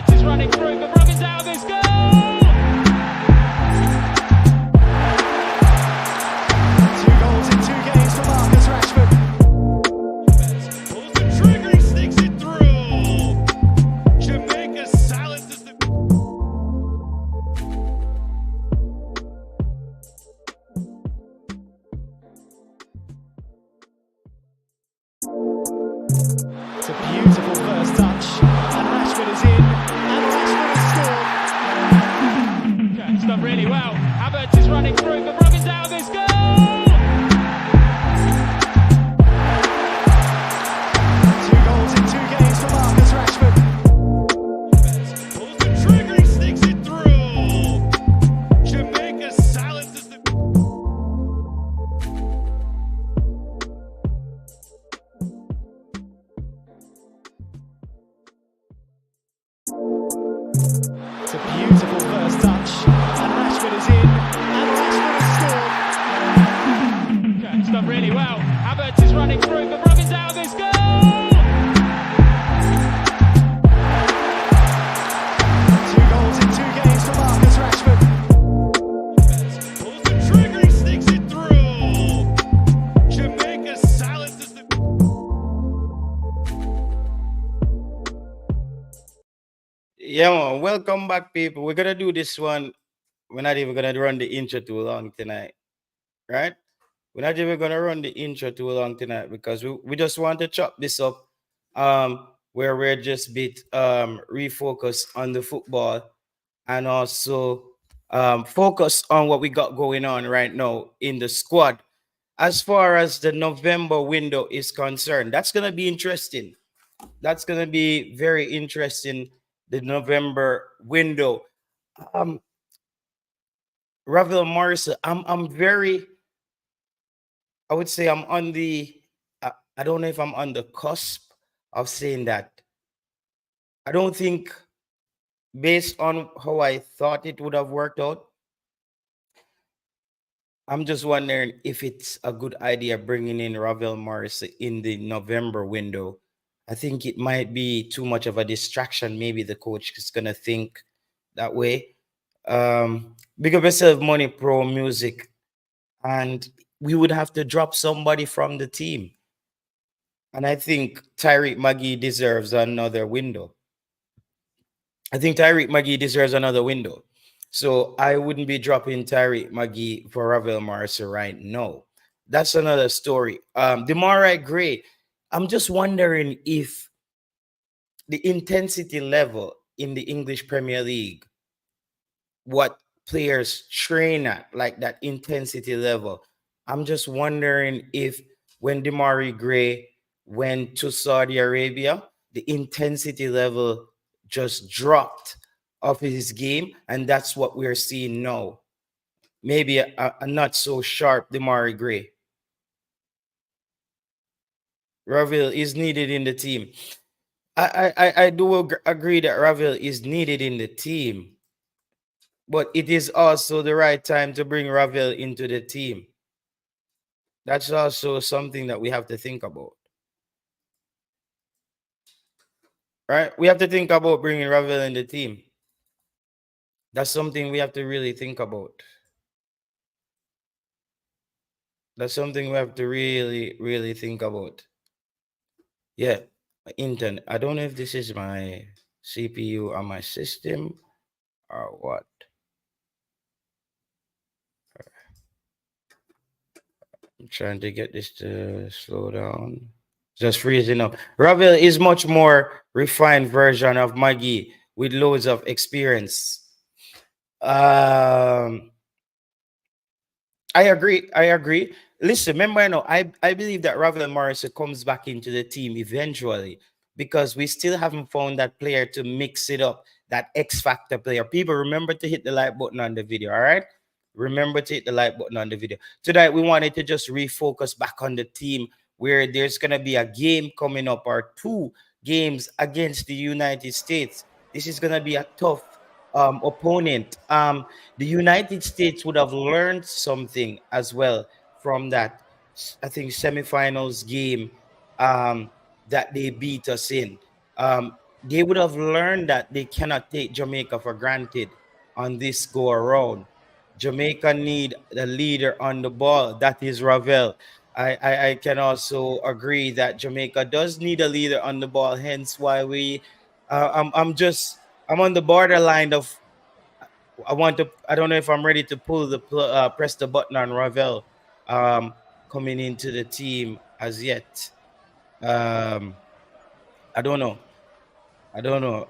Havertz is running through, but Robin's out of this goal! Pulls the trigger, he sticks it through. Jamaica silences the. It's a beautiful first touch, and Rashford is in, and Rashford has scored. Okay, it's done really well. Havertz is running through, but Robin's out of this goal! Two goals in 2 games for Marcus Rashford. Pulls the trigger, he sticks it through. Jamaica silences the. It's a beautiful first touch, and Rashford is in, and Rashford has scored. Okay, it's done really well. Havertz is running through, but Robin's out of this goal! Two goals in 2 games for Marcus Rashford. Pulls the trigger, he sticks it through. Jamaica silences the. Yeah, man. Welcome back, people. We're gonna do this one. We're not even gonna run the intro too long tonight, right? We're not even gonna run the intro too long tonight because we just want to chop this up, where we're just bit refocus on the football and also focus on what we got going on right now in the squad. As far as the November window is concerned, that's gonna be interesting. That's gonna be very interesting. The November window. Ravel Morrison, I'm very, I would say I'm on the, I don't know if I'm on the cusp of saying that. I don't think, based on how I thought it would have worked out, I'm just wondering if it's a good idea bringing in Ravel Morrison in the November window. I think it might be too much of a distraction. Maybe the coach is gonna think that way. Big up yourself, Money Pro Music, and we would have to drop somebody from the team. And I think Tyreek Magee deserves another window. I think Tyreek Magee deserves another window. So I wouldn't be dropping Tyreek Magee for Ravel Morrison right now. That's another story. Demarai Gray. I'm just wondering if the intensity level in the English Premier League, what players train at, like that intensity level. I'm just wondering if when Demarai Gray went to Saudi Arabia, the intensity level just dropped of his game, and that's what we're seeing now. Maybe a not so sharp Demarai Gray. Ravel is needed in the team. I do agree that Ravel is needed in the team, but it is also the right time to bring Ravel into the team. That's also something that we have to think about. Right? We have to think about bringing Ravel in the team. That's something we have to really think about. That's something we have to really, really think about. Yeah, internet. I don't know if this is my CPU on my system or what. I'm trying to get this to slow down. Just freezing up. Ravel is much more refined version of Magee with loads of experience. I agree. Listen, remember, I believe that Ravel Morrison comes back into the team eventually because we still haven't found that player to mix it up, that X factor player. People, remember to hit the like button on the video, all right? Remember to hit the like button on the video. Tonight, we wanted to just refocus back on the team where there's going to be a game coming up or 2 games against the United States. This is going to be a tough opponent. The United States would have learned something as well from that, I think, semifinals game that they beat us in. they would have learned that they cannot take Jamaica for granted on this go around. Jamaica need the leader on the ball. That is Ravel. I can also agree that Jamaica does need a leader on the ball. Hence why I'm on the borderline of I don't know if I'm ready to press the button on Ravel um, coming into the team as yet. Um, I don't know. I don't know.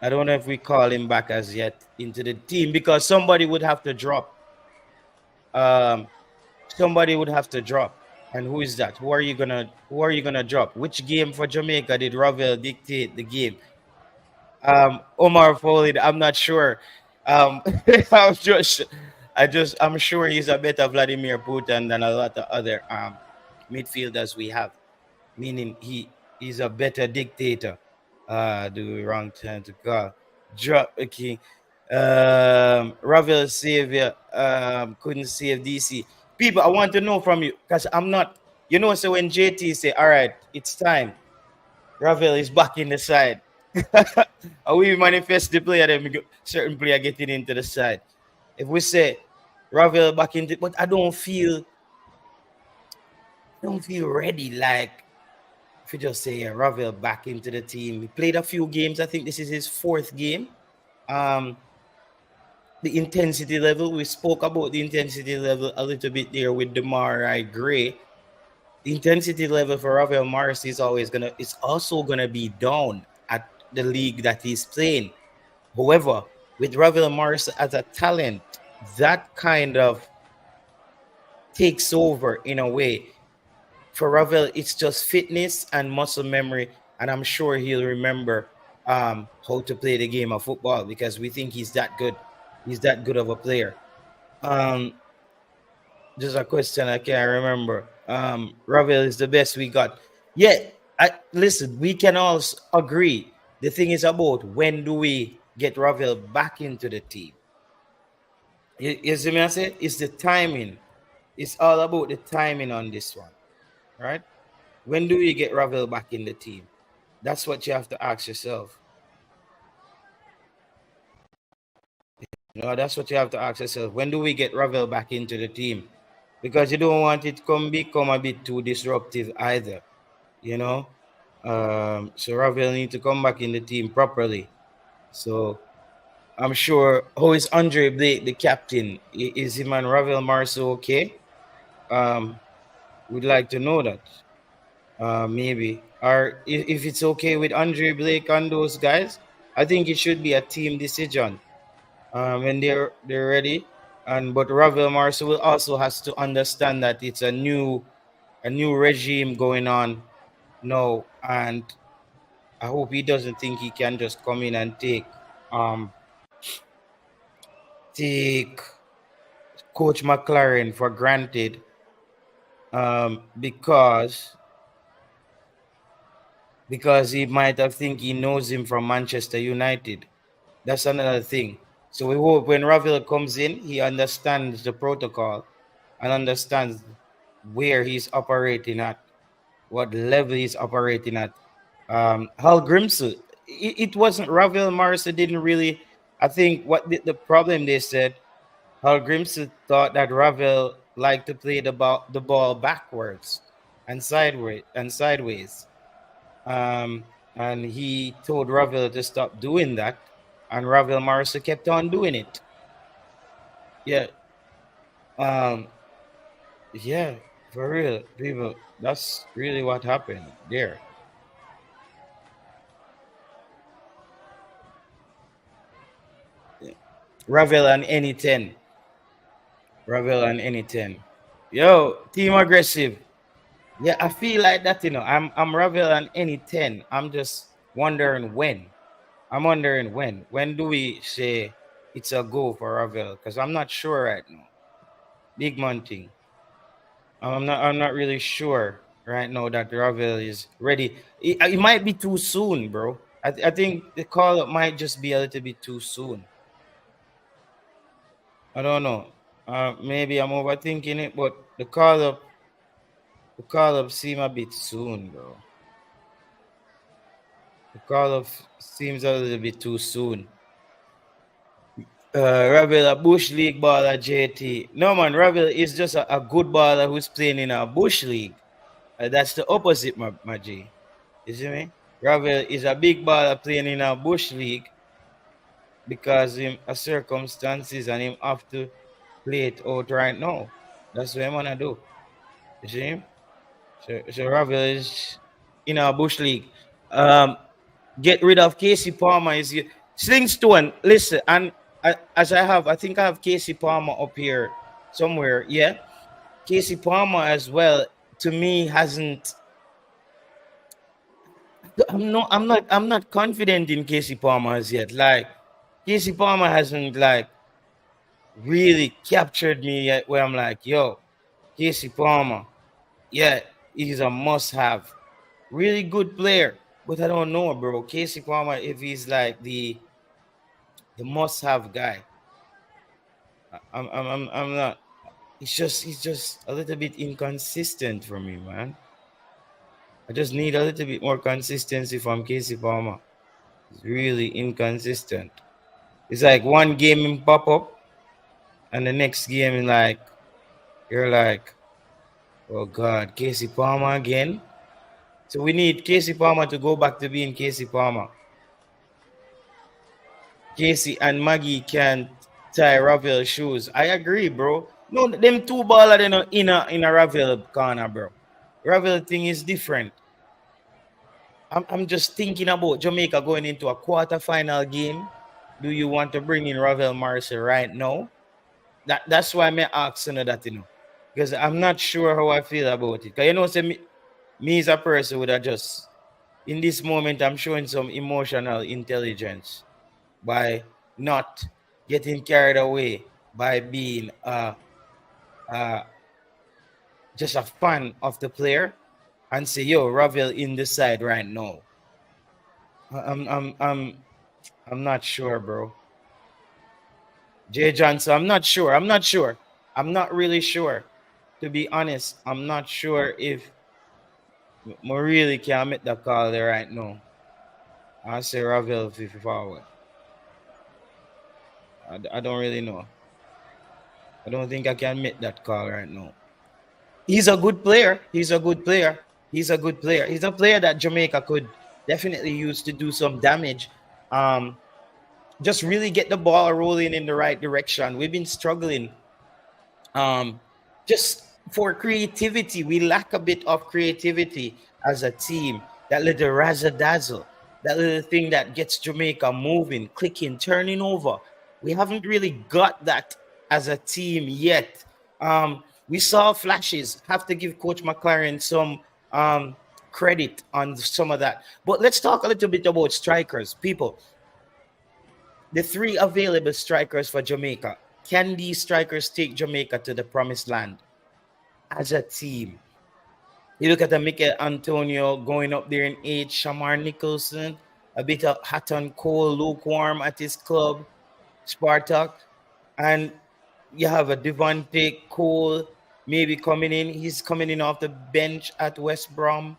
I don't know if we call him back as yet into the team because somebody would have to drop. Um, somebody would have to drop. And who is that? Who are you gonna drop? Which game for Jamaica did Ravel dictate the game? Omar Foley, I'm not sure. Um, I'm just, I'm sure he's a better Vladimir Putin than a lot of other midfielders we have. Meaning he's a better dictator. Do wrong turn to call. Drop okay. Ravel Savior couldn't save DC. People, I want to know from you because I'm not. You know, so when JT say, "All right, it's time," Ravel is back in the side. And we manifest the player, then certain player getting into the side. If we say Ravel back into, but I don't feel ready. Like if you just say Ravel back into the team, he played a few games. I think this is his fourth game. Um, the intensity level, we spoke about the intensity level a little bit there with Demarai Gray. The intensity level for Ravel Morrison it's also gonna be down at the league that he's playing. However, with Ravel Morrison as a talent, that kind of takes over in a way. For Ravel, it's just fitness and muscle memory, and I'm sure he'll remember how to play the game of football because we think he's that good. He's that good of a player. Um, just a question I can't remember. Ravel is the best we got. Yeah, listen. We can all agree. The thing is about when do we get Ravel back into the team? You see me? I say it's the timing. It's all about the timing on this one, right? When do we get Ravel back in the team? That's what you have to ask yourself. That's what you have to ask yourself. When do we get Ravel back into the team? Because you don't want it to become a bit too disruptive either. You know, so Ravel need to come back in the team properly. So I'm sure. How is Andre Blake the captain? Is him and Ravel Morrison okay? Um, we'd like to know that. Maybe. Or if it's okay with Andre Blake and those guys, I think it should be a team decision. When they're ready. And but Ravel Morrison will also has to understand that it's a new regime going on now, and I hope he doesn't think he can just come in and um take Coach McLaren for granted because he might have think he knows him from Manchester United. That's another thing. So we hope when Ravel comes in, he understands the protocol and understands where he's operating at, what level he's operating at. Hal Grimsel, it wasn't Ravel Morrison didn't really. I think what the problem they said, Hal Grimsel thought that Ravel liked to play the ball backwards and sideways. And he told Ravel to stop doing that, and Ravel Morrison kept on doing it. Yeah, um, yeah, for real, people. That's really what happened there. Yeah. Ravel and any 10. Ravel and any 10. Yo, team aggressive. Yeah, I feel like that, I'm Ravel and any 10. I'm just wondering when. I'm wondering when. When do we say it's a go for Ravel? Because I'm not sure right now. Big man thing. I'm not really sure right now that Ravel is ready. It might be too soon, bro. I think the call up might just be a little bit too soon. I don't know. Maybe I'm overthinking it, but the call up seem a bit soon, bro. The call off seems a little bit too soon. Ravel, a bush league baller, JT. No man, Ravel is just a good baller who's playing in a bush league. That's the opposite, my G. You see me? Ravel is a big baller playing in a bush league because him a circumstances and him have to play it out right now. That's what I'm gonna do. You see him? So Ravel is in a bush league. Um, get rid of Kasey Palmer is Slingstone. Listen, and as I think I have Kasey Palmer up here somewhere. Yeah, Kasey Palmer as well. To me, hasn't. I'm not confident in Kasey Palmer as yet. Like Kasey Palmer hasn't like really captured me yet. Where I'm like, yo, Kasey Palmer, yeah, he's a must-have. Really good player, but I don't know, bro. Kasey Palmer, if he's like the must-have guy, I'm not. He's just a little bit inconsistent for me, man. I just need a little bit more consistency from Kasey Palmer. He's really inconsistent. It's like one game in pop up, and the next game like you're like, oh God, Kasey Palmer again. So we need Kasey Palmer to go back to being Kasey Palmer. Kasey and Maggie can't tie Ravel shoes. I agree, bro. No, them two baller in a Ravel corner, bro. Ravel thing is different. I'm just thinking about Jamaica going into a quarterfinal game. Do you want to bring in Ravel Morrison right now? That's why I'm asking that, because I'm not sure how I feel about it. Because say me as a person would have just in this moment I'm showing some emotional intelligence by not getting carried away by being just a fan of the player and say, yo, Ravel in the side right now. I'm not sure, bro. Jay Johnson, I'm not sure. I'm not really sure. To be honest, I'm not sure if I really can make the call there right now. I say Ravel 50 forward. I don't really know. I don't think I can make that call right now. He's a good player. He's a player that Jamaica could definitely use to do some damage. Just really get the ball rolling in the right direction. We've been struggling. Just for creativity, we lack a bit of creativity as a team. That little razzle dazzle, that little thing that gets Jamaica moving, clicking, turning over. We haven't really got that as a team yet. We saw flashes. Have to give Coach McLaren some credit on some of that. But let's talk a little bit about strikers. People, the three available strikers for Jamaica. Can these strikers take Jamaica to the promised land as a team? You look at the Mikel Antonio going up there in age, Shamar Nicholson, a bit of hot and cold, lukewarm at his club, Spartak, and you have a Devontae Cole maybe coming in. He's coming in off the bench at West Brom.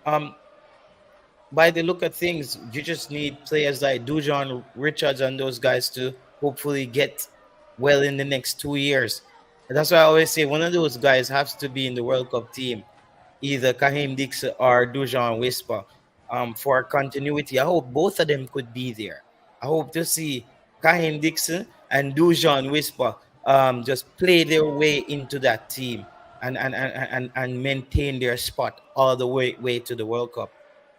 By the look of things, you just need players like Dujon Richards and those guys to hopefully get well in the next 2 years. And that's why I always say one of those guys has to be in the World Cup team, either Kahim Dixon or Dujon Whisper. For continuity, I hope both of them could be there. I hope to see Kahim Dixon and Dujon Whisper just play their way into that team and maintain their spot all the way to the World Cup.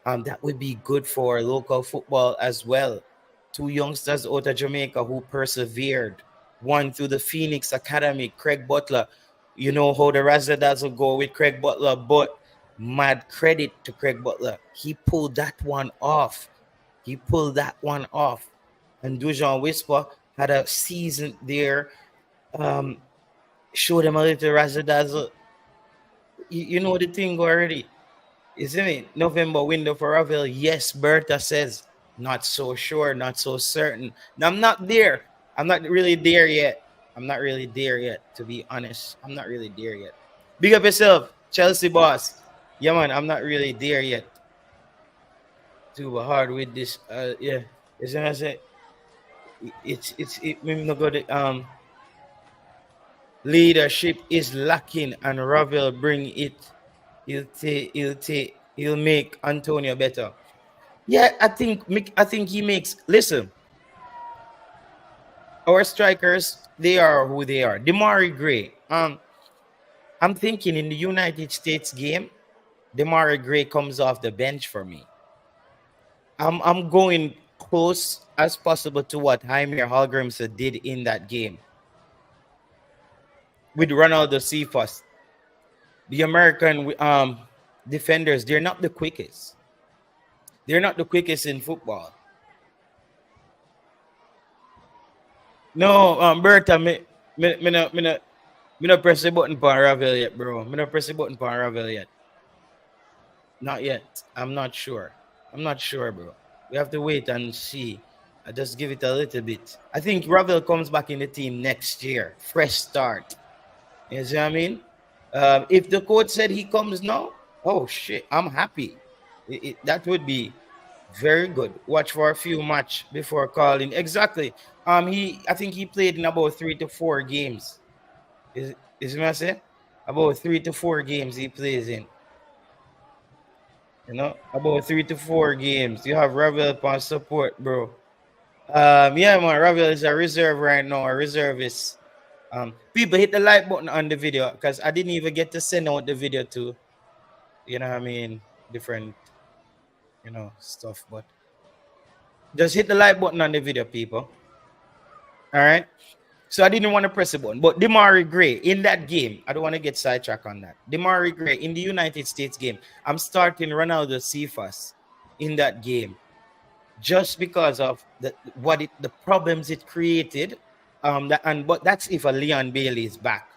That would be good for local football as well. Two youngsters out of Jamaica who persevered. One through the Phoenix Academy, Craig Butler. You know how the Razzle will go with Craig Butler, but mad credit to Craig Butler. He pulled that one off. And Dujon Whisper had a season there. Showed him a little Razzle. You know the thing already. Isn't it? November window for Ravel. Yes, Bertha says. Not so sure, not so certain. Now, I'm not there. I'm not really there yet, to be honest. I'm not really there yet. Big up yourself, Chelsea boss. Yeah, man, I'm not really there yet. too hard with this. Yeah, as I say, it no good. Leadership is lacking, and Ravel bring it. He'll make Antonio better. Yeah, I think he makes. Listen, our strikers, they are who they are. Demarai Gray. I'm thinking in the United States game, Demarai Gray comes off the bench for me. I'm going close as possible to what Jaime Hallgrimson did in that game with Ronaldo Cephas. The American defenders, they're not the quickest. They're not the quickest in football. No, Berta, me no press the button for Ravel yet, bro. Me no press the button for Ravel yet. Not yet. I'm not sure. I'm not sure, bro. We have to wait and see. I just give it a little bit. I think Ravel comes back in the team next year. Fresh start. You see what I mean? If the coach said he comes now, oh shit, I'm happy. That would be very good. Watch for a few match before calling. Exactly. I think he played in about 3 to 4 games. Is what I say? About 3 to 4 games he plays in. You know, about 3 to 4 games. You have Ravel on support, bro. Yeah, man, Ravel is a reserve right now. A reservist. People hit the like button on the video because I didn't even get to send out the video to, you know what I mean, different, stuff. But just hit the like button on the video, people. All right. So I didn't want to press the button. But Demarai Gray in that game, I don't want to get sidetracked on that. Demarai Gray in the United States game, I'm starting Ronaldo Cephas in that game just because of the problems it created. But that's if a Leon Bailey is back.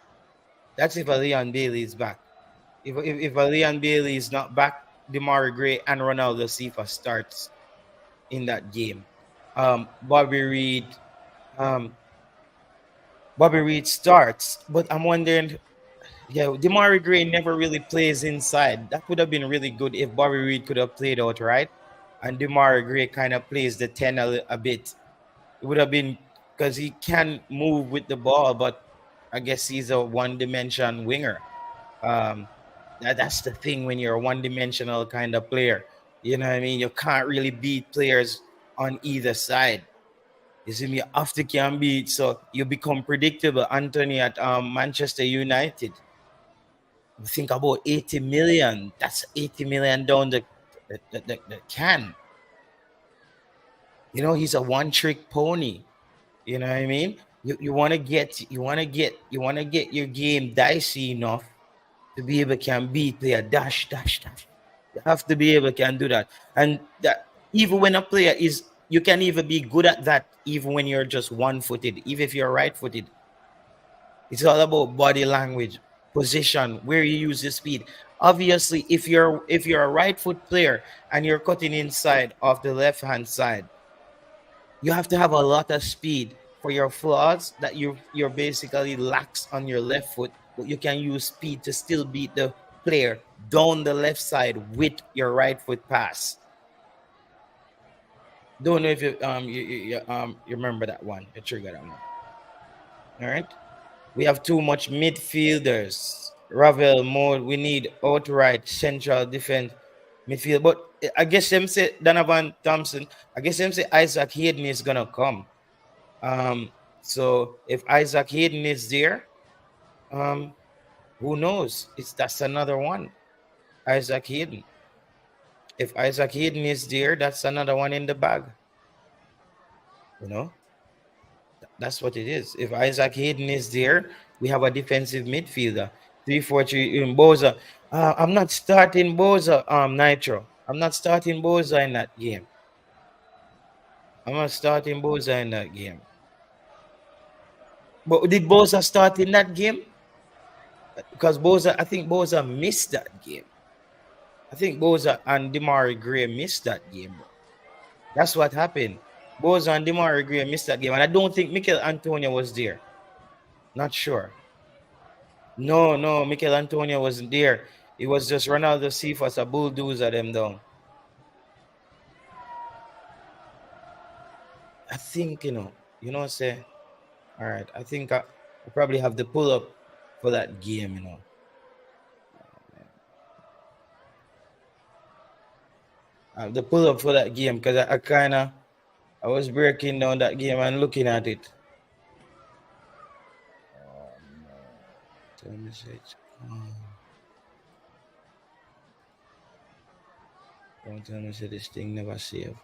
That's if a Leon Bailey is back. If a Leon Bailey is not back, Demarai Gray and Ronaldo Cephas starts in that game. Bobby Reed starts, but I'm wondering, yeah, Demarai Gray never really plays inside. That would have been really good if Bobby Reed could have played out right, and Demarai Gray kind of plays the 10 a bit. It would have been because he can move with the ball, but I guess he's a one-dimension winger. That's the thing when you're a one-dimensional kind of player. You know what I mean? You can't really beat players on either side. You see me after can beat, so you become predictable. Anthony at Manchester United. Think about 80 million. That's 80 million down the can. You know, he's a one-trick pony. You know what I mean? You want to get your game dicey enough to be able to beat player dash. You have to be able to do that, and that even when a player is, you can even be good at that even when you're just one-footed, even if you're right-footed. It's all about body language, position, where you use the speed. Obviously, if you're a right-foot player and you're cutting inside off the left-hand side, you have to have a lot of speed for your flaws that you're basically lax on your left foot, but you can use speed to still beat the player down the left side with your right foot pass. Don't know if you remember that one, you trigger that one. All right. We have too much midfielders. Ravel mode. We need outright central defense midfield. But I guess them say Donovan Thompson. I guess them say Isaac Hayden is gonna come. So if Isaac Hayden is there, who knows? That's another one. Isaac Hayden. If Isaac Hayden is there, that's another one in the bag. You know, that's what it is. If Isaac Hayden is there, we have a defensive midfielder. 3-4-3 in Boza. I'm not starting Boza, Nitro. I'm not starting Boza in that game. I'm not starting Boza in that game. But did Boza start in that game? Because I think Boza missed that game. I think Boza and Demarai Gray missed that game, bro. That's what happened. Boza and Demarai Gray missed that game. And I don't think Mikel Antonio was there. Not sure. No, Mikel Antonio wasn't there. It was just Ronaldo Cephas, a bulldozer them down. I think say. All right, I think I probably have the pull up for that game. I have the pull up for that game because I was breaking down that game and looking at it. Oh no! Tell me, message. Don't tell me say this thing never save.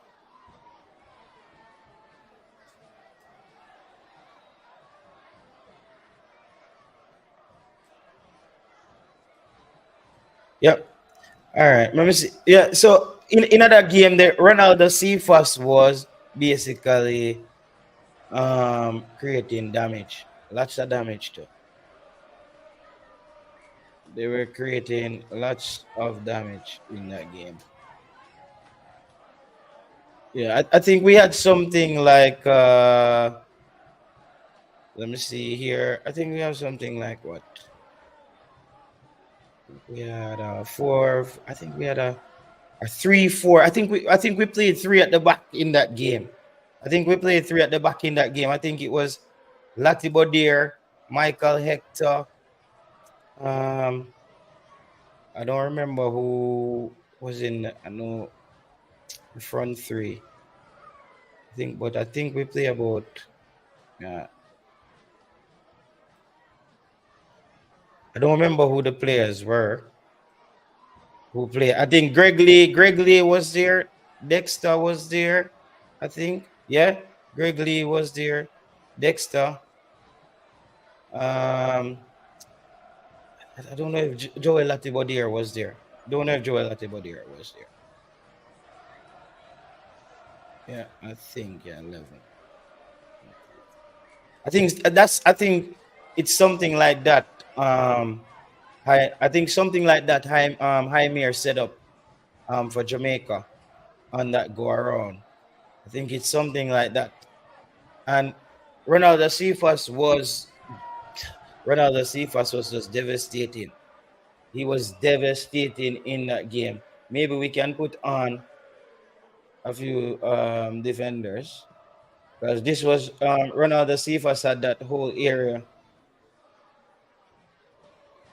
Yep. All right. Let me see. Yeah. So in that game, the Ronaldo CFAS was basically creating damage. Lots of damage too. They were creating lots of damage in that game. Yeah, I think we had something like let me see here. I think we have something like what? We had four. I think we had a 3-4. I think we played three at the back in that game. I think we played three at the back in that game. I think it was Latibodir, Michael Hector. I don't remember who was in. I know the front three. I think we play about. I don't remember who the players were who played. I think Greg Lee was there. Dexter was there. I think. Yeah, Greg Lee was there. Dexter. I don't know if Joel Latibodier was there. Don't know if Joel Latibodier was there. Yeah, I think 11. I think it's something like that. I think something like that. Jaime set up for Jamaica on that go around. I think it's something like that. And Ronaldo Cephas was just devastating. He was devastating in that game. Maybe we can put on a few defenders because this was Ronaldo Cephas had that whole area.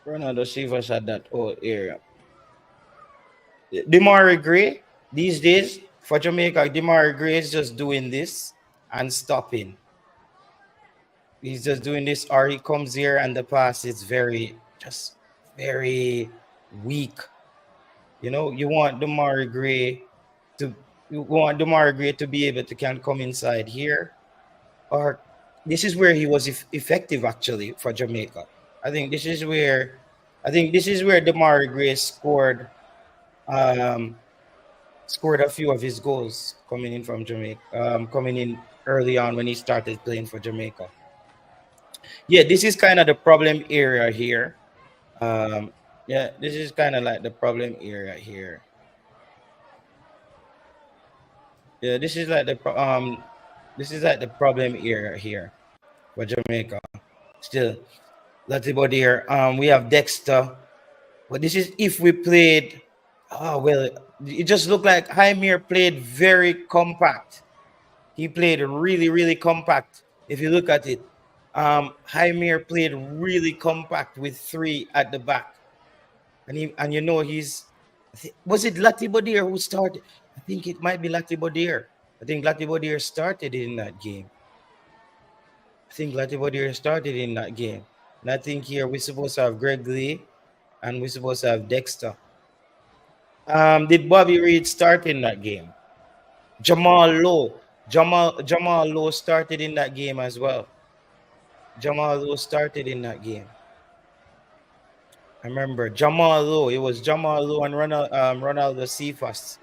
Ronaldo Cephas had that whole area. Demarai Gray these days for Jamaica, Demarai Gray is just doing this and stopping. He's just doing this, or he comes here and the pass is very weak. You want Demarai Gray to be able to can come inside here, or this is where he was effective actually for Jamaica. I think this is where Demarai Gray scored a few of his goals coming in from Jamaica, coming in early on when he started playing for Jamaica. Yeah, this is kind of the problem area here. This is kind of like the problem area here. Yeah, this is like the problem area here for Jamaica. Still, Latibodier. We have Dexter, but this is if we played. Oh well, it just looked like Jaime played very compact. He played really, really compact. If you look at it, Jaime played really compact with three at the back, he's. Was it Latibodier who started? I think it might be Latibodier. I think Latibodier started in that game. And I think here we're supposed to have Greg Lee and we're supposed to have Dexter. Did Bobby Reed start in that game? Jamal Lowe started in that game as well. Jamal Lowe started in that game. I remember Jamal Lowe. It was Jamal Lowe and Ronaldo Cephas.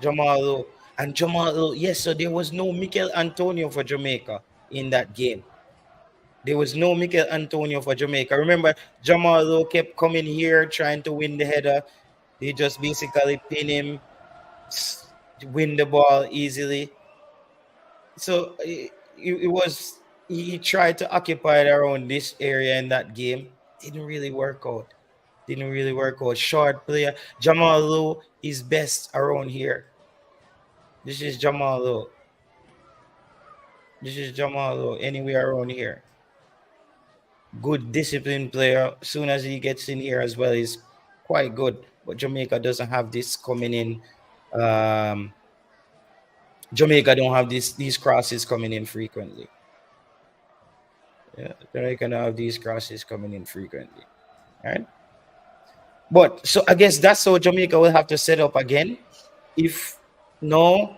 Jamal Lowe. Yes, so there was no Mikel Antonio for Jamaica in that game. There was no Mikel Antonio for Jamaica. Remember, Jamal Lowe kept coming here trying to win the header. They just basically pin him, win the ball easily. So he tried to occupy around this area in that game. Didn't really work out. Short player. Jamal Lowe is best around here. This is Jamal Lowe. This is Jamal anywhere around here. Good disciplined player. Soon as he gets in here as well, he's quite good. But Jamaica doesn't have this coming in. Um, Jamaica don't have these crosses coming in frequently. Yeah, Jamaica don't have these crosses coming in frequently. All right. But so I guess that's how Jamaica will have to set up again. If no,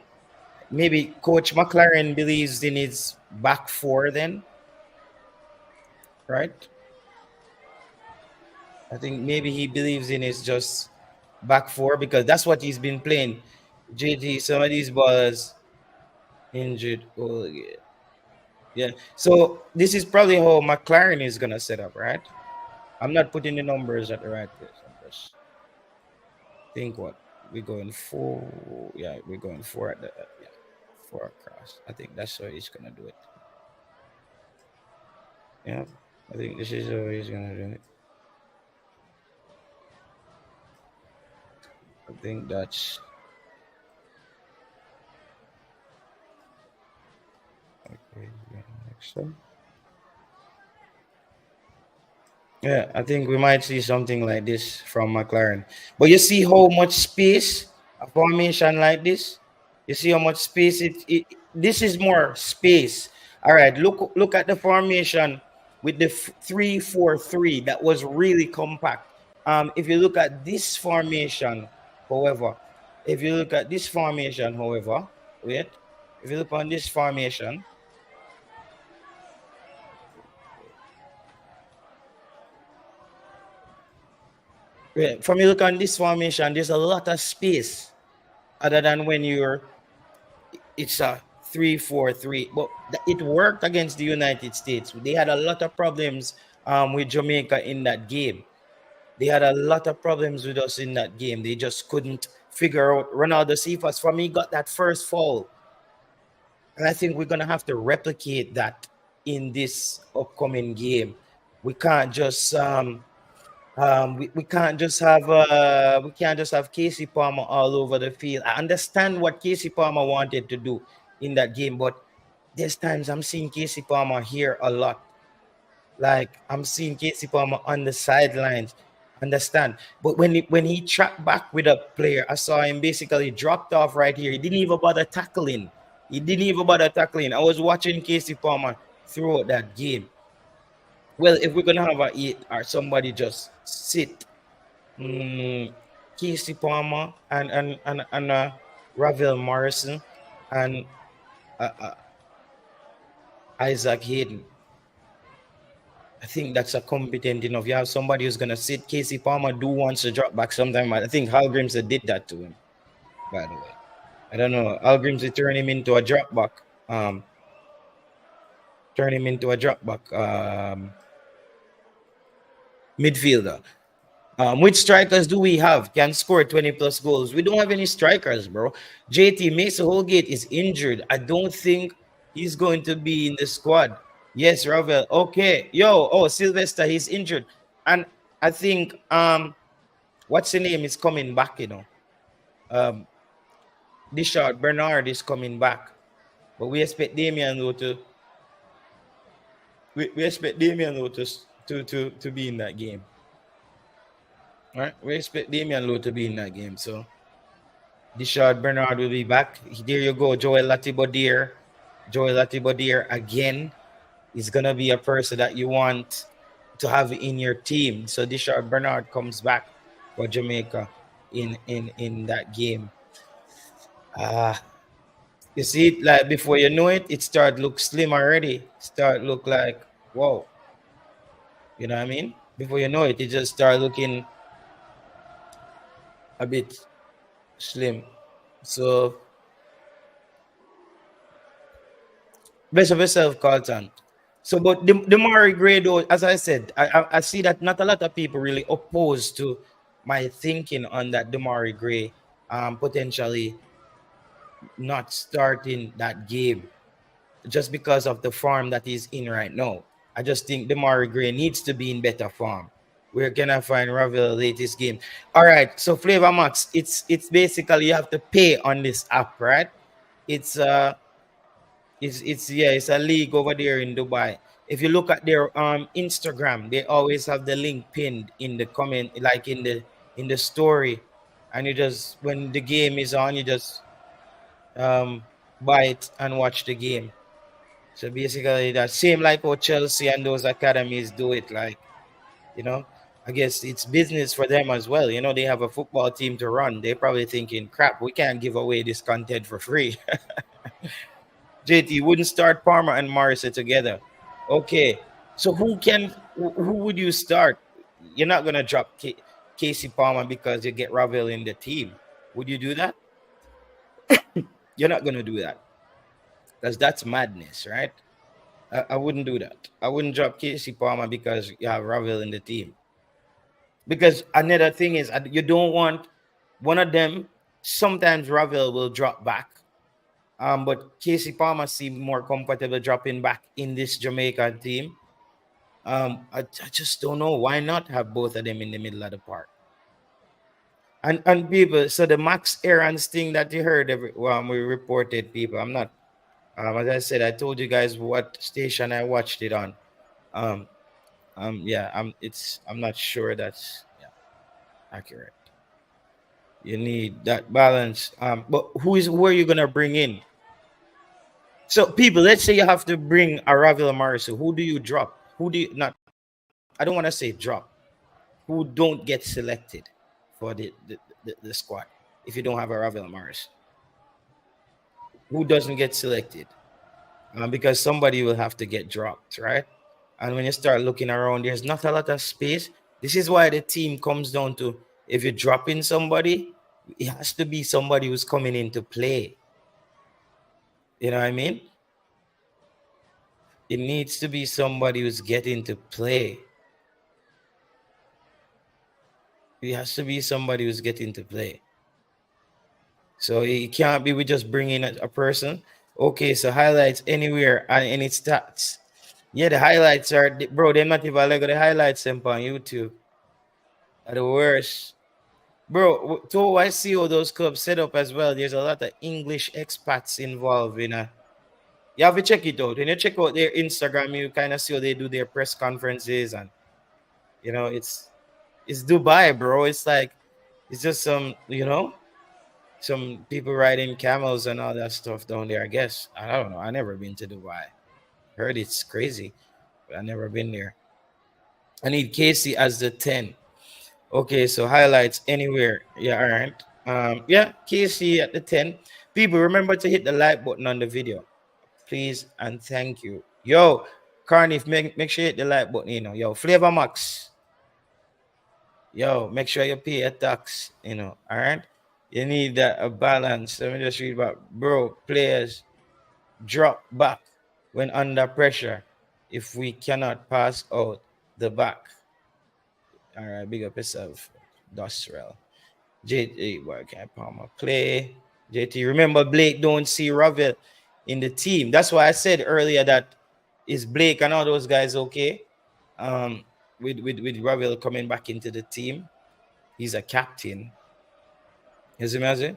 maybe Coach McLaren believes in his back four then, right? I think maybe he believes in his just back four because that's what he's been playing. JT, some of these ballers injured. Oh, yeah. Yeah. So this is probably how McLaren is gonna set up, right? I'm not putting the numbers at the right place. I'm just think what we're going for. Yeah, we're going for at the yeah, four across. I think that's how he's gonna do it. Yeah, I think this is how he's gonna do it. I think that's okay. Yeah, next one. Yeah, I think we might see something like this from McLaren. But you see how much space a formation like this? You see how much space it this is more space. All right, look at the formation with the 3-4-3 that was really compact. If you look at this formation, however, if you look at this formation, however, wait, if you look on this formation, wait, from you look on this formation, there's a lot of space other than when it's a 3-4-3. But it worked against the United States. They had a lot of problems with Jamaica in that game. They had a lot of problems with us in that game. They just couldn't figure out Ronaldo Cephas. For me, got that first foul. And I think we're gonna have to replicate that in this upcoming game. We can't just we can't just have Kasey Palmer all over the field. I understand what Kasey Palmer wanted to do in that game, but there's times I'm seeing Kasey Palmer here a lot. Like I'm seeing Kasey Palmer on the sidelines. Understand? But when he tracked back with a player, I saw him basically dropped off right here. He didn't even bother tackling. He didn't even bother tackling. I was watching Kasey Palmer throughout that game. Well, if we're gonna have a eat or somebody just sit, Kasey Palmer and Ravel Morrison and uh, uh, Isaac Hayden. I think that's a competent enough. You have somebody who's gonna sit. Kasey Palmer do wants to drop back sometime. I think Hal Grimsley did that to him. By the way, I don't know. Hal Grimsley turned him into a drop back. Turn him into a drop back midfielder. Which strikers do we have can score 20 plus goals? We don't have any strikers, bro. JT Mason Holgate is injured. I don't think he's going to be in the squad. Yes, Ravel. Okay. Sylvester, he's injured. And I think what's the name is coming back, Dishard Bernard is coming back. But we expect Damian Lowe to to be in that game. All right, we expect Damian Lowe to be in that game. So Dishard Bernard will be back. There you go, Joel Latibodier. Joel Latibodier again is gonna be a person that you want to have in your team. So Dishard Bernard comes back for Jamaica in that game. You see it like before you know it, it start look slim already. Start look like whoa. You know what I mean? Before you know it, it just start looking a bit slim. So best of yourself, Carlton. So, but the Demarai Gray, though, as I said, I see that not a lot of people really opposed to my thinking on that Demarai Gray potentially not starting that game just because of the form that he's in right now. I just think Demarai Gray needs to be in better form. Where can I find Ravel latest game? All right, so Flavor Max, it's basically you have to pay on this app, right? It's It's a league over there in Dubai. If you look at their Instagram, they always have the link pinned in the comment, like in the story, and you just when the game is on, you just um buy it and watch the game. So basically, that same like how Chelsea and those academies do it. Like, you know, I guess it's business for them as well. You know, they have a football team to run. They're probably thinking, crap, we can't give away this content for free. JT wouldn't start Palmer and Morrison together. Okay, so who would you start? You're not gonna drop Kasey Palmer because you get Ravel in the team. Would you do that? You're not gonna do that because that's madness, right? I wouldn't do that. I wouldn't drop Kasey Palmer because you have Ravel in the team. Because another thing is you don't want one of them. Sometimes Ravel will drop back. But Kasey Palmer seemed more comfortable dropping back in this Jamaican team. I just don't know why not have both of them in the middle of the park. And people, so the Max Aaron's thing that you heard we reported, people. I'm not. As I said, I told you guys what station I watched it on. Um, yeah. I'm not sure that's yeah accurate. You need that balance. But who are you gonna bring in? So people, let's say you have to bring a Ravel Morrison. Who do you drop? Who do you not? I don't want to say drop. Who don't get selected for the squad if you don't have a Ravel Morrison? Who doesn't get selected? Because somebody will have to get dropped, right? And when you start looking around, there's not a lot of space. This is why the team comes down to if you're dropping somebody, it has to be somebody who's coming in to play. You know what I mean? It needs to be somebody who's getting to play. It has to be somebody who's getting to play. So it can't be we just bring in a person. Okay, so highlights anywhere and any stats. Yeah, the highlights are, bro, they're not even like the highlights them on YouTube. Are the worst. Bro, to I see all those clubs set up as well. There's a lot of English expats involved in a. You have to check it out. When you check out their Instagram, you kind of see how they do their press conferences, and you know it's Dubai, bro. It's like it's just some people riding camels and all that stuff down there. I guess I don't know. I never been to Dubai. Heard it's crazy, but I never been there. I need Kasey as the 10. Okay, so highlights anywhere. Yeah, all right. Yeah, Kasey at the 10. People, remember to hit the like button on the video, please, and thank you. Yo, Carnif, make sure you hit the like button. Yo, Flavor Max. Yo, make sure you pay a tax. All right. You need that a balance. Let me just read about, bro. Players drop back when under pressure if we cannot pass out the back. All right, big up yourself, Dusrell. JT, boy, can't Palmer play. JT, remember Blake don't see Ravel in the team. That's why I said earlier that is Blake and all those guys okay? With Ravel coming back into the team, he's a captain. You see me?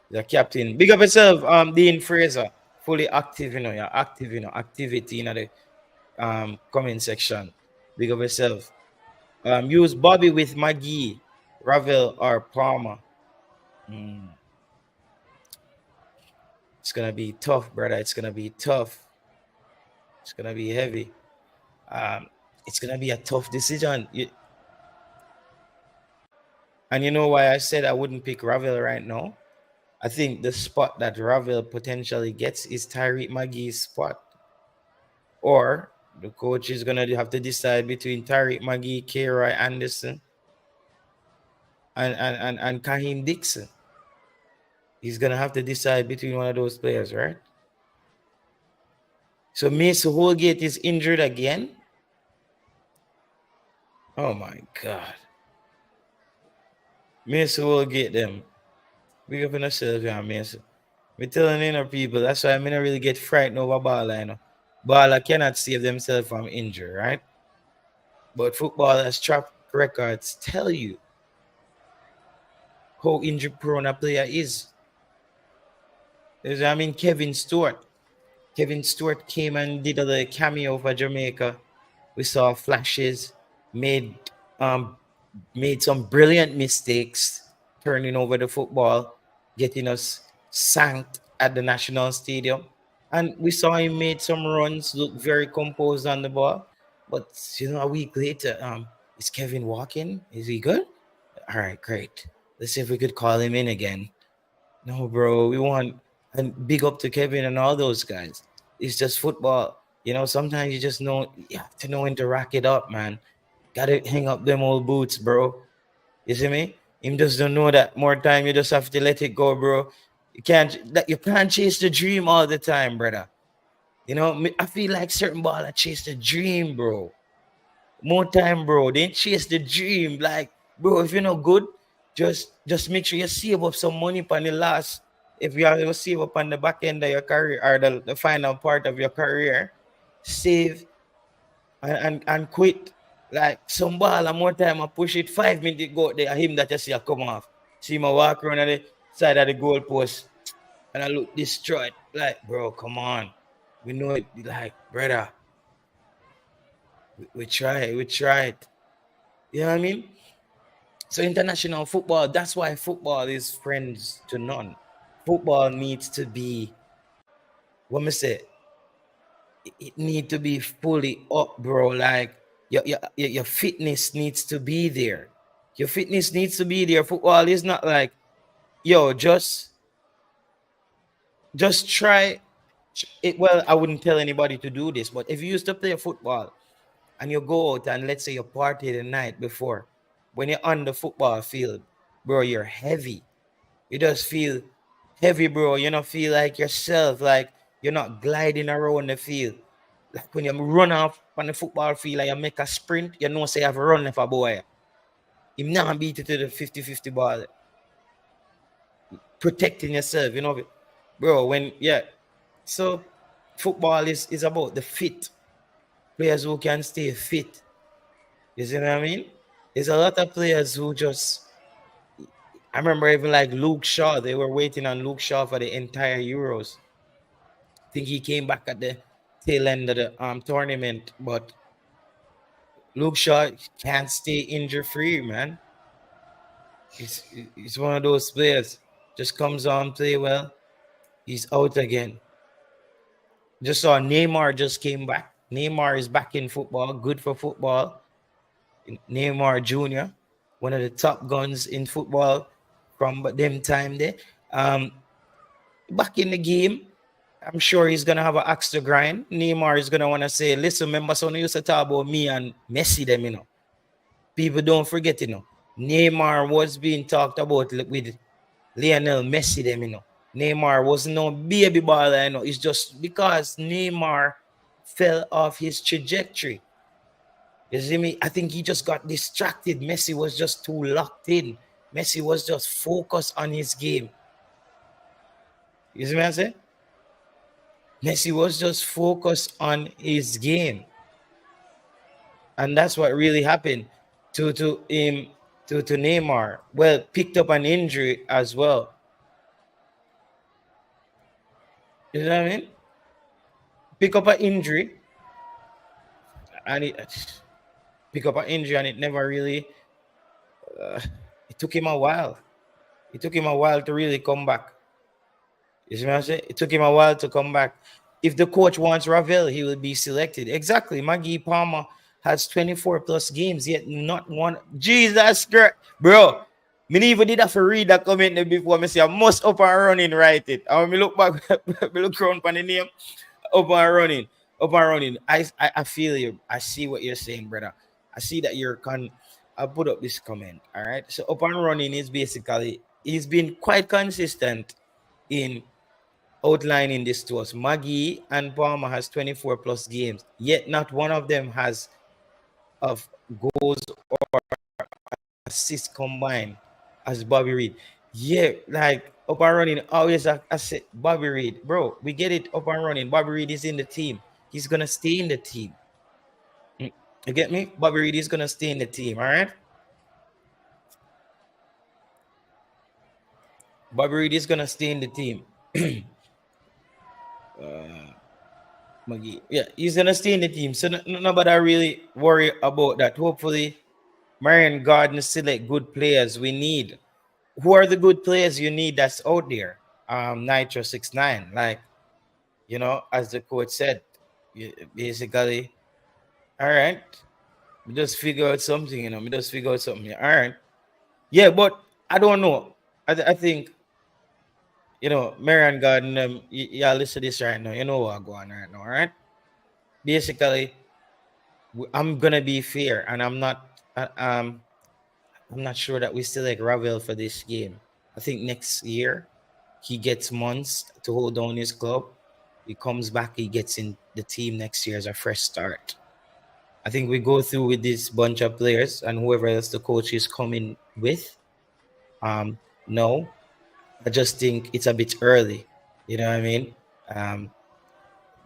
He's a captain. Big up yourself, Dean Fraser, fully active. You're active. Activity in the comment section. Big up yourself. Use Bobby with Maggie, Ravel, or Palmer. It's gonna be tough, brother. It's gonna be tough. It's gonna be heavy. It's gonna be a tough decision. And you know why I said I wouldn't pick Ravel right now? I think the spot that Ravel potentially gets is Tyreek Maggie's spot. Or the coach is gonna have to decide between Tyreek Maggie, K-Roy Anderson, and Kaheem Dixon. He's gonna have to decide between one of those players, right? So Mason Holgate is injured again. Oh my God. Mason Holgate them. Big up on yourself, yeah, Mason. Me telling people, that's why I don't really get frightened over baller, Baller cannot save themselves from injury, right? But footballers' track records tell you how injury prone a player is. Kevin Stewart. Kevin Stewart came and did a cameo for Jamaica. We saw flashes, made um made some brilliant mistakes, turning over the football, getting us sanked at the national stadium. And we saw him made some runs, look very composed on the ball. But a week later, is Kevin walking? Is he good? All right, great. Let's see if we could call him in again. No, bro, we want and big up to Kevin and all those guys. It's just football. Sometimes you just you have to know when to rack it up, man. Gotta hang up them old boots, bro. You see me? Him just don't know that more time you just have to let it go, bro. You can't chase the dream all the time, brother. I feel like certain baller chase the dream, bro. More time, bro. Then chase the dream. Like, bro, if you're not good, just make sure you save up some money on the last. If you have to save up on the back end of your career or the final part of your career, save and quit. Like some ball and more time I push it 5 minutes go there, him that you see I come off. See him walk around on the side of the goalpost and I look destroyed. Like, bro, come on. We know it, like, brother. We try, we tried. You know what I mean? So international football, that's why football is friends to none. Football needs to be, what me say, it need to be fully up, bro. Like your fitness needs to be there. Your fitness needs to be there. Football is not like, yo, just try it. Well, I wouldn't tell anybody to do this, but if you used to play football and you go out and let's say you party the night before, when you're on the football field, bro, you're heavy. You just feel heavy, bro. You don't feel like yourself, like you're not gliding around the field. Like when you run off on the football field and you make a sprint, you know, say you have a run for a boy. You not beat it to the 50-50 ball. Protecting yourself, bro. So football is about the fit players who can stay fit. You see what I mean? There's a lot of players who just. I remember even like Luke Shaw. They were waiting on Luke Shaw for the entire Euros. I think he came back at the tail end of the tournament, but Luke Shaw can't stay injury free, man. He's one of those players. Just comes on, play well, he's out again. Just saw Neymar just came back. Neymar is back in football, good for football. Neymar Jr., one of the top guns in football from them time there. Back in the game, I'm sure he's gonna have an axe to grind. Neymar is gonna want to say, listen, remember someone used to talk about me and Messi them. People don't forget, Neymar was being talked about with Lionel Messi them. Neymar was no baby baller, It's just because Neymar fell off his trajectory. You see me? I think he just got distracted. Messi was just too locked in. Messi was just focused on his game. You see what I'm saying? Messi was just focused on his game. And that's what really happened to him, to Neymar. Well, picked up an injury as well. You know what I mean? Pick up an injury and it never really it took him a while. It took him a while to really come back. You see what I'm saying? It took him a while to come back. If the coach wants Ravel, he will be selected. Exactly. Maggie Palmer has 24 plus games, yet not one. Jesus Christ. Bro, me even did have to read that comment there before me say I must up and running write it. And when me look back, me look around for the name, up and running. Up and running. I feel you. I see what you're saying, brother. I see that I'll put up this comment. All right. So up and running is basically he's been quite consistent in outlining this to us. Maggie and Palmer has 24 plus games, yet not one of them has of goals or assists combined as Bobby Reed. Yeah, like up and running, always I said Bobby Reed, bro. We get it up and running. Bobby Reed is in the team. He's gonna stay in the team. You get me? Bobby Reed is gonna stay in the team. All right. Bobby Reed is gonna stay in the team. Maggie. Yeah, he's gonna stay in the team, so nobody really worry about that. Hopefully, Marion Garden select good players. We need who are the good players you need that's out there. Nitro 69, like as the coach said, basically, all right, we just figure out something, we just figure out something. All right, yeah, but I don't know. I think Marion Garden, y'all listen to this right now. You know what going on right now, all right? Basically, I'm gonna be fair, and I'm not sure that we still like Ravel for this game. I think next year he gets months to hold down his club. He comes back, he gets in the team next year as a fresh start. I think we go through with this bunch of players and whoever else the coach is coming with. No, I just think it's a bit early. You know what I mean?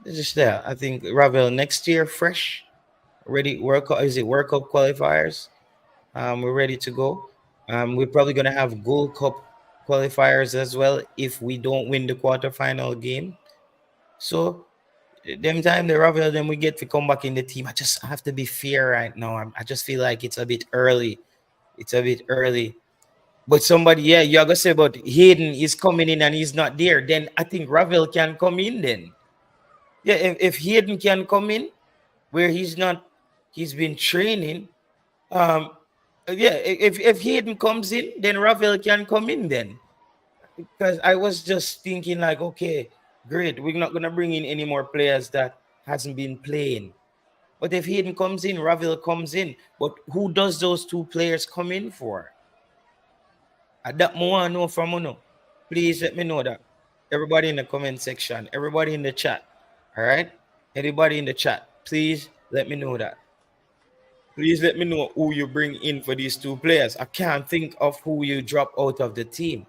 It's just there. I think Ravel next year, fresh, ready. World Cup, is it World Cup qualifiers? We're ready to go. We're probably gonna have Gold Cup qualifiers as well if we don't win the quarterfinal game. So them time the Ravel, then we get to come back in the team. I just have to be fair right now. I just feel like it's a bit early. It's a bit early. But somebody, yeah, you're gonna say about Hayden is coming in and he's not there. Then I think Ravel can come in then. Yeah, if Hayden can come in where he's been training. Um, yeah, if Hayden comes in, then Ravel can come in then. Because I was just thinking like, okay, great, we're not gonna bring in any more players that hasn't been playing. But if Hayden comes in, Ravel comes in. But who does those two players come in for? That more I know from you. Please let me know that. Everybody in the comment section, everybody in the chat. All right? Everybody in the chat, please let me know that. Please let me know who you bring in for these two players. I can't think of who you drop out of the team.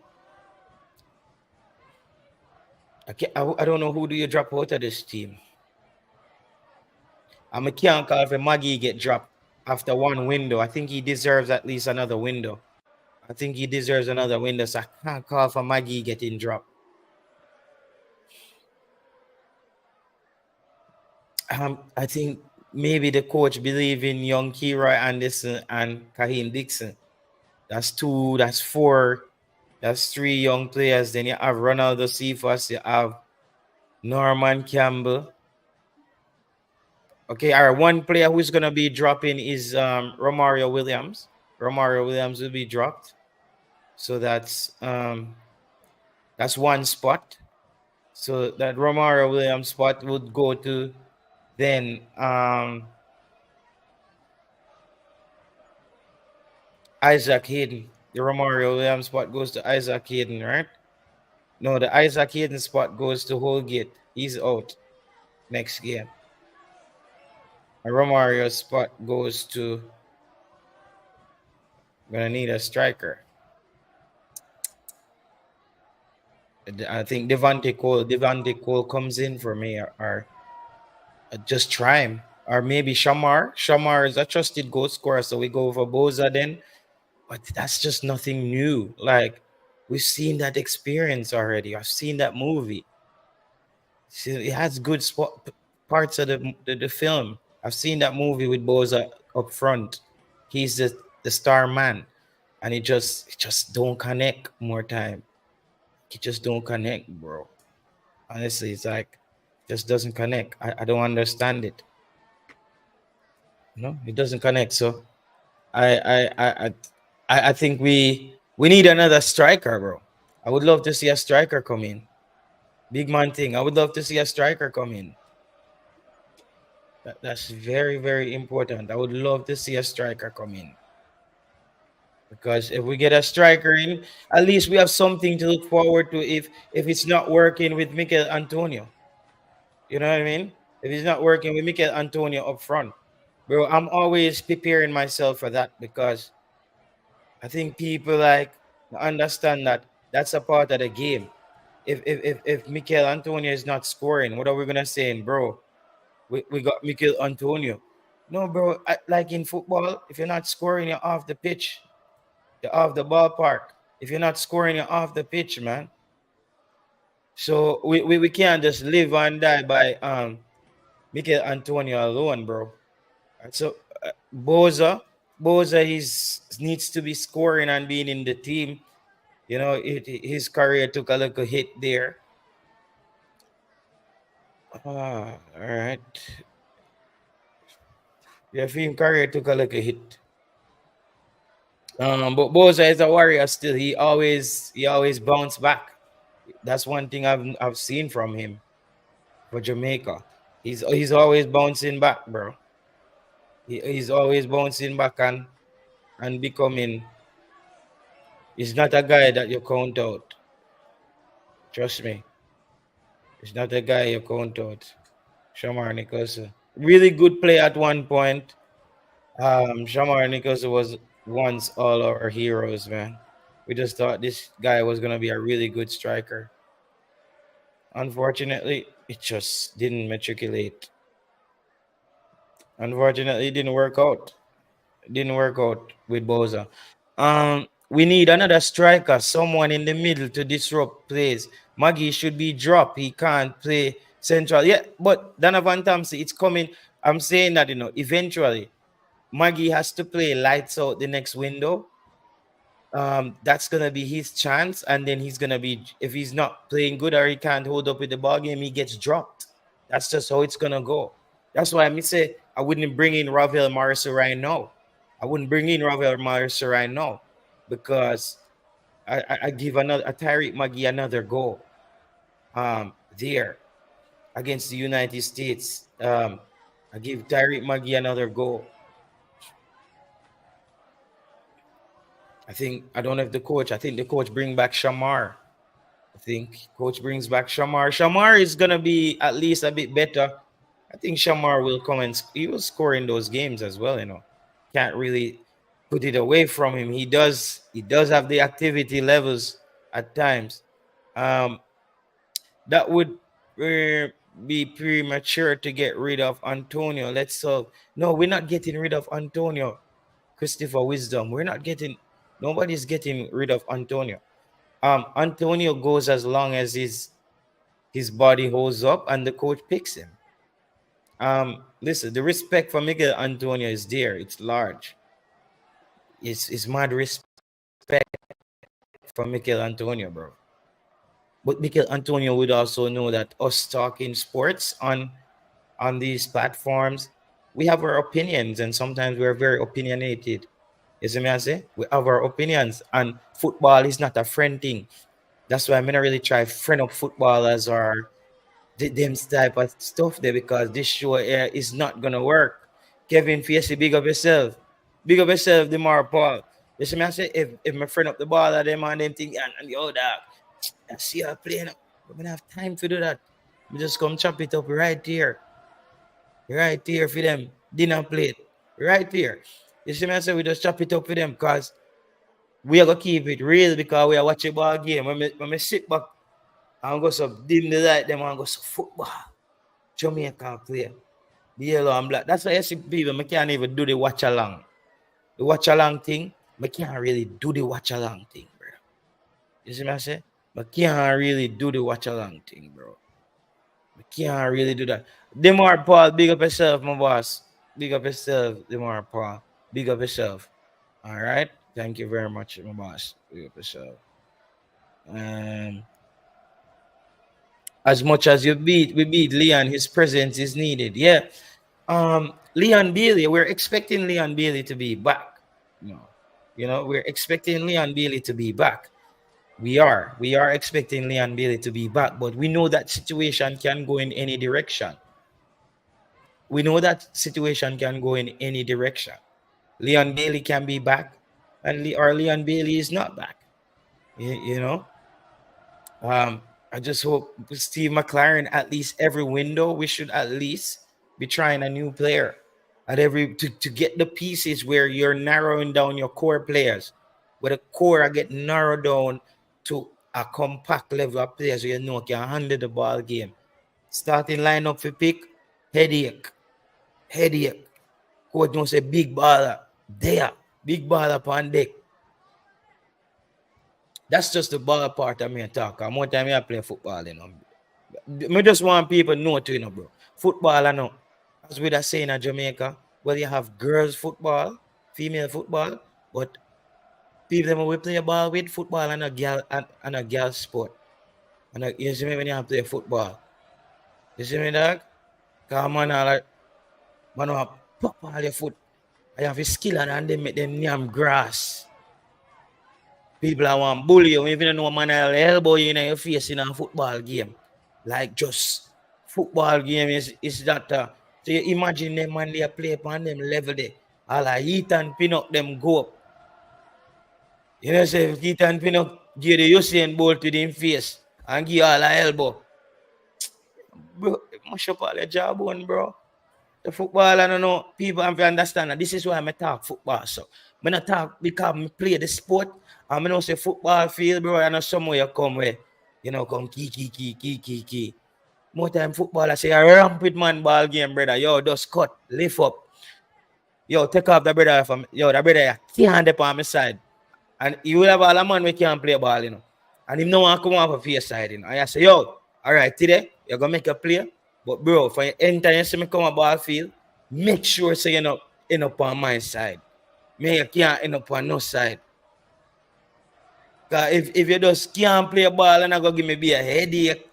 I don't know who do you drop out of this team. I can't call if Maggie get dropped after one window. I think he deserves at least another window. I think he deserves another window, so I can't call for Maggie getting dropped. I think maybe the coach believe in young Kiroy Anderson and Kaheem Dixon. That's two, that's four, that's three young players. Then you have Ronaldo Cephas, you have Norman Campbell. Okay, all right. One player who's gonna be dropping is Romario Williams. Romario Williams will be dropped. So that's one spot. So that Romario Williams spot would go to then Isaac Hayden. The Romario Williams spot goes to Isaac Hayden, right? No, the Isaac Hayden spot goes to Holgate. He's out next game. A Romario spot goes to. Gonna need a striker. I think Devante Cole comes in for me, or just try him, or maybe Shamar. Shamar is a trusted goal scorer, so we go for Boza then. But that's just nothing new. Like we've seen that experience already. I've seen that movie. See, it has good parts of the film. I've seen that movie with Boza up front. He's the star man, and it just don't connect more time. It just don't connect, bro. Honestly, it's like just doesn't connect. I don't understand it. No, it doesn't connect. So I think we need another striker, bro. I would love to see a striker come in. Big man thing. I would love to see a striker come in. That's very, very important. I would love to see a striker come in. Because if we get a striker in, at least we have something to look forward to if it's not working with Mikel Antonio. You know what I mean? If it's not working with Mikel Antonio up front. Bro, I'm always preparing myself for that because I think people like understand that that's a part of the game. If Mikel Antonio is not scoring, what are we gonna say, bro? We got Mikel Antonio. No, bro. Like in football, if you're not scoring, you're off the pitch. You're off the ballpark. If you're not scoring, you're off the pitch, man. So we can't just live and die by Mikel Antonio alone, bro. So Boza needs to be scoring and being in the team. You know, his career took a little hit there. All right. Yeah, film career took a little hit. But Boza is a warrior still. He always bounce back. That's one thing I've seen from him for Jamaica. He's always bouncing back, bro. He's always bouncing back and becoming. He's not a guy that you count out. Trust me. He's not a guy you count out. Shamar Nicholson. Really good play at one point. Shamar Nicholson was once all our heroes, man. We just thought this guy was gonna be a really good striker. Unfortunately, it just didn't matriculate. Unfortunately, it didn't work out. It didn't work out with Boza. We need another striker, someone in the middle to disrupt plays. Maggie should be dropped. He can't play central. Yeah, but Donovan Thompson, it's coming. I'm saying that, eventually Maggie has to play lights out the next window. That's gonna be his chance, and then he's gonna be, if he's not playing good or he can't hold up with the ball game, he gets dropped. That's just how it's gonna go. That's why I say I wouldn't bring in Ravel Morrison right now. I wouldn't bring in Ravel Morrison right now because I give another a Tyreek Magee another go. There against the United States. I give Tyreek Magee another go. I don't know if the coach. I think the coach bring back Shamar. I think coach brings back Shamar. Shamar is gonna be at least a bit better. I think Shamar will come and he will score in those games as well. Can't really put it away from him. He does have the activity levels at times. That would be premature to get rid of Antonio. No, we're not getting rid of Antonio. Christopher Wisdom. Nobody's getting rid of Antonio. Antonio goes as long as his body holds up and the coach picks him. Listen, the respect for Miguel Antonio is there. It's large. It's mad respect for Miguel Antonio, bro. But Miguel Antonio would also know that us talking sports on these platforms, we have our opinions, and sometimes we're very opinionated. You see me I say? We have our opinions, and football is not a friend thing. That's why I'm not really try friend up footballers or them type of stuff there, because this show here is not gonna work. Kevin Facey, big up yourself. Big up yourself, Demarai Paul. You see me I say? If my friend up the ball at them and them think, and yo dog, I see her playing. We don't have time to do that. We just come chop it up right here. Right here for them. Dinner plate. Right here. You see me I say? We just chop it up for them because we are gonna keep it real, because we are watching ball game. When I sit back and go so dim the light, them and go so football. Jamaica play. The yellow and black. That's why I see people, I can't even do the watch along. The watch along thing, I can't really do the watch along thing, bro. You see me I say? I can't really do the watch along thing, bro. I can't really do that. Demarai Paul, big up yourself, my boss. Big up yourself, Demarai Paul. Big up yourself. All right. Thank you very much, my boss. Big up yourself. As much as we beat Leon, his presence is needed. Yeah. Leon Bailey, we're expecting Leon Bailey to be back. We're expecting Leon Bailey to be back. We are expecting Leon Bailey to be back, but we know that situation can go in any direction. Leon Bailey can be back, or Leon Bailey is not back. I just hope Steve McLaren, at least every window, we should at least be trying a new player at to get the pieces where you're narrowing down your core players, where the core get narrowed down to a compact level of players where can handle the ball game. Starting lineup for pick, headache. Coach don't say big baller there, big baller upon deck. That's just the ball part of me talk. More time I play football, I just want people to know too, bro. Football, I know. with a saying in Jamaica, well, you have girls football, female football, but people them will play ball with football and a girl sport. And you see me when you have to play football. You see me, dog? Come on, man, pop all your foot. I have a skill and they make them yam grass. People I want bully you, even though man will elbow you in your face in a football game. Like just football game is that so you imagine them man they play upon them level there. All I eat and pin up them go up. You know, say if Ethan Pinnock give the Usain Bolt to them face and give all a elbow. Bro, mash up all your jawbone, bro. The football, I don't know, people have to understand that this is why I talk football. So when I talk because I play the sport, and I know say football field, bro, I know somewhere you come where, come key. More time football, I say a rampant man ball game, brother. Yo, just cut, lift up. Yo, take off the brother from the brother can't dip on my side. And you will have all a man we can't play ball, And him no want to come off of your side, And I say, yo, all right, today, you're going to make a play. But, bro, for anytime you see me come a ball field, make sure so you're not end up on my side. Me, you can't end up on no side. Because if you just can't play a ball and I go give me a headache,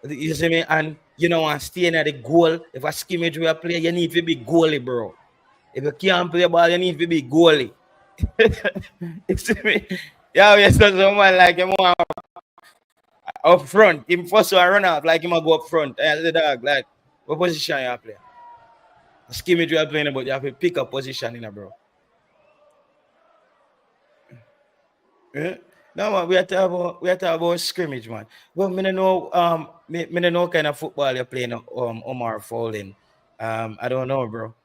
you see me, and you don't want to stay in the goal. If a scrimmage we play, you need to be goalie, bro. If you can't play a ball, you need to be goalie. You see me? Yeah, we saw someone like him up front. Him first one run up like him go up front. And the dog, like, what position you play? A scrimmage you are playing, but you have to pick up position bro. Yeah? No man, we are talking about scrimmage, man. Well, me don't know me don't know kind of football you're playing Omar Fowling. I don't know, bro.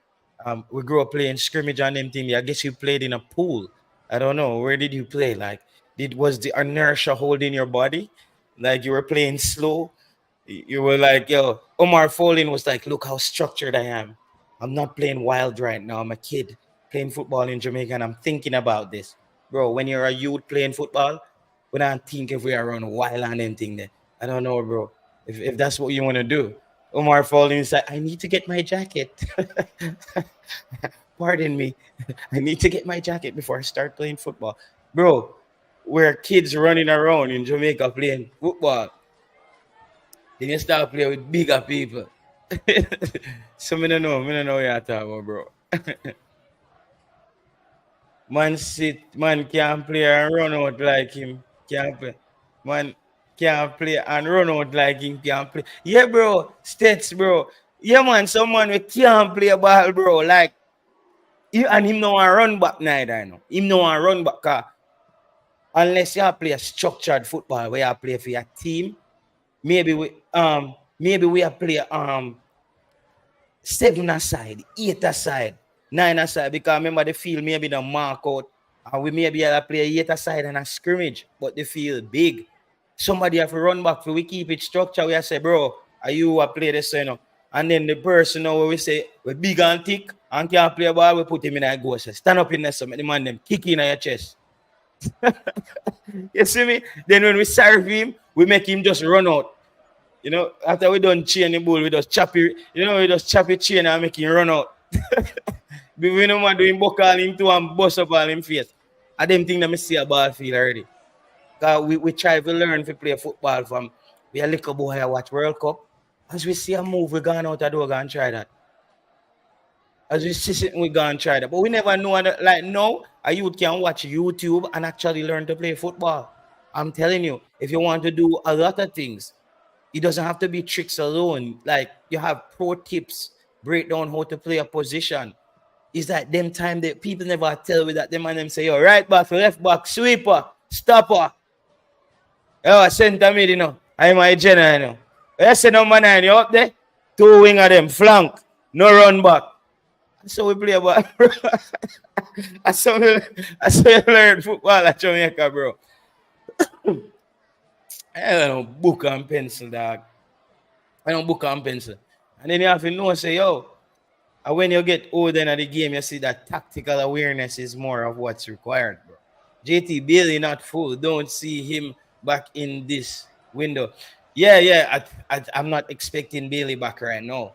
We grew up playing scrimmage and them thing. I guess you played in a pool. I don't know. Where did you play? Like, was the inertia holding your body? Like you were playing slow? You were like, yo, Omar Fowling was like, look how structured I am. I'm not playing wild right now. I'm a kid playing football in Jamaica and I'm thinking about this. Bro, when you're a youth playing football, when I think if we are around wild and anything there, I don't know, bro. If that's what you want to do. Omar Fowling is like, I need to get my jacket. Pardon me. I need to get my jacket before I start playing football. Bro, we're kids running around in Jamaica playing football. Then you start playing with bigger people. So I don't know what you're talking about, bro. Man can't play and run out like him. Can't play. Man can't play and run out like him can't play. Yeah, bro. Stats, bro. Yeah, man. Someone we can't play a ball, bro. Like, and him no want run back neither, Him no want run back. Unless you play a structured football where you play for your team, maybe we play 7 aside, 8 aside, 9 aside, because remember the field maybe the mark out and we maybe have to play 8 aside and a scrimmage, but the field big. Somebody have to run back for we keep it structured. We have to say, bro, are you play this, And then the person where we say we big and thick and can't play a ball, we put him in a go. Say, stand up in there, so make the man them kick in your chest. You see me? Then when we serve him, we make him just run out. After we done chain the bull, we just chop it, we just chop it chain and make him run out. We no man doing buck all him too and bust up all him face. I them think that me see a ball field already. Because we try to learn to play football from we a little boy I watch World Cup. As we see a move, we gone out the door and try that. As we see it, we go and try that. But we never know that, like now, a youth can watch YouTube and actually learn to play football. I'm telling you, if you want to do a lot of things, it doesn't have to be tricks alone. Like you have pro tips, break down how to play a position. It's like them time that people never tell me that them and them say, yo, right back, left back, sweeper, stopper. Yo, center mid, I'm my general, You say number 9, you up there? 2 wing of them, flank, no run back. So we play ball, bro. I saw you learn football at Jamaica, bro. I don't book and pencil, dog. I don't book and pencil. And then you have to know, say, yo, and when you get older in the game, you see that tactical awareness is more of what's required, bro. JT Bailey not full. Don't see him back in this window. Yeah. I'm not expecting Bailey back right now.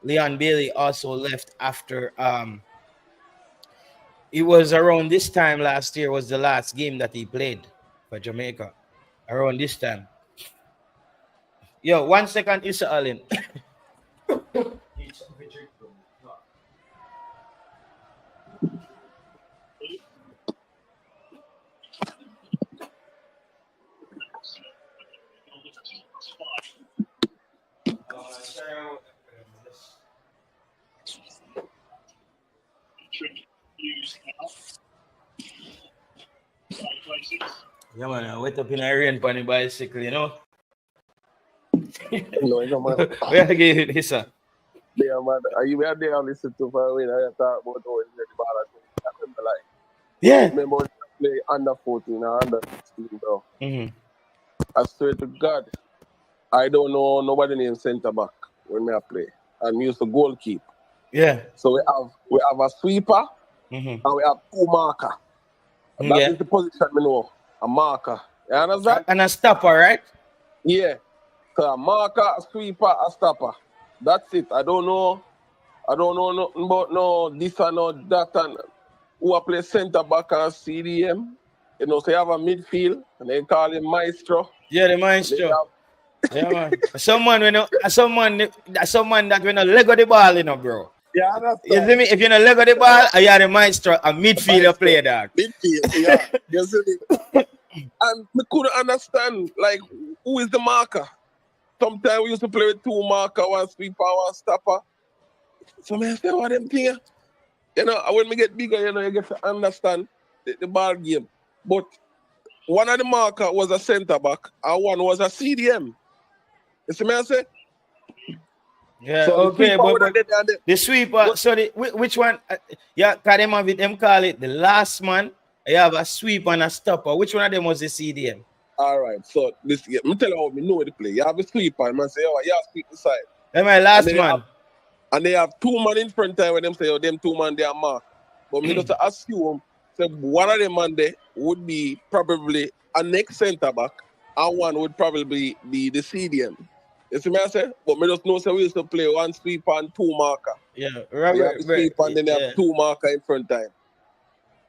Leon Bailey also left after it was around this time last year was the last game that he played for Jamaica. Around this time. Yo, 1 second, Issa Allen. Yeah, man, I went up in a rain on the bicycle, you know. No, it don't matter. Where I give it, Issa? Yeah, man. Are you there and listen to for when I talk about how it's the ball? I remember like Yeah. remember when I play under 14 or under 16, bro. I swear to God, I don't know nobody named centre back when I play. And we used to goalkeep. Yeah. So we have a sweeper and we have two marker. That is the position we know. A marker. You understand? And a stopper, right? Yeah. So a marker, a sweeper, a stopper. That's it. I don't know nothing about no this and no that and who I play centre back and CDM. You know, so you have a midfield and they call him Maestro. Yeah, the Maestro. Yeah, man. Someone that when a leg of the ball, you know, bro. Yeah, that's you see me? If you're a leg of the ball, you are the Maestro, a midfielder player, dog. Midfield, yeah. You see me? And we couldn't understand, like, who is the marker? Sometimes we used to play with two marker, one sweeper, one stopper. So I say, what them things? You know, when we get bigger, you know, you get to understand the ball game. But one of the marker was a centre back, and one was a CDM. You see me I say? Yeah, so okay, but the sweeper, so which one? Yeah, because them have it, them call it the last man. You have a sweep and a stopper. Which one of them was the CDM? All right, so this, yeah, me tell you how me know the play. You have a sweeper, and man say, oh, you have sweep the side. That's my last man. And they have two man in front time when them say, oh, them two man, they are marked. But me just assume, so one of them man there would be probably a next centre back, and one would probably be the CDM. You see me I say? But me just know so we used to play one sweeper and two marker. Yeah, right. Sweep and then they have two marker in front time.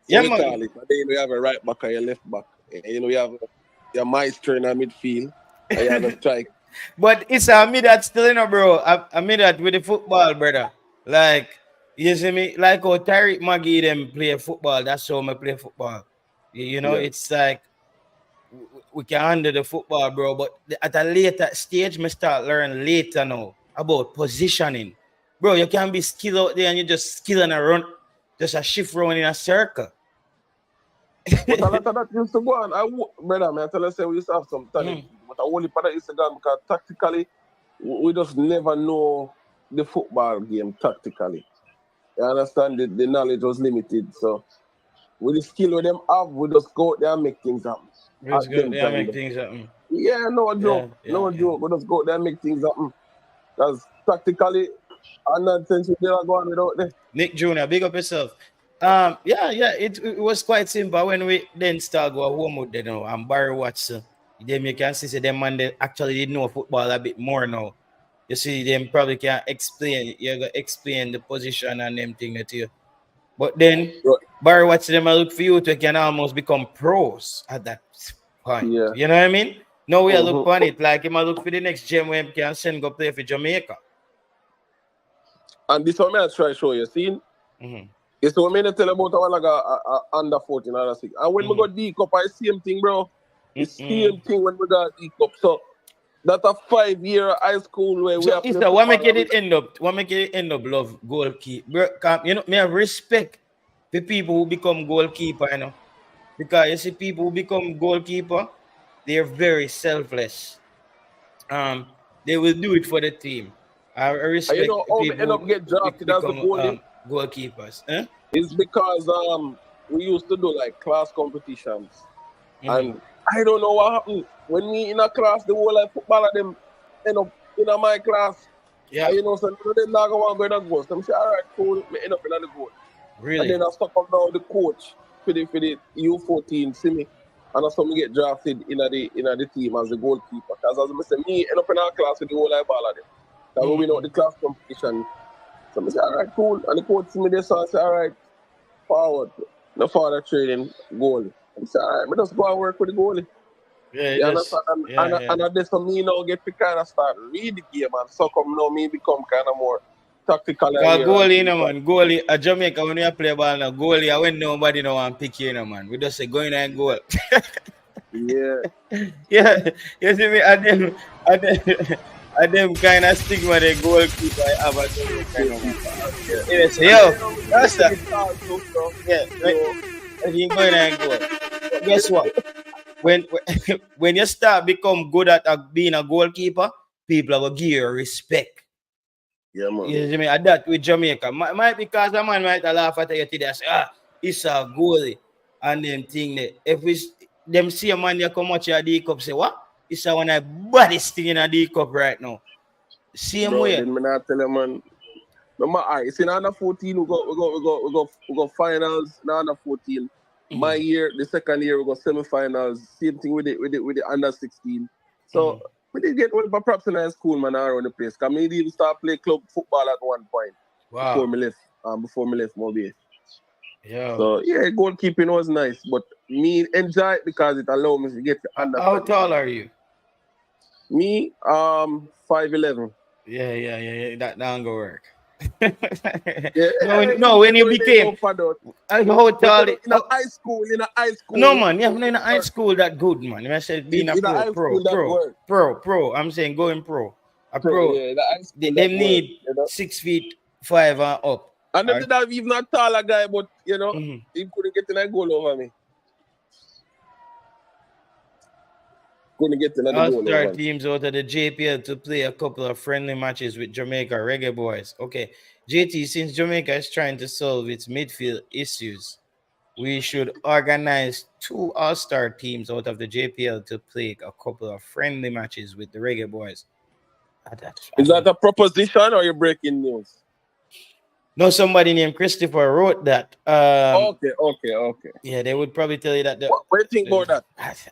So yeah, we man. call it. And then you have a right back and a left back. You know, you have your Maestro in a midfield, and you have a strike. But it's a me that still, you know, bro. I made that with the football, brother. Like, you see me? Like how Tariq Maggie them play football. That's how I play football. You know, it's like we can handle the football, bro. But at a later stage, me start learning later now about positioning. Bro, you can be skilled out there and you just skill and a run, just a shift round in a circle. But a lot of that used to go on. Brother, man, I tell you, we used to have some talent. But I only part of used to go on because tactically, we just never know the football game tactically. You understand? The knowledge was limited. So, with the skill we them have, we just go out there and make things happen. Let's go there and make things happen. Yeah, no joke. No joke. We just go out there and make things happen. Because tactically, and nonsense, we never go on without them. Nick Jr., big up yourself. It was quite simple when we then start go home with them now and Barry Watson. Then you can see them man they actually did know football a bit more now. You see them probably can explain the position and them thing to you. But then Barry Watson them look for you to can almost become pros at that point. Yeah. You know what I mean? Now we look on it like him look for the next gem where he can send go play for Jamaica. And this one I try to show you, see? It's what I tell about like under 14 or 6. And when we got D Cup, I same thing, bro. It's same thing when we got D Cup. So that's a 5-year high school where we have to. What make it end up? What make it end up? Love goalkeeper. You know, me have respect for people who become goalkeeper. You know, because you see people who become goalkeeper, they're very selfless. They will do it for the team. I respect. You know, how we end up get drafted as a goalie. Goalkeepers, It's because we used to do like class competitions, and I don't know what happened when we in a class. The whole like football of them end up in my class. Yeah, and, you know, so them not go in the goal. So I say, all right, cool, me end up in the goal. Really? And then I stuck up now the coach for the U14 see me, and I saw me get drafted in the team as the goalkeeper. Because as I say, me end up in our class with the whole like ball of them. So we know the class competition. So I said, all right, cool. And the coach see me there, so I said, all right, forward. No further training, goalie. I said, all right, I just go and work with the goalie. Yeah, You just, understand? yeah, And I just for me now get to kind of start read the game, and so come now me become kind of more tactical. Because goalie, you know, man, goalie, a Jamaica, when you play ball now, goalie, I when nobody know want pick you, you know, man. We just say, go in and goal. Yeah. Yeah, you see me, and them kind of stigma the goalkeeper have a kind of yeah, so, yo, that's that. Yeah, right. And you go in and go. But guess what? When when you start become good at being a goalkeeper, people will give you respect. Yeah, man. You see me? At that with Jamaica. Might because a man might laugh at you today and say, it's a goalie. And then thing that if we them see a man you come watch your D cup, say, what? It's a one of the baddest thing in a D cup right now. Same Bro, way. then me not tell you, man. No matter, it's in under 14, we go finals in under 14. My year, the second year, we go semi-finals. Same thing with the under 16. So we did get one props in high school, man, around the place. Cause me even start play club football at one point. Wow. Before me left Mobile. Yeah. So yeah, goalkeeping was nice, but me enjoy it because it allowed me to get to understand. How tall are you? Me, 5'11". Yeah. That don't go work. Yeah. No, when you became how tall? In a high school. No, man, yeah, in a high school that good, man. I said being In a pro. I'm saying going pro. A pro. Yeah, they need 6'5" and up. And then that even a taller guy, but you know, he couldn't get in a goal over me. I'll start teams out of the JPL to play a couple of friendly matches with Jamaica Reggae Boyz. Okay, JT, since Jamaica is trying to solve its midfield issues, we should organize 2 all-star teams out of the JPL to play a couple of friendly matches with the Reggae Boyz. Is that a proposition or you're breaking news? No, somebody named Christopher wrote that. Okay. Yeah, they would probably tell you that. What do you think about that?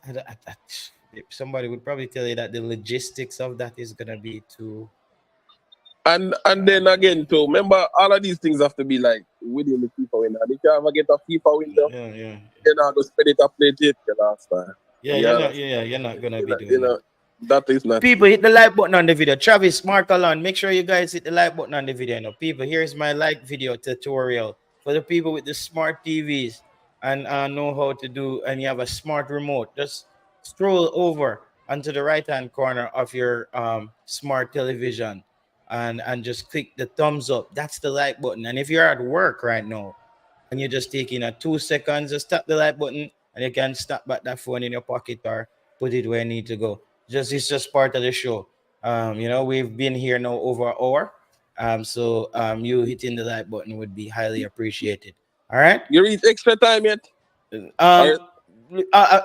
Somebody would probably tell you that the logistics of that is gonna be too. And then again, too, remember all of these things have to be like within the FIFA window. If you ever get a FIFA window, yeah. You're not gonna spend it to play JPL last time. You're not gonna be doing that. That is not. People, hit the like button on the video. Travis, Mark Alon, make sure you guys hit the like button on the video. Now, people, here's my like video tutorial for the people with the smart TVs and know how to do, and you have a smart remote. Just scroll over onto the right-hand corner of your smart television and just click the thumbs up. That's the like button. And if you're at work right now and you're just taking 2 seconds, just tap the like button and you can snap back that phone in your pocket or put it where it needs to go. It's just part of the show. We've been here now over an hour. So you hitting the like button would be highly appreciated. All right. You reach extra time yet?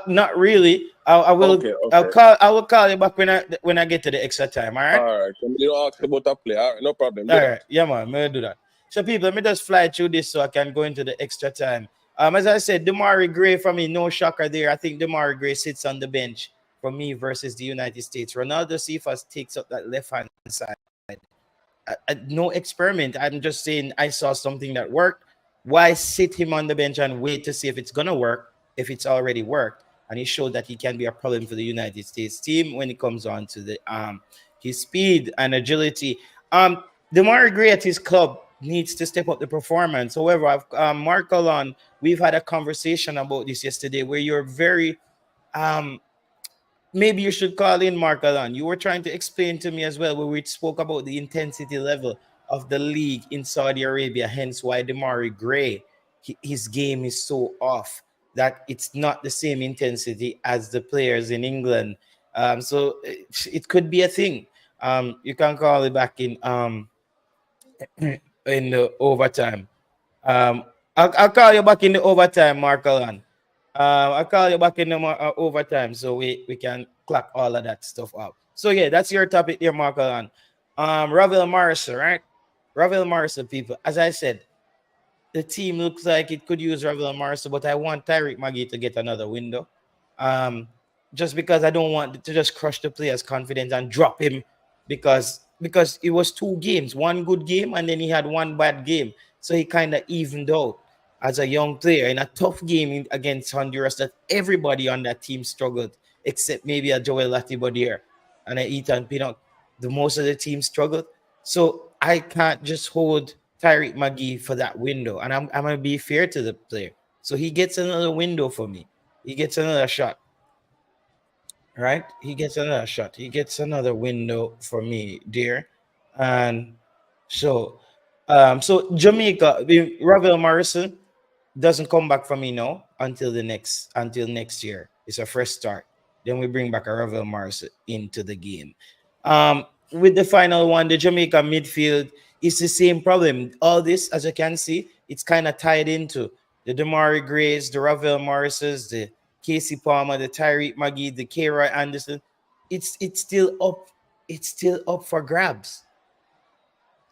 Not really. I will. Okay. I will call you back when I get to the extra time. All right. All right. You don't ask about a play. All right. No problem. All right. Yeah, man. May I do that? So, people, let me just fly through this so I can go into the extra time. As I said, Demarai Gray for me, no shocker there. I think Demarai Gray sits on the bench for me versus the United States. Ronaldo Cephas takes up that left-hand side. No experiment. I'm just saying I saw something that worked. Why sit him on the bench and wait to see if it's going to work, if it's already worked? And he showed that he can be a problem for the United States team when it comes on to the his speed and agility. Demarai Gray at his club needs to step up the performance. However, Mark Alon, we've had a conversation about this yesterday where you're very maybe you should call in Mark Alon. You were trying to explain to me as well where we spoke about the intensity level of the league in Saudi Arabia, hence why Demarai Gray, his game is so off that it's not the same intensity as the players in England. So it could be a thing. You can call it back in the overtime. I'll call you back in the overtime, Mark Alon. I'll call you back in the overtime so we can clock all of that stuff up. So yeah, that's your topic there, Mark Alon. Ravel Morrison, right? Ravel Morrison, people. As I said, the team looks like it could use Ravel Morrison, but I want Tyreek Magee to get another window. Just because I don't want to just crush the player's confidence and drop him because because it was 2 games, one good game, and then he had one bad game. So he kind of evened out as a young player in a tough game against Honduras that everybody on that team struggled, except maybe a Joel Latibodier and a Ethan Pinnock. The most of the team struggled. So I can't just hold Tyreek McGee for that window. And I'm going to be fair to the player. So he gets another window for me. He gets another shot. Right? He gets another shot. He gets another window for me, dear. And so so Jamaica, Ravel Morrison doesn't come back for me now until next year. It's a fresh start. Then we bring back a Ravel Morrison into the game. With the final one, the Jamaica midfield is the same problem. All this, as you can see, it's kind of tied into the Demarai Grays, the Ravel Morrisons, the Kasey Palmer, the Tyreek McGee, the K-Roy Anderson. It's still up. It's still up for grabs.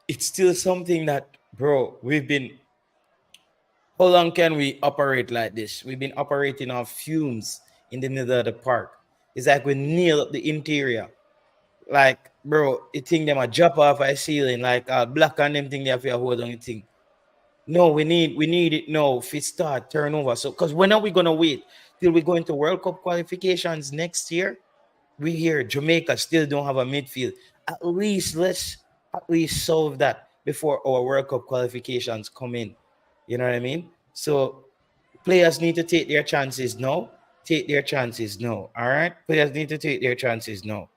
It's still something that, bro, we've been. How long can we operate like this? We've been operating on fumes in the middle of the park. It's like we nail up the interior. Like, bro, you think them a drop off a ceiling, like black and them thing they have to hold on the thing. No, we need it now. If it start turnover. So because when are we gonna wait till we go into World Cup qualifications next year? We hear Jamaica still don't have a midfield. Let's solve that before our World Cup qualifications come in. You know what I mean? So players need to take their chances now. Take their chances now. All right? Players need to take their chances now.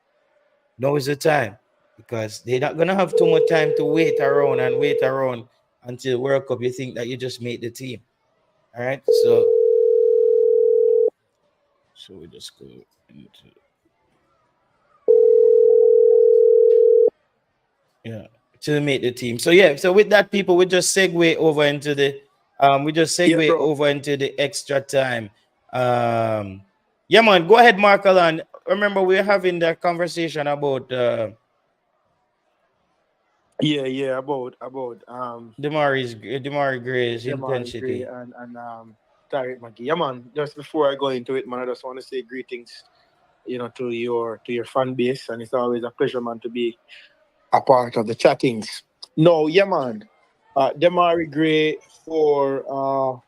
Now is the time, because they're not gonna have too much time to wait around until World Cup. You think that you just made the team. All right. So we just go into to make the team. So so with that, people, we just segue over into the extra time. Yeah, man, go ahead, Mark Alan. Remember, we're having that conversation about about Demarai Gray's Demarai Gray intensity. and Tyreek McGee. Yeah, man. Just before I go into it, man, I just want to say greetings, to your fan base, and it's always a pleasure, man, to be a part of the chattings. No, yeah, man. Demarai Gray for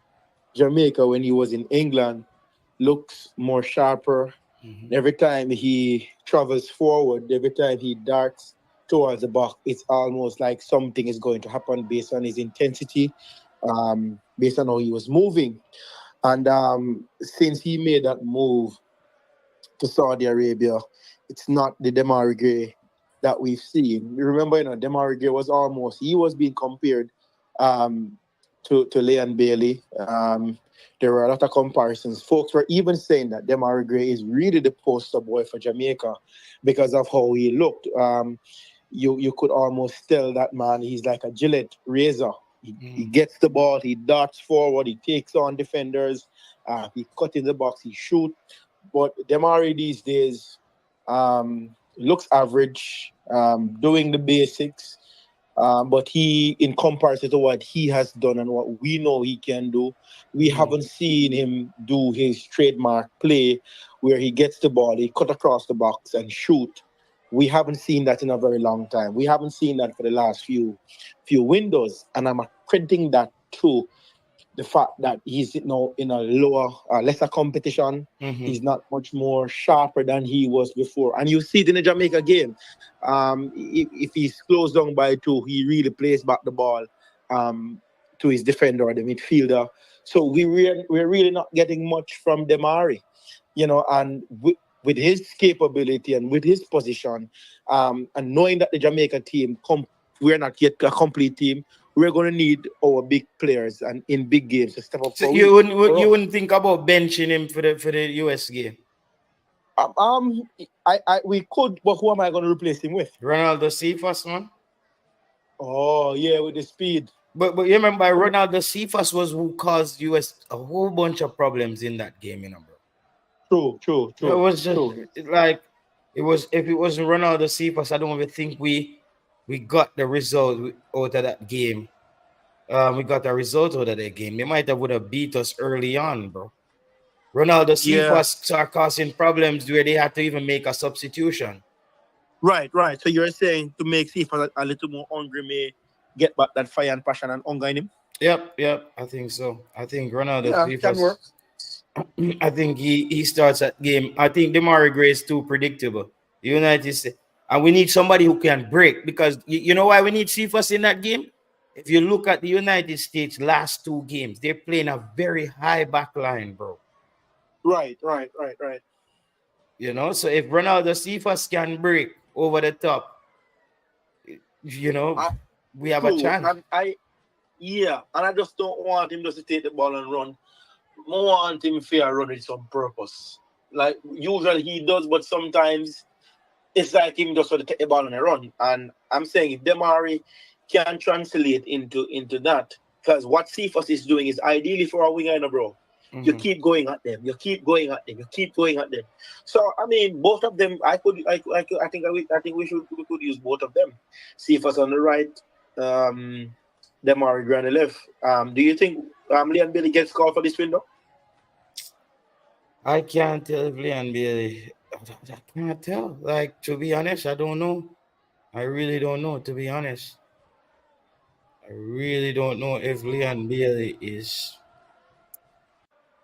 Jamaica when he was in England looks more sharper. Mm-hmm. Every time he travels forward, every time he darts towards the box, it's almost like something is going to happen based on his intensity, based on how he was moving. And since he made that move to Saudi Arabia, it's not the Demarai Gray that we've seen. You remember, Demarai Gray was being compared to Leon Bailey. There were a lot of comparisons. Folks were even saying that Demarai Gray is really the poster boy for Jamaica because of how he looked. You could almost tell that man, he's like a Gillette razor. He gets the ball, he darts forward, he takes on defenders, he cut in the box, he shoot. But Demarai these days looks average, doing the basics. But he, in comparison to what he has done and what we know he can do, we haven't seen him do his trademark play where he gets the ball, he cut across the box and shoot. We haven't seen that in a very long time. We haven't seen that for the last few windows. And I'm accrediting that to the fact that he's now in a lower, lesser competition. Mm-hmm. He's not much more sharper than he was before. And you see it in the Jamaica game. If he's closed down by 2, he really plays back the ball to his defender or the midfielder. So we're really not getting much from Demarai, and with his capability and with his position, and knowing that the Jamaica team, we're not yet a complete team, we're going to need our big players and in big games to step up. So you wouldn't think about benching him for the US game? We could, but who am I going to replace him with? Ronaldo Cephas, man. Oh yeah, with the speed. But you remember Ronaldo Cephas was who caused US a whole bunch of problems in that game, bro. True. It was just like if it wasn't Ronaldo Cephas, I don't even think we got the result out of that game. We got the result out of that game. They would have beat us early on, bro. Ronaldo Cephas started causing problems where they had to even make a substitution. Right. So you're saying to make Sifa a little more hungry, may get back that fire and passion and hunger in him? Yep. I think so. I think Ronaldo Yeah, can work. I think he starts that game. I think Demarai Gray is too predictable. United States, and we need somebody who can break, because you know why we need Cephas in that game? If you look at the United States last two games, they're playing a very high back line, bro. Right. You know, so if Ronaldo Cephas can break over the top, you know, we have a True. chance. And I just don't want him just to take the ball and run. I want him to run it on purpose. Like usually he does, but sometimes it's like him just want to take the ball and run. And I'm saying if Demarai can translate into that, because what Cephas is doing is ideally for a winger, bro. You keep going at them. So I mean, both of them. I think we could use both of them. Cephas on the right, Demarai Gray on the left. Do you think Leon Bailey gets called for this window? I can't tell if Leon Bailey. I can't tell. Like, to be honest, I don't know. I really don't know, to be honest. I really don't know if Leon Bailey is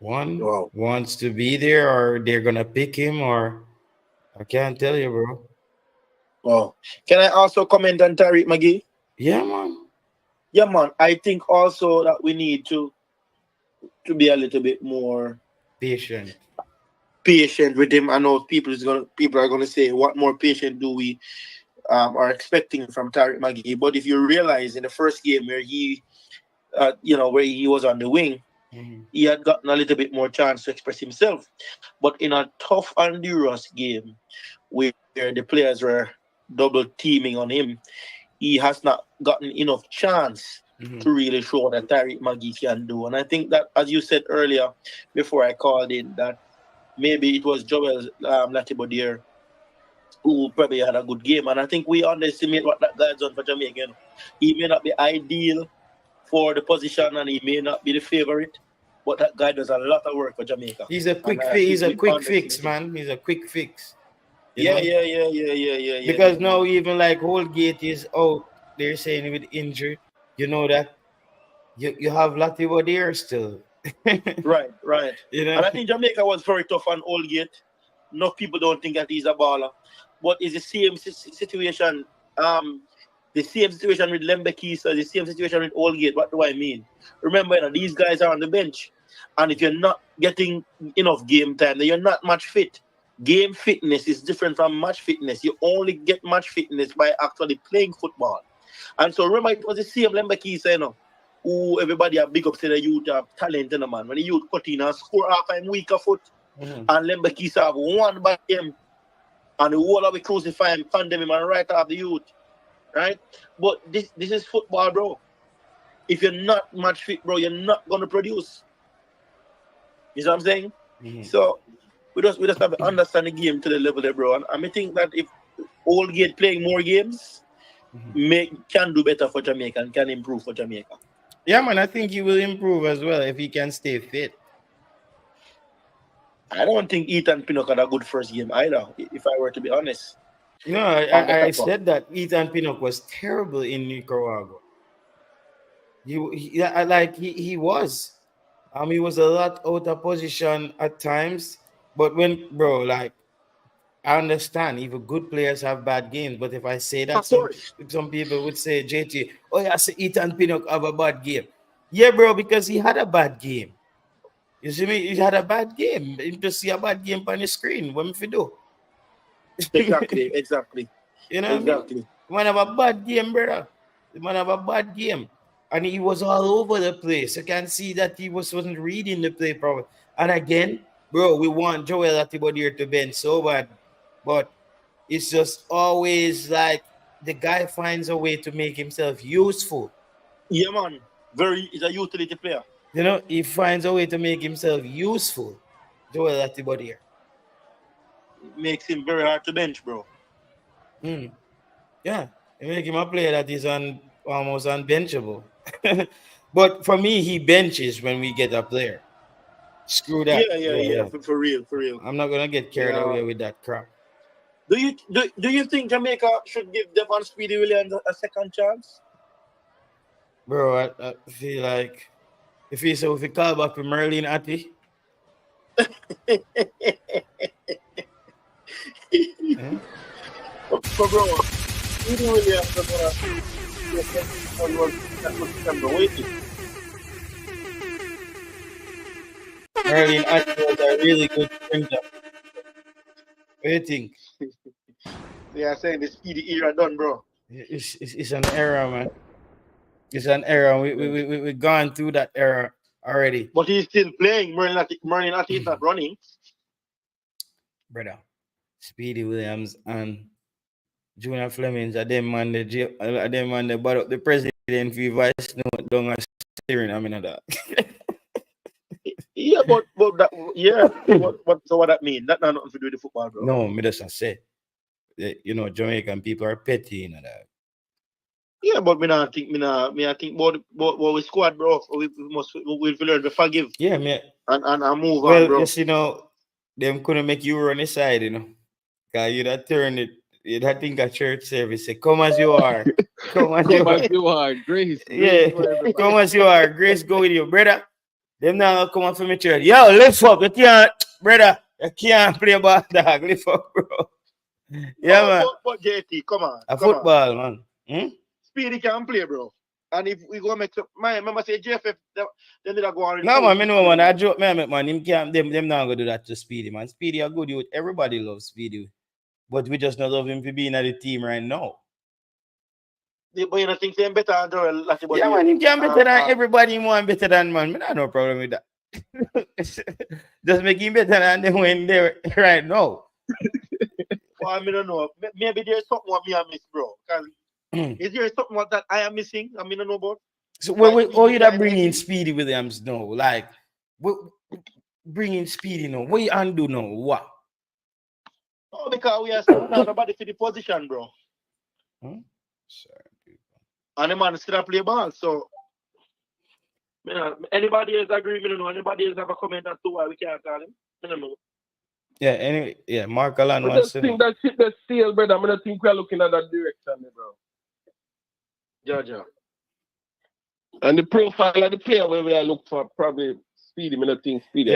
wants to be there, or they're gonna pick him, or I can't tell you, bro. Oh, can I also comment on Tariq McGee? Yeah, man. I think also that we need to be a little bit more patient with him. I know people are gonna say, what more patient do we are expecting from Tariq McGee? But if you realize in the first game where he where he was on the wing, he had gotten a little bit more chance to express himself. But in a tough Honduras game where the players were double teaming on him, he has not gotten enough chance to really show what Tariq McGee can do. And I think that, as you said earlier, before I called in, that maybe it was Joel Latibodier who probably had a good game. And I think we underestimate what that guy's done for Jamaica. He may not be ideal for the position, and he may not be the favorite, but that guy does a lot of work for Jamaica. He's a quick fix, man. He's a quick fix. Yeah. Because now even like Holgate is out, they're saying with injury, you know that you have Latibo there still. Right. You know? And I think Jamaica was very tough on Holgate. No, people don't think that he's a baller, but it's the same situation. The same situation with Lembekisa, the same situation with Holgate. What do I mean? Remember, these guys are on the bench, and if you're not getting enough game time, then you're not match fit. Game fitness is different from match fitness. You only get match fitness by actually playing football. And so remember, it was the same Lembekisa, who everybody have big up to the youth have talent, man. When the youth cut in and score half time weaker foot, and Lembekisa have one by him, and the whole of the crucify him, condemn him, and right off the youth. Right? But this is football, bro. If you're not match fit, bro, you're not gonna produce. You know what I'm saying? So we just have to understand the game to the level there, bro. And I think that if Holgate playing more games, can do better for Jamaica and can improve for Jamaica. Yeah, man, I think he will improve as well if he can stay fit. I don't think Ethan Pinnock had a good first game either, if I were to be honest. No, I said that Ethan Pinnock was terrible in Nicaragua. He was. He was a lot out of position at times. But I understand even good players have bad games. But if I say that, some people would say, JT, so Ethan Pinnock have a bad game. Yeah, bro, because he had a bad game. You see me? He had a bad game. You just see a bad game on the screen. What if you do? Exactly. You know what I mean? The man have a bad game, brother. The man have a bad game. And he was all over the place. You can see that he wasn't reading the play properly. And again, bro, we want Joel Latibodier to bend so bad. But it's just always like the guy finds a way to make himself useful. Yeah, man. He's a utility player. He finds a way to make himself useful. Joel Latibodier. Makes him very hard to bench, bro. Yeah, it make him a player that is almost unbenchable. But for me, he benches when we get a player. Screw that. Yeah. For real. I'm not gonna get carried away with that crap. Do you think Jamaica should give Devon Speedy Williams a second chance? Bro, I feel like if he call back to Merlin Atty, So bro, Speedy Williams is gonna waiting. Merlin Atty was a really good sprinter. What do you think? They are saying the Speedy era done, bro. It's an era, man. It's an era. We've gone through that era already. But he's still playing. Merlin Atty is not running. Brother. Speedy Williams and Junior Flemings are them man they brought up the president for vice note down and steering. I mean that. Yeah, but that so what that mean? That not nothing to do with the football, bro. No, me just say. Jamaican people are petty, that. Yeah, but I think about we squad, bro. We'll learn to forgive. Yeah, me. And move well, on, bro. Yes, them couldn't make you run aside, Cause you that turn it, you that think a church service say, come as you are. Come as you are. Grace. Yeah, come as you are. Grace go with you, brother. Them now come on from the church. Yo, lift up. You can't, brother. You can't play ball, dog. Lift up, bro. Yeah, man. But JT, come on. Football, man. Speedy can play, bro. And if we go make some, remember say JFF, then they go on. No, man, no, man. I joke, man. Him can't, them not gonna do that to Speedy, man. Speedy are good youth. Everybody loves Speedy. But we just not love him for being at the team right now. Yeah, but you don't think they're better than Joel? Yeah, man, he can better than everybody. He want better than man. I have no problem with that. Just make him better than them when they're right now. Well, I don't know. Maybe there's something what me I miss, bro. Is there something what that I am missing? I don't know about. So you that bring in Speedy Williams now? Like, bring in Speedy now. What you undo now? What? Oh, because we are still not nobody for the position, bro. Sorry, people. And the man still play ball, so anybody else agree? I don't know. Anybody else have a comment as to why we can't call him? I don't know. Yeah, anyway, yeah, Mark Allen I wants just think that shit that's still, brother. I don't think we're looking at that direction, bro. Yeah. And the profile of the player where we are looking for probably Speedy. I don't think Speedy.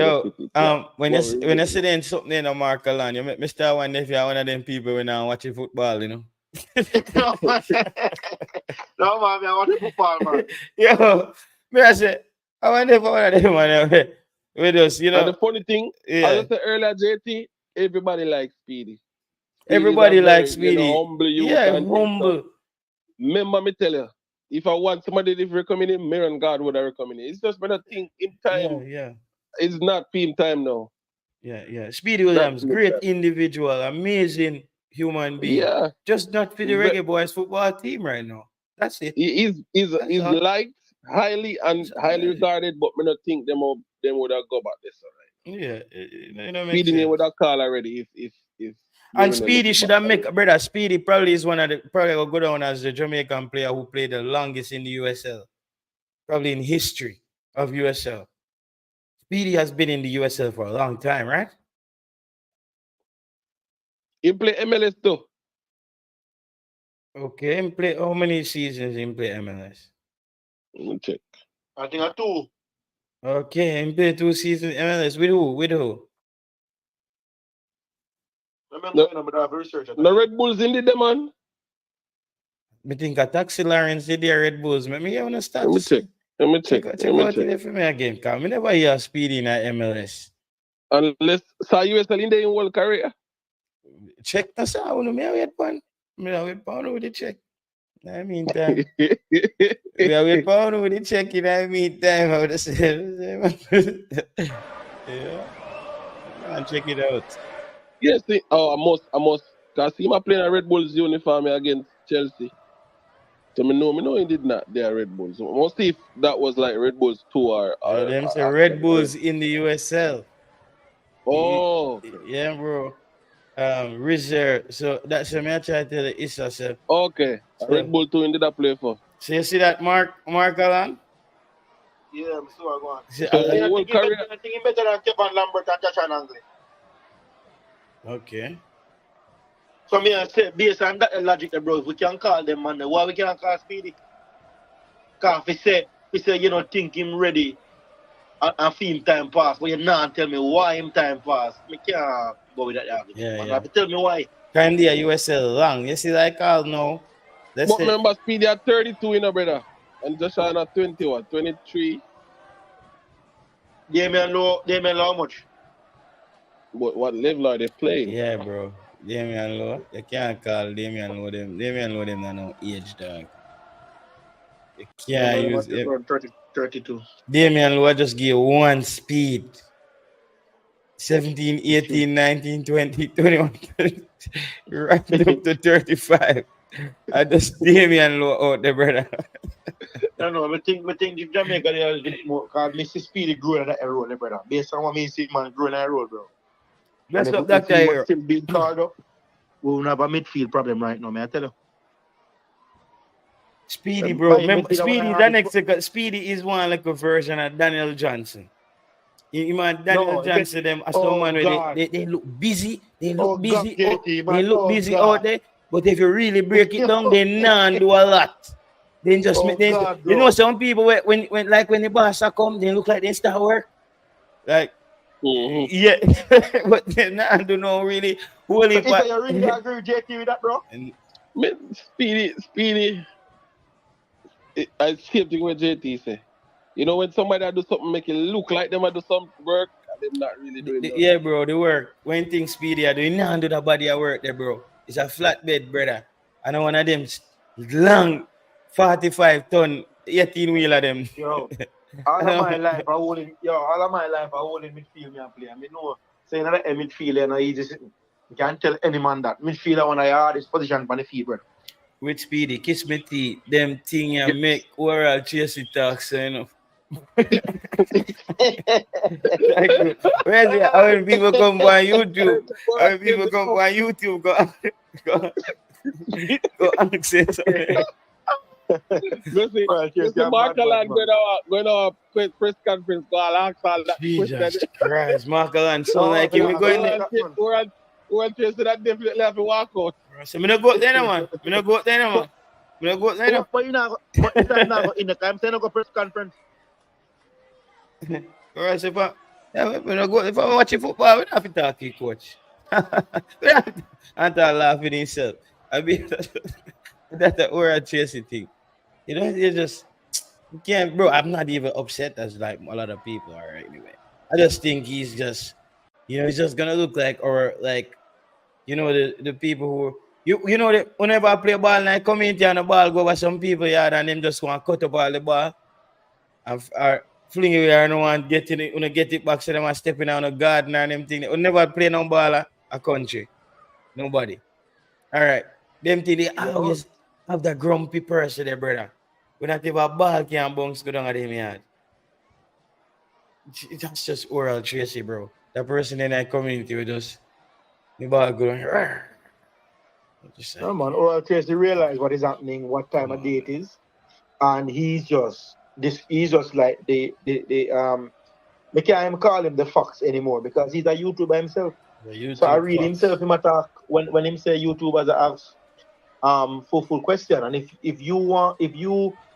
When you see then something in Mark Allen, you make me start wondering if you're one of them people when I'm watching football, No, man, I watch football, man. Yo, I say, I wonder if one of them man with us, And the funny thing, as I said earlier, JT, everybody likes Speedy. Everybody likes Speedy. Humble you. Yeah, humble. Remember me tell you, if I want somebody to recommend him, Marion God would have recommended. It's just when I think in time. Yeah. It's not film time now. Yeah. Speedy Williams, great individual, amazing human being. Yeah. Just not for the Reggaeboyz football team right now. That's it. He's liked highly and highly regarded, but I don't think them would have go back this alright. Yeah, Speedy name would have called already if and Speedy should have make brother. Speedy probably is one of the probably will go down as the Jamaican player who played the longest in the USL, probably in history of USL. Speedy has been in the USL for a long time, right? He play MLS too. Okay, he play how many seasons he play MLS? Let me check. I think I 2. Okay, he play 2 seasons MLS. With who? The Red Bulls in the man. I think a Taxi Lawrence did the Red Bulls. Let me hear when I start. Let me check. Check out it for me again. Cause I never hear Speedy in a MLS. Unless saw USL in the world career. Check that's how I wait for. Wait for with the check. I mean time. Wait for with the check in I mean time. I would say. Yeah. And check it out. Yes, I must. Cause see him playing a Red Bulls uniform against Chelsea. So me know he did not. They are Red Bulls. So must see if that was like Red Bulls 2 or them say Red Bulls in the USL. Oh, yeah, bro. Reserve. So that's what I try to tell you. It's yourself. Okay. So, Red Bull 2 did that play for. So you see that Mark Allen? Yeah, I'm sure I go on. I think he better than Kevin Lambert and Josh Angley. Okay. Come here and say, based on that logic, bro, if we can call them, man, why we can't call Speedy? Because if we say, you know, think him ready and feel him time pass, but you not tell me why him time pass. I can't go with that argument, Yeah, man. yeah. You have to tell me why. Kind of USL long. You see, like all now. Let's But say remember, Speedy at 32, you know, brother. And Joshua at 21, 23. Damian Low how much? What level are they playing? yeah, bro. Damian Low. You can't call Damian Low them. Damian Low them not no age dog. You can't use it. 32. Damian Low just give one speed. 17, 18, 19, 20, 21, 30, right up to 35. I just Damian Low out there, brother. No, I think the Jamaica they are a bit more because Mr. Speedy growing in that role, brother. Based on what me see, man, growing in that role, bro. Let's And up if that he was guy. still being called up, we will have a midfield problem right now, man. I tell you. Speedy, bro. By Remember, midfield, I Speedy, wanna the have next Speedy is one like a version of Daniel Johnson. You man, Daniel No, Johnson, them as oh, man where God. they look busy. They look Oh, God, busy. JT, man. They look Oh, busy God. out there. But if you really break it down, they not do a lot. They just Oh, make they, God, you bro. know some people when the boss come, they look like they start work. Like Mm-hmm. yeah, but they not do no really holy So if you really agree with JT with that, bro? Speedy. I same thing with JT say. You know when somebody do something make it look like them do some work, and them not really doing nothing. yeah, bro, the work. When things speedy, I do not do the body of work there, bro. It's a flatbed, brother. I know one of them long 45 ton 18 wheeler them. Yo, all of my life I holding midfield me and play. I mean no saying that midfield and you just you can't tell any man that. Midfielder one of the hardest position on the field, brother. With speedy, kiss me teeth, them thing and make oral chase it talks, you know. Where's it? How many people come on YouTube? How many people come on YouTube? Go access something. You see Markaland going to press conference, go ask all that Jesus question. Christ, Markaland sound like him. We going there. We're interested that definitely have to walk out. So me no go there, man. Me no go there, man. But you know, but it's not in the time. Say no go press conference. Alright, so if I'm watching football, we don't have to talk to you, coach. And to laughing himself. I mean, that's the oral chasing thing. You know, you just you can't, bro. I'm not even upset as like a lot of people are anyway. I just think he's just, you know, he's just gonna look like, or like, you know, the people who you know that whenever I play a ball and I come in here and the ball go over some people yard and them just want to cut up all the ball and fling it and no one get it back, so them are stepping on a garden and them thing. We never play no ball a country. Nobody. All right. Them thing they always have that grumpy person there, brother. When I think a ball can bounce go down at them yard. That's just oral Tracy, bro. That person in that community will just the ball going. No man, oral Tracy realize what is happening, what time of day it is, and he's just like we can't even call him the fox anymore because he's a YouTuber himself. So I read himself him attack when him say YouTubers ask full question, and if you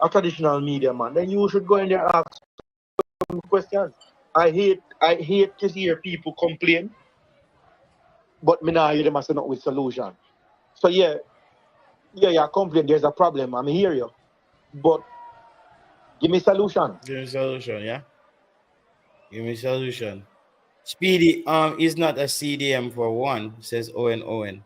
a traditional media man, then you should go in there and ask some questions. I hate to hear people complain, but me not hear them as not with solution. So yeah, complain. There's a problem. I'm hear you, but give me solution. Give me solution, yeah. Give me solution. Speedy is not a CDM for one, says Owen.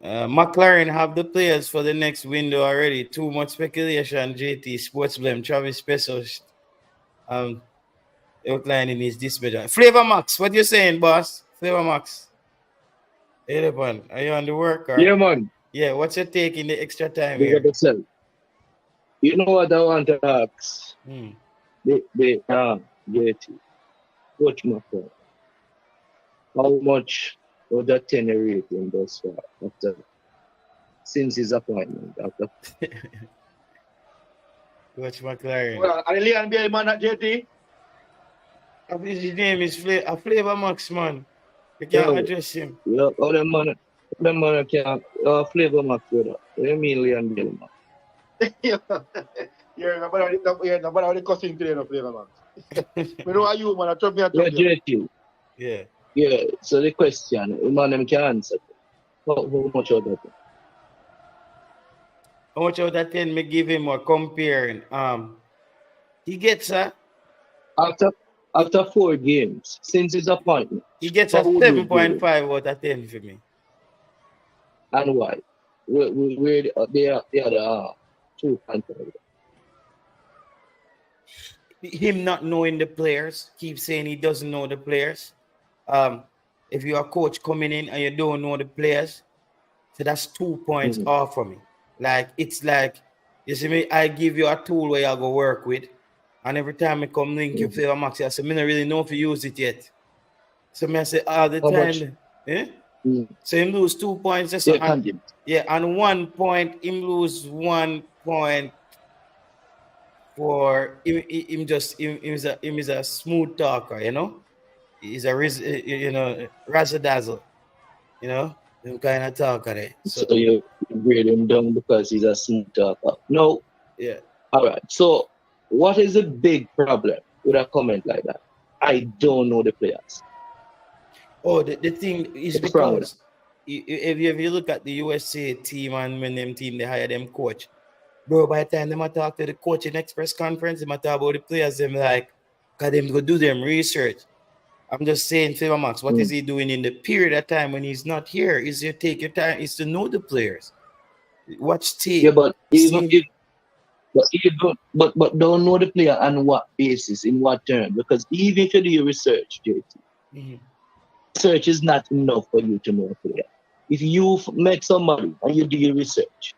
McLaren have the players for the next window already. Too much speculation. JT Sports Blame Travis Pesos outlining his dispatch. Flavor Max, what you saying, boss? Flavor Max. Hey, man, are you on the work? Or? Yeah, man. Yeah, what's your take in the extra time Big here? up yourself. You know what I want to ask? JT, Coach McCall. How much of that tenure rating thus far since his appointment? Coach McLaren. Well, I really be a man at JT. His name is Flavor Max, man. You can't address him. Yeah, all them Remember, can flavor Max brother. What do you mean, Leon Bell, man? You're nobody cussing today, no flavor, man. We know how you, man. I trust me, I Yeah, trust you. JT. Yeah. Yeah, so the question, man, them can answer. How much of that? How much out of 10 me give him or comparing? He gets After 4 games, since his appointment, he gets how a would you grade him 7.5 out of 10 for me. and why? Where they are the 2.5. Him not knowing the players, keep saying he doesn't know the players. If you're a coach coming in and you don't know the players, so that's 2 points off for me. Like it's like you see me, I give you a tool where you go work with, and every time I come link you Flavor Max, I say me don't really know if you use it yet. So me I say all the How time, so him lose 2 points. Just and 1 point, him lose 1 point for him is a smooth talker, you know. He's a razzle dazzle, you know, him kind of talker there. So you grade him down because he's a smooth talker. No. Yeah. All right. So what is the big problem with a comment like that? I don't know the players. Oh, the thing is because if you look at the USA team and when them team they hire them coach, bro, by the time they might talk to the coach in express conference, they might talk about the players, them like, cause them go do them research. I'm just saying, Flavor Max, what is he doing in the period of time when he's not here? Is you take your time, is to know the players. Watch tape. Yeah, but even if but don't know the player on what basis, in what term. Because even if you do your research, JT, research is not enough for you to know a player. If you met somebody and you do your research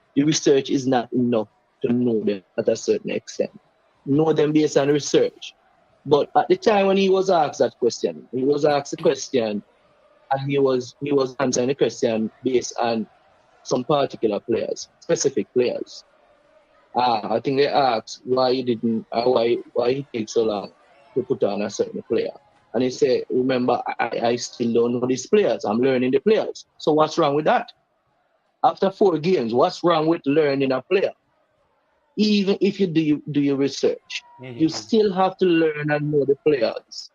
is not enough to know them at a certain extent. Know them based on research. But at the time when he was asked that question, he was asked the question and he was answering the question based on some particular players, specific players. I think they asked why he didn't, why he takes so long to put on a certain player. And he said, remember, I still don't know these players. I'm learning the players. So what's wrong with that? After 4 games, what's wrong with learning a player? Even if you do your research, you still have to learn and know the players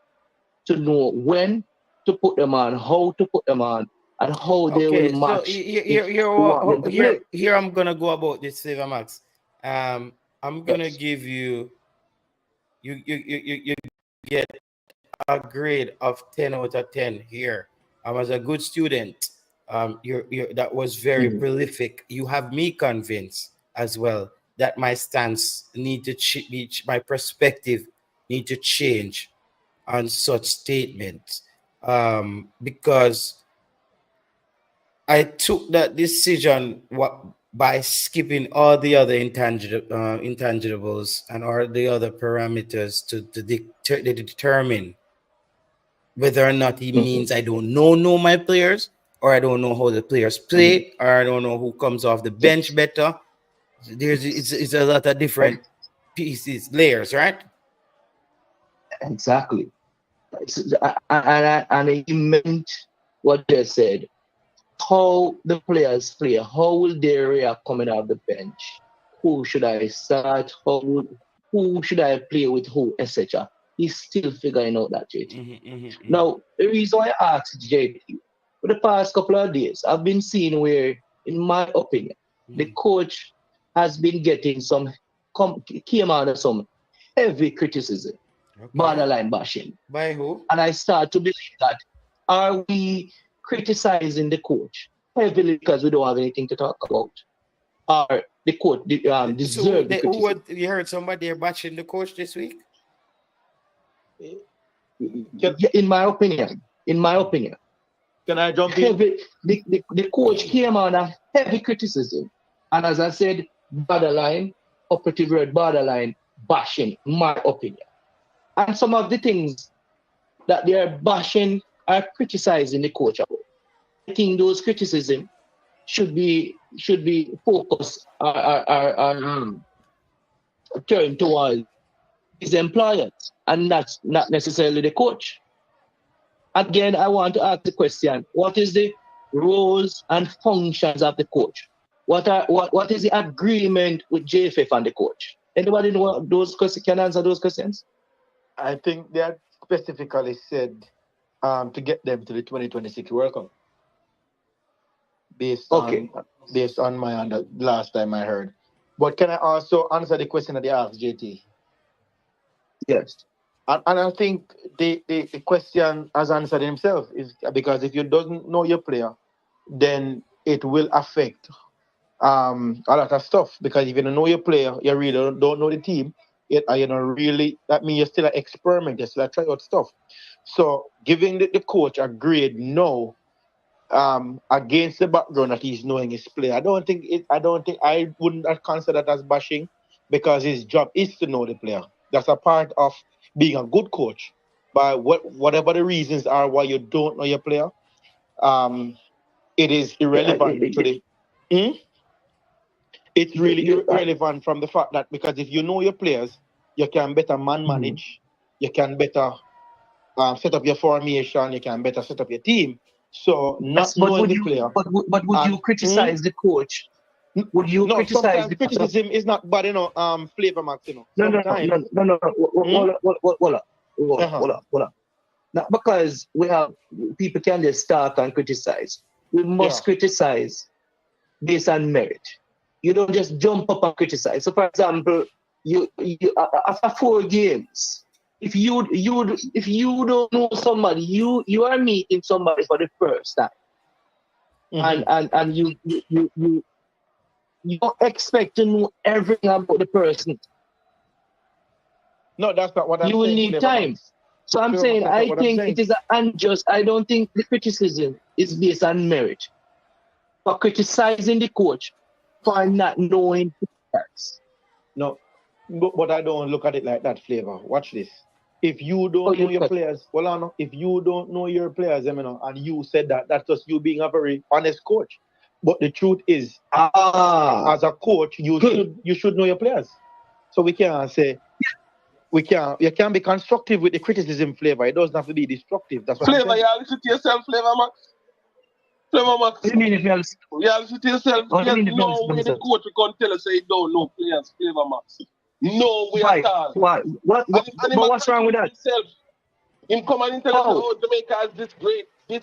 to know when to put them on, how to put them on, and how they will match. So here I'm gonna go about this, Flavor Max. I'm gonna give you get a grade of 10 out of 10 here. As a good student, that was very prolific. You have me convinced as well that my stance my perspective need to change on such statements, because I took that decision by skipping all the other intangibles and all the other parameters to determine whether or not he means I don't know my players, or I don't know how the players play, or I don't know who comes off the bench better. It's a lot of different pieces, layers, right? Exactly. And he meant what they said. How the players play, how will they react coming off the bench? Who should I start? Who should I play with who, etc. He's still figuring out that, JT. Now, the reason why I asked JT, for the past couple of days, I've been seeing where, in my opinion, the coach has been getting came out of some heavy criticism, borderline bashing. By who? And I start to believe that, are we criticizing the coach heavily because we don't have anything to talk about? Or the coach deserve the criticism? You heard somebody bashing the coach this week? In my opinion. Can I jump in? The coach came on a heavy criticism. And as I said, operative word borderline bashing, in my opinion. And some of the things that they are bashing are criticizing the coach about. I think those criticisms should be focused turned towards his employers and not necessarily the coach. Again, I want to ask the question: what is the roles and functions of the coach. What is the agreement with JFF and the coach? Anybody know what those questions can answer those questions? I think they had specifically said to get them to the 2026 World Cup. Based on my last time I heard. But can I also answer the question that they asked, JT? Yes. And I think the question has answered himself is because if you don't know your player, then it will affect a lot of stuff. Because if you don't know your player, you really don't know the team. You don't really, that means you're still an experiment, you're still try out stuff. So giving the coach a grade no, against the background that he's knowing his player, I wouldn't consider that as bashing, because his job is to know the player. That's a part of being a good coach. But whatever the reasons are why you don't know your player, it is irrelevant to the. It's really irrelevant from the fact that because if you know your players, you can better manage, you can better set up your formation, you can better set up your team. So not knowing the player. But would you criticize the coach? Would you criticize the criticism is not bad, Flavor Max, No. Hold up. Now, because people can just start and criticize. We must criticize based on merit. You don't just jump up and criticize. So, for example, you after 4 games, if you don't know somebody, you are meeting somebody for the first time, and you don't expect to know everything about the person. No, that's not what I'm saying. You will need time. So I'm saying, I think it is unjust. I don't think the criticism is based on merit. For criticizing the coach for not knowing players. No, but I don't look at it like that, Flavor. Watch this. If you don't know your players, if you don't know your players, and you said that, that's just you being a very honest coach. But the truth is, as a coach, you should know your players. So we can't say you can be constructive with the criticism, Flavor. It doesn't have to be destructive. That's what Flavor, I'm saying. you listen to yourself, Flavor Max. Flavor Max. What do you mean if you listen? You listen to yourself. What do you mean if you No way the coach will come tell us say don't know players, Flavor Max. No way at all. Why? What's wrong with that? Himself. Him come and tell us, Jamaica has this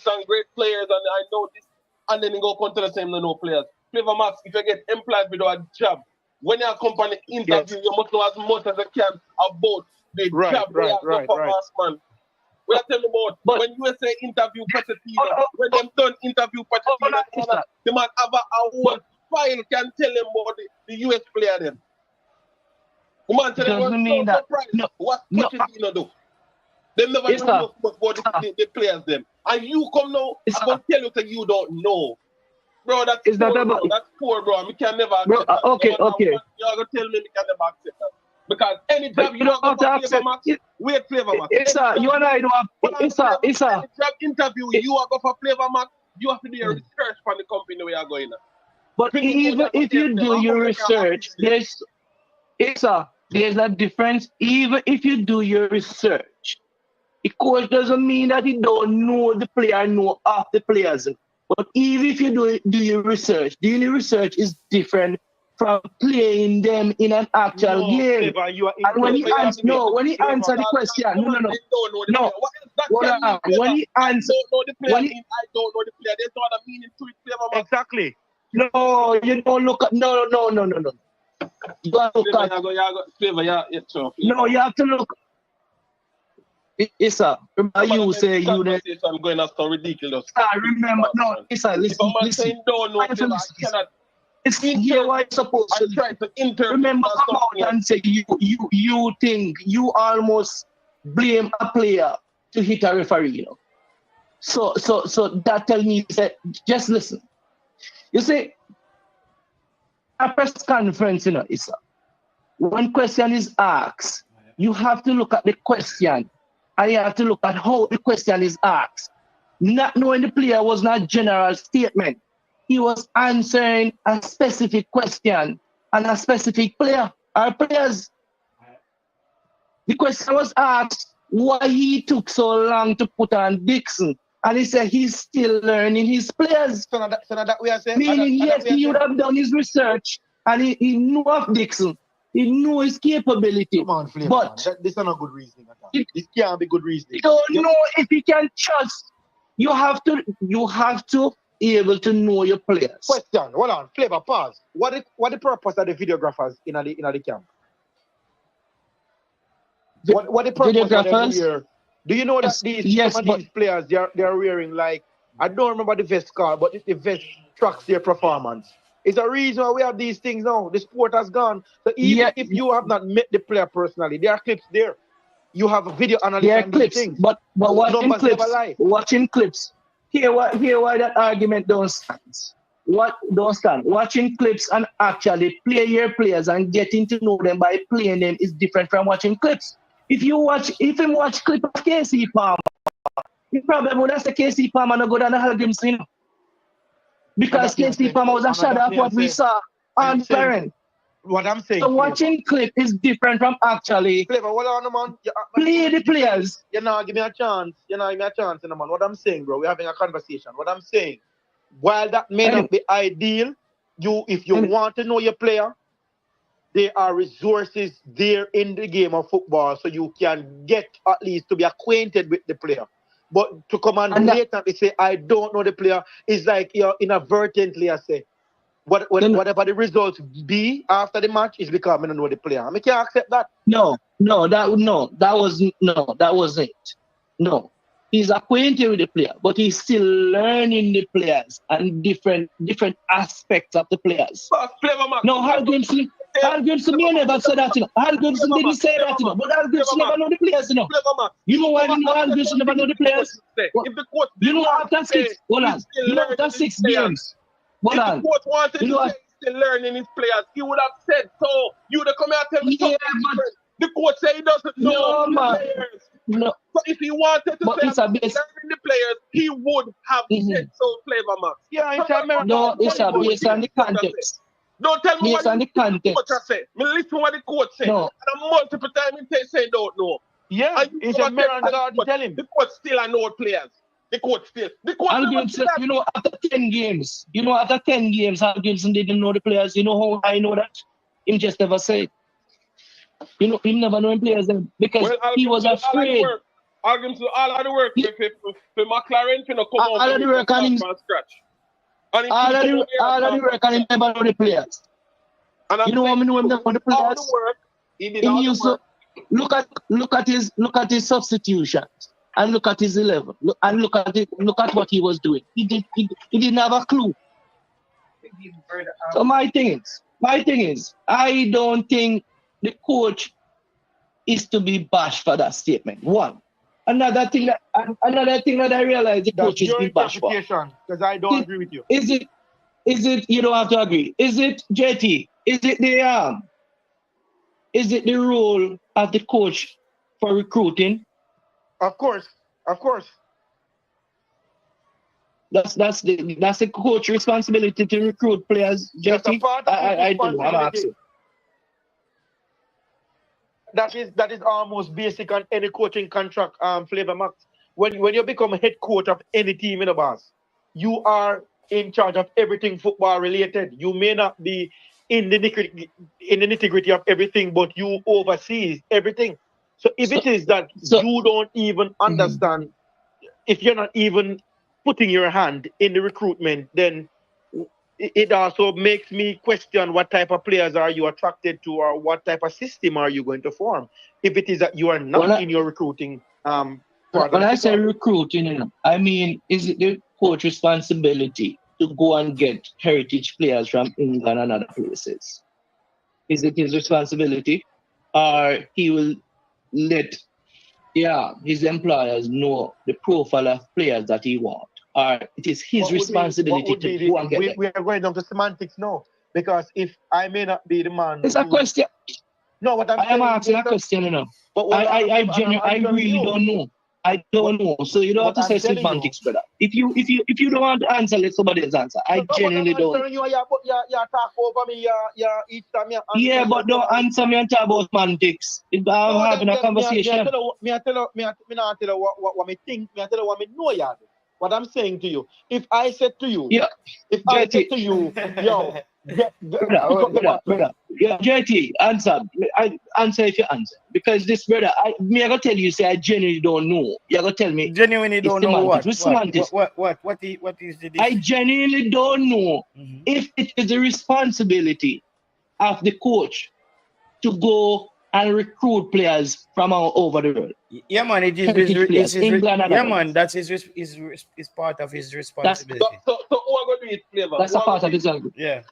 and great players, and I know this, and then he go come tell us him no players. Flavor Max, if you get employed without a job, when your company interview, you must know as much as you can about the job they have for us, man. We are telling about when USA interview Pochettino, when them done interview Pochettino, the man have a whole file can tell them about the US player then. The man tell them doesn't mean that. What Pochettino do? They never know about the players them. And you come now, I'm going to tell you that you don't know. Bro, that's poor, bro. We can never accept that. Okay. You're going to tell me we can never accept that. Because any job you don't have to accept, wait, Flavor Max. You and I don't have. Any job interview, you are going for Flavor Max, you have to do your research for the company where you are going. But even if you do your research, there's a difference. Even if you do your research, the coach doesn't mean that he don't know the player, know of the players. But even if you do your research, doing your research is different from playing them in an actual game. And when he answered the question, no. When he answered, I don't know the player. There's no other meaning to it, Flavor Max. Exactly. No, you don't look at no. You gotta look at Flavor, no, you have to look. Issa, remember you say you there. I'm going to sound ridiculous. Remember, no, Issa, listen. Don't know, Flavor, I cannot. It's here why it's supposed to. Try to interpret. Remember, come out and say you think you almost blame a player to hit a referee, So that tells me that just listen. You see, a press conference, Issa. When question is asked, you have to look at the question and you have to look at how the question is asked. Not knowing the player was not a general statement. He was answering a specific question and a specific player or players. The question was asked why he took so long to put on Dixon And he said he's still learning his players. So now that we are saying, Meaning, yes, he would have done his research and he knew of Dixon. He knew his capability. Come on, Flavor, but man. This is not good reasoning at all. This can't be good reasoning. You don't know if he can trust. You have to be able to know your players. Question, hold on, Flavor, pause. What the purpose of the videographers in the camp? What the purpose of them here? Do you know that these players they're wearing, like, I don't remember the vest card, but the vest tracks their performance. It's a reason why we have these things now. The sport has gone. So even if you have not met the player personally, there are clips there. You have a video analysis. There are clips, things. but watching clips. Hear why that argument don't stand. Watching clips and actually play your players and getting to know them by playing them is different from watching clips. If you watch clip of Kasey Palmer, you probably would have said Kasey Palmer no go down the Helgrimson. Because Kasey Palmer was a shadow of what we saw on Ferren. What I'm saying. So watching clip is different from actually play the players. You know, give me a chance. Man. What I'm saying, bro, we're having a conversation. What I'm saying, while that may not be ideal, if you want to know your player, there are resources there in the game of football so you can get at least to be acquainted with the player. But to come and later and say, I don't know the player, is like you're inadvertently, I say, whatever the results be after the match is because I don't know the player. I can't accept that. That wasn't. No. He's acquainted with the player, but he's still learning the players and different aspects of the players. No, Hal Grimson may never say that, you know. Hal Grimson didn't say that, you know. But Hal Grimson never know the players, you know. You know why Hal Grimson never know the players? You know after 6 games. If the coach wanted to say he's still learning his players, he would have said so. You would have come here and tell me something different. The coach said he doesn't know the players. No. So if he wanted to say he's learning the players, he would have said so, Flavor Max. Yeah, it's based on the context. Don't tell me based on the context. Coach said. Me listen what the coach said. No. And multiple times he say don't know. Yeah, it's a mirror and God tell him. The coach still know players. The coach still. You know, after 10 games, Hal Grimson didn't know the players. You know how I know that? He just never said. You know, he never knowing players then because he was afraid. Hal Grimson all of the work for McLaren to come out all of the work on him from scratch. All of the work and he never know the players. You know what I mean when for the players? All the work, he did he all used the work. Look at his substitutions and look at his 11 look at what he was doing. He didn't have a clue. So my thing is I don't think the coach is to be bashed for that statement. One. Another thing that I realize the coach is being bashed for. Because I don't agree with you. Is it you don't have to agree? Is it JT? Is it the role of the coach for recruiting? Of course. That's the coach responsibility to recruit players, JT. I do. I'm asking. That is almost basic on any coaching contract, Flavor Max. When you become a head coach of any team in the boss, you are in charge of everything football related. You may not be in the nitty-gritty of everything, but you oversee everything. So if it is that you don't even understand, if you're not even putting your hand in the recruitment, then it also makes me question what type of players are you attracted to or what type of system are you going to form if it is that you are not in your recruiting when I say recruiting, I mean, is it the coach responsibility to go and get heritage players from England and other places? Is it his responsibility? Or he will let his employers know the profile of players that he wants? Or it is his responsibility to go and get them? We are going down to semantics now. Because if I may not be the man... It's a question. No, what I am asking a question, you know. But I really don't know. I don't know. So you don't have to say semantics, brother. If you don't want to answer, let somebody else answer. I genuinely don't. You talk over me. Yeah, but don't answer me and talk about semantics. I'm having a conversation. Me not tell you what me think. Me tell you what me know. what I'm saying to you, if I said to you, Yeah, if I said JT. to you, yo, pick Brother, up the bottle. brother. Yeah, JT, answer. Answer if you answer. Because this brother, I gotta tell you, say I genuinely don't know. You gotta tell me. Genuinely It's don't know semantics. what? Which semantics? What is the I genuinely don't know Mhm. if it is the responsibility of the coach to go and recruit players from all over the world. Yeah, man, it is Heritage players, England and yeah, others. man, that's his part of his responsibility. So who are going to do it, Flavor? That's Who a are part gonna of do his it? Yeah.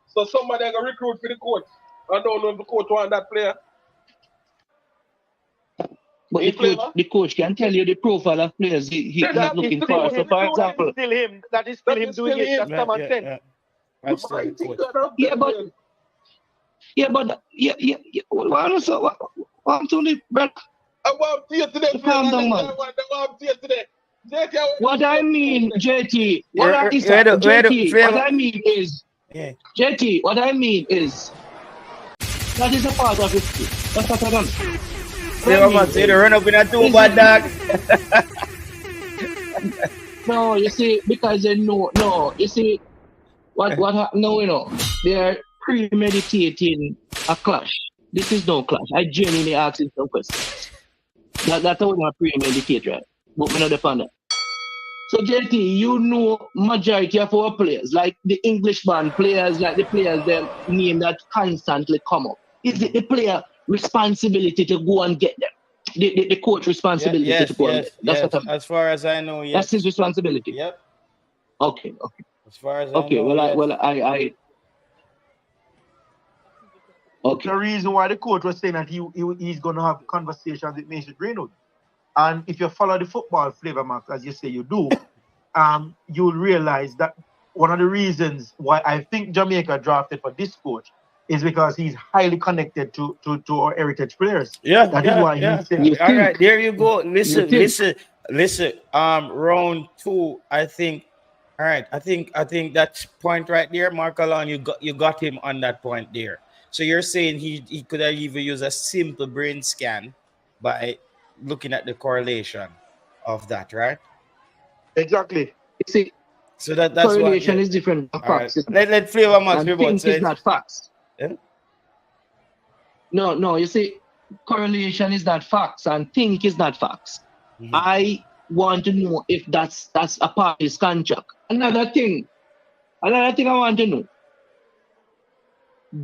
So somebody going to recruit for the coach. I don't know if the coach want that player. But the coach can tell you the profile of players he's That looking is for. So, for still example, him. That is still him doing it. That's common sense. That's still the coach. What to the brother? I want to see you today. Calm down, man. I want to see you today. JT, What I mean, JT, what I mean is, Yeah. JT, what I mean is, that is a part of history. That's what I mean. Flavor man, say the run up in a two bad dog. No, you see, because they know, no, you see, what happened now, you know, they're premeditating a clash. This is no clash. I genuinely ask you some questions. That's how we premeditate, right? But we not defend that. So, JT, you know majority of our players, like the Englishman players, like the players them name that constantly come up. Is it the player responsibility to go and get them? The coach responsibility to go and get them. That's what I mean. As far as I know, yes. That's his responsibility. Yep. Okay. As far as Okay, I know, I okay. The reason why the coach was saying that he's going to have conversations with Mason Greenwood. And if you follow the football Flavor, Max, as you say you do, you'll realize that one of the reasons why I think Jamaica drafted for this coach is because he's highly connected to our heritage players. That is why he said. All right, there you go. Listen. Round 2, I think. All right, I think that point right there, Mark Alon, you got him on that point there. So you're saying he could have even used a simple brain scan by looking at the correlation of that, right? Exactly. You see, so that's correlation is different from facts. Right. Let Flavor Max think is not facts. Yeah? No, you see, correlation is not facts and think is not facts. Mm-hmm. I want to know if that's a part of his contract. Another thing I want to know.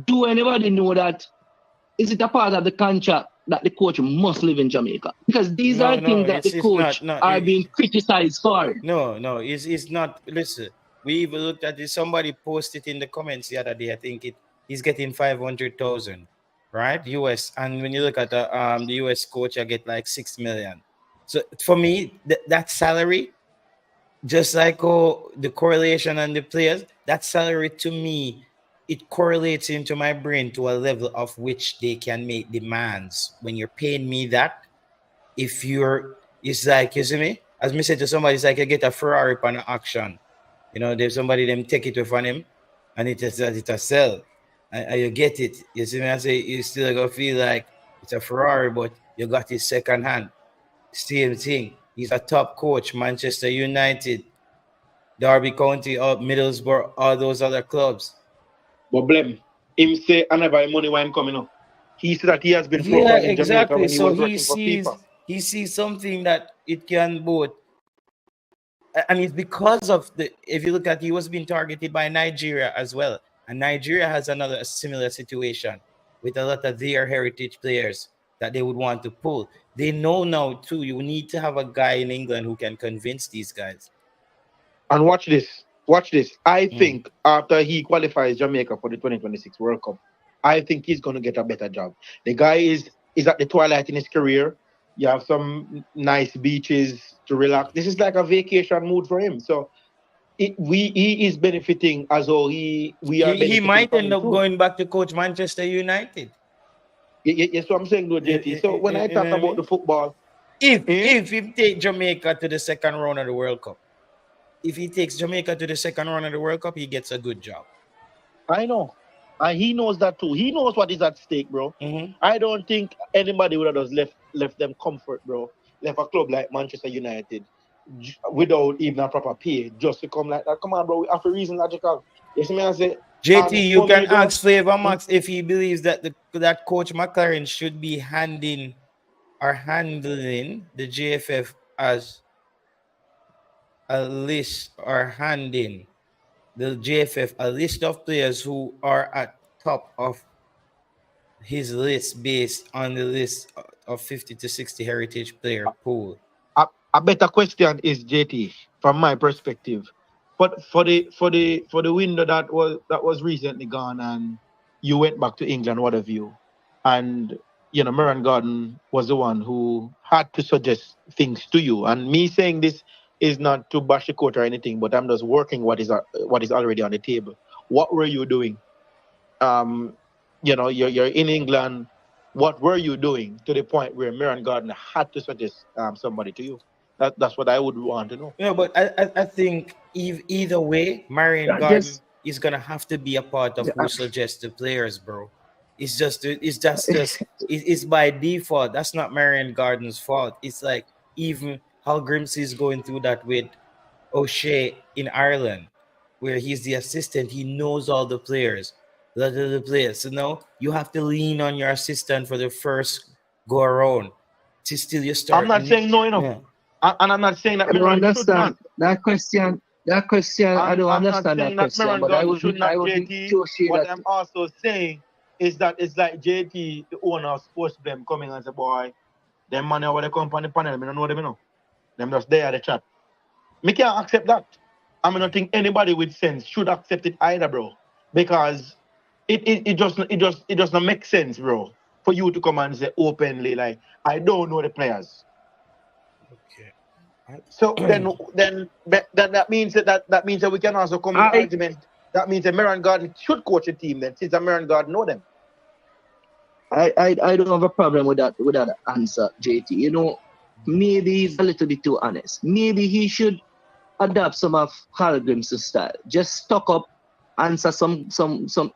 Do anybody know that? Is it a part of the contract that the coach must live in Jamaica? Because these are things that the coach are being criticized for. No, it's not. Listen, we even looked at this. Somebody posted in the comments the other day. I think he's getting 500,000, right? US, and when you look at the US coach, I get like 6 million. So for me, that salary, just like the correlation on the players, that salary to me, it correlates into my brain to a level of which they can make demands. When you're paying me that, it's like, you see me? As me said to somebody, it's like you get a Ferrari on an auction. You know, there's somebody them take it from him and it's a sell. And you get it. You see me? I say you still gonna feel like it's a Ferrari, but you got it second hand. Same thing. He's a top coach, Manchester United, Derby County, Middlesbrough, all those other clubs. But blame him say another money when coming up. He said that he has been profiling in Jamaica when he was working for FIFA. He sees something that it can both, and it's because of if you look at, he was being targeted by Nigeria as well, and Nigeria has a similar situation with a lot of their heritage players that they would want to pull. They know now too, you need to have a guy in England who can convince these guys. And watch this. I think after he qualifies Jamaica for the 2026 World Cup, I think he's going to get a better job. The guy is at the twilight in his career. You have some nice beaches to relax. This is like a vacation mood for him. So he is benefiting as though we are. He might end up going back to coach Manchester United. Yes, what I'm saying, though, JT. So when I talk about the football, if he take Jamaica to the second round of the World Cup. If he takes Jamaica to the second round of the World Cup, he gets a good job. I know. And he knows that too. He knows what is at stake, bro. Mm-hmm. I don't think anybody would have just left them comfort, bro. Left a club like Manchester United without even a proper pay just to come like that. Come on, bro. We have to reason logical. You see me? I say, JT, you for can me, though, ask Flavor Max if he believes that that Coach McLaren should be handling the JFF as a list or handing the JFF a list of players who are at top of his list based on the list of 50 to 60 heritage player pool. a better question is JT from my perspective. But for the window that was recently gone and you went back to England, what have you? And Miran Garden was the one who had to suggest things to you. And me saying this is not to bash the court or anything, but I'm just working what is already on the table. What were you doing? You're in England. What were you doing to the point where Miran Garden had to suggest somebody to you? That's what I would want to know. Yeah, but I think either way, Marion Garden is gonna have to be a part of who suggests the players, bro. It's by default. That's not Marion Garden's fault. It's like even Hal Grimsey is going through that with O'Shea in Ireland, where he's the assistant. He knows all the players, the players. So now you have to lean on your assistant for the first go around. To still you start. I'm not saying no, Yeah. And I'm not saying that I don't understand that question. I don't I'm understand not saying that question, but I would JT. What I'm also saying is that it's like JT, the owner of Sports Blem, coming and say, boy, them man over the company panel, I don't know them, Them just there at the chat. Me can't accept that. I don't think anybody with sense should accept it either, bro. Because it just not make sense, bro, for you to come and say openly, like, I don't know the players. Okay. So then that means that we can also come with argument. That means that Miran Garden should coach a team then, since Miran Garden know them. I don't have a problem with that answer, JT. Maybe he's a little bit too honest. Maybe he should adapt some of Halgrim's style. Just stock up, answer some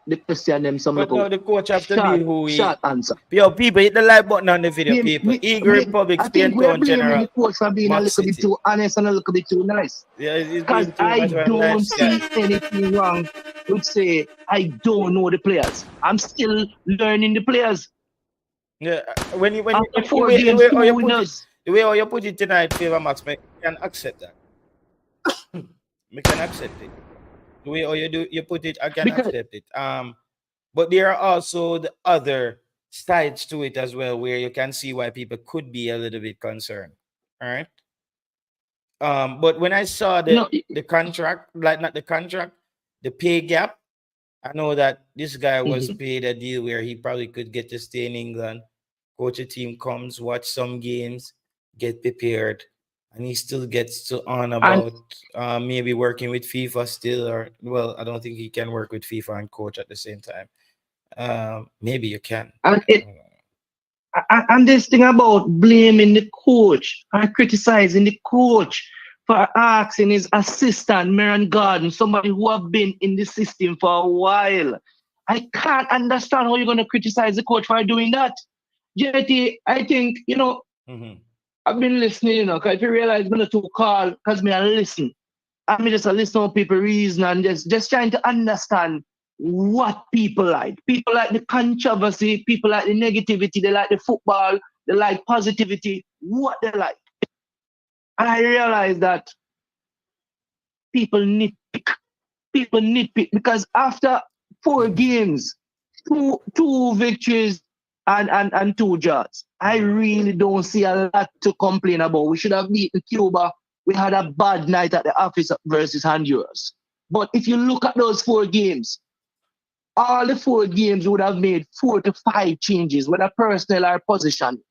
the question them some. But no, the coach have to be who he. Short answer. Yo, people, hit the like button on the video, people. Eagle Republic, I think we're blaming the coach for being a little bit too honest and a little bit too nice. Yeah, because I don't see anything wrong with say I don't know the players. I'm still learning the players. Yeah, when you the way you put it tonight, Favor Max, I can accept that. I can accept it. The way you put it, I can accept it. But there are also the other sides to it as well, where you can see why people could be a little bit concerned. All right. But when I saw the contract, like not the contract, the pay gap, I know that this guy was paid a deal where he probably could get to stay in England, coach a team, comes, watch some games, get prepared, and he still gets to on about maybe working with FIFA still, or well, I don't think he can work with FIFA and coach at the same time. Maybe you can. And this thing about blaming the coach and criticizing the coach for asking his assistant, Miran Garden, somebody who have been in the system for a while. I can't understand how you're going to criticize the coach for doing that. JT, I think, I've been listening, because if you realize I'm going to call, because I listen. I just listen to people reason and just trying to understand what people like. People like the controversy, people like the negativity, they like the football, they like positivity, what they like. And I realize that people nitpick because after 4 games, two victories and 2 draws, I really don't see a lot to complain about. We should have beaten Cuba. We had a bad night at the office versus Honduras. But if you look at those 4 games, all the 4 games would have made 4 to 5 changes, whether personnel or position.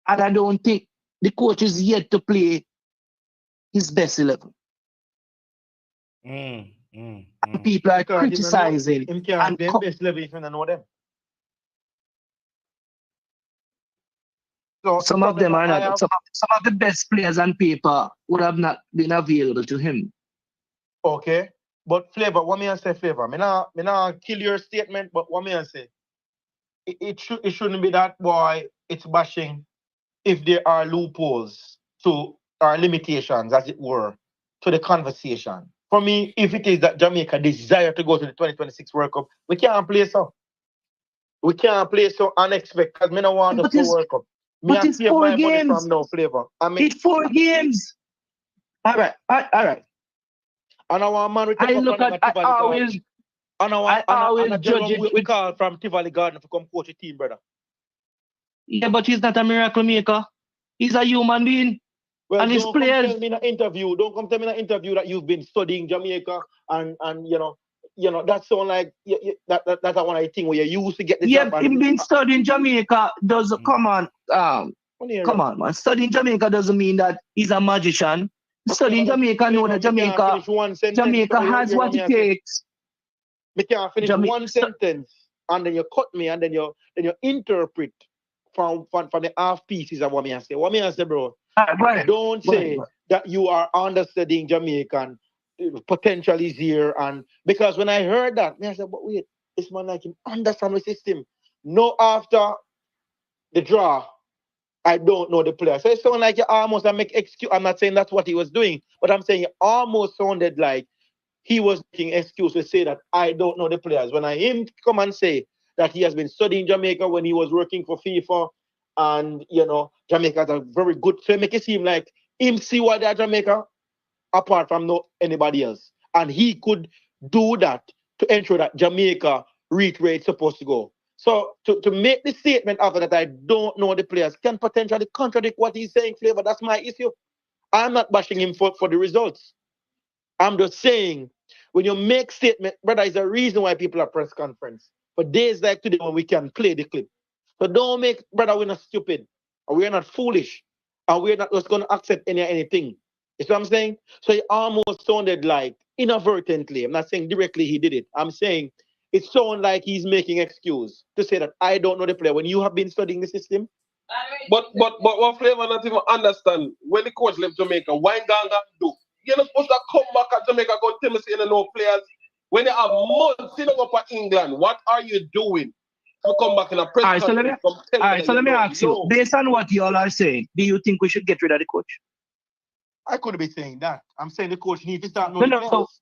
And I don't think the coach is yet to play his best 11. People are criticizing. Him can't play best 11 if you don't know them. So some of them are not. Some of the best players on paper would have not been available to him. Okay. But Flavor, what me I say, Flavor? Me not kill your statement, but what me I say? It shouldn't be that, boy, it's bashing if there are loopholes to or limitations, as it were, to the conversation. For me, if it is that Jamaica desire to go to the 2026 World Cup, we can't play so. We can't play so unexpected because me no want us to World Cup. Me but I it's save 4 my money games. from no flavor. I mean, It's 4 games. All right. and our man we take I up look on at. the I Tivoli Garden. always. And I always a judge gentleman it we with. call from Tivoli Garden to come coach a team, brother. Yeah, but he's not a miracle maker. He's a human being. Well, And his don't come players. tell me in an interview. Don't come tell me in an interview that you've been studying Jamaica and you know that sound like that's one of the things where you used to get the Yeah, job. him being studying Jamaica doesn't come on. Come on, man. Studying Jamaica doesn't mean that he's a magician. Studying Jamaica know that Jamaica has what it takes. We can't finish one sentence and then you cut me and then you interpret from the half pieces of what me I say. What me I say, bro? Don't say that you are understudying Jamaican potential is here, and because when I heard that, me I said, but wait, this man like him understand the system. No, after the draw, I don't know the player. So it sounded like you almost make excuse. I'm not saying that's what he was doing, but I'm saying it almost sounded like he was making excuse to say that I don't know the players. When I him come and say that he has been studying Jamaica when he was working for FIFA, and Jamaica is a very good. So make it seem like him see what they're Jamaica apart from no anybody else, and he could do that to ensure that Jamaica reach where it's supposed to go. So to make the statement after that I don't know the players can potentially contradict what he's saying, Flavor. That's my issue. I'm not bashing him for the results. I'm just saying, when you make statement, brother, is a reason why people are press conference. For days like today when we can play the clip. So don't make, brother, we're not stupid. Or we're not foolish. And we're not just going to accept anything. You see what I'm saying? So it almost sounded like, inadvertently, I'm not saying directly he did it. I'm saying it sounded like he's making excuse to say that I don't know the player. When you have been studying the system. But what Flavor not even understand, when the coach left Jamaica, why Ganga do? You're not supposed to come back at Jamaica go tell me say you know players. When you have months sitting up at England, what are you doing to come back in a press conference? So let me ask you, based on what you all are saying, do you think we should get rid of the coach? I could be saying that. I'm saying the coach needs to start knowing the players.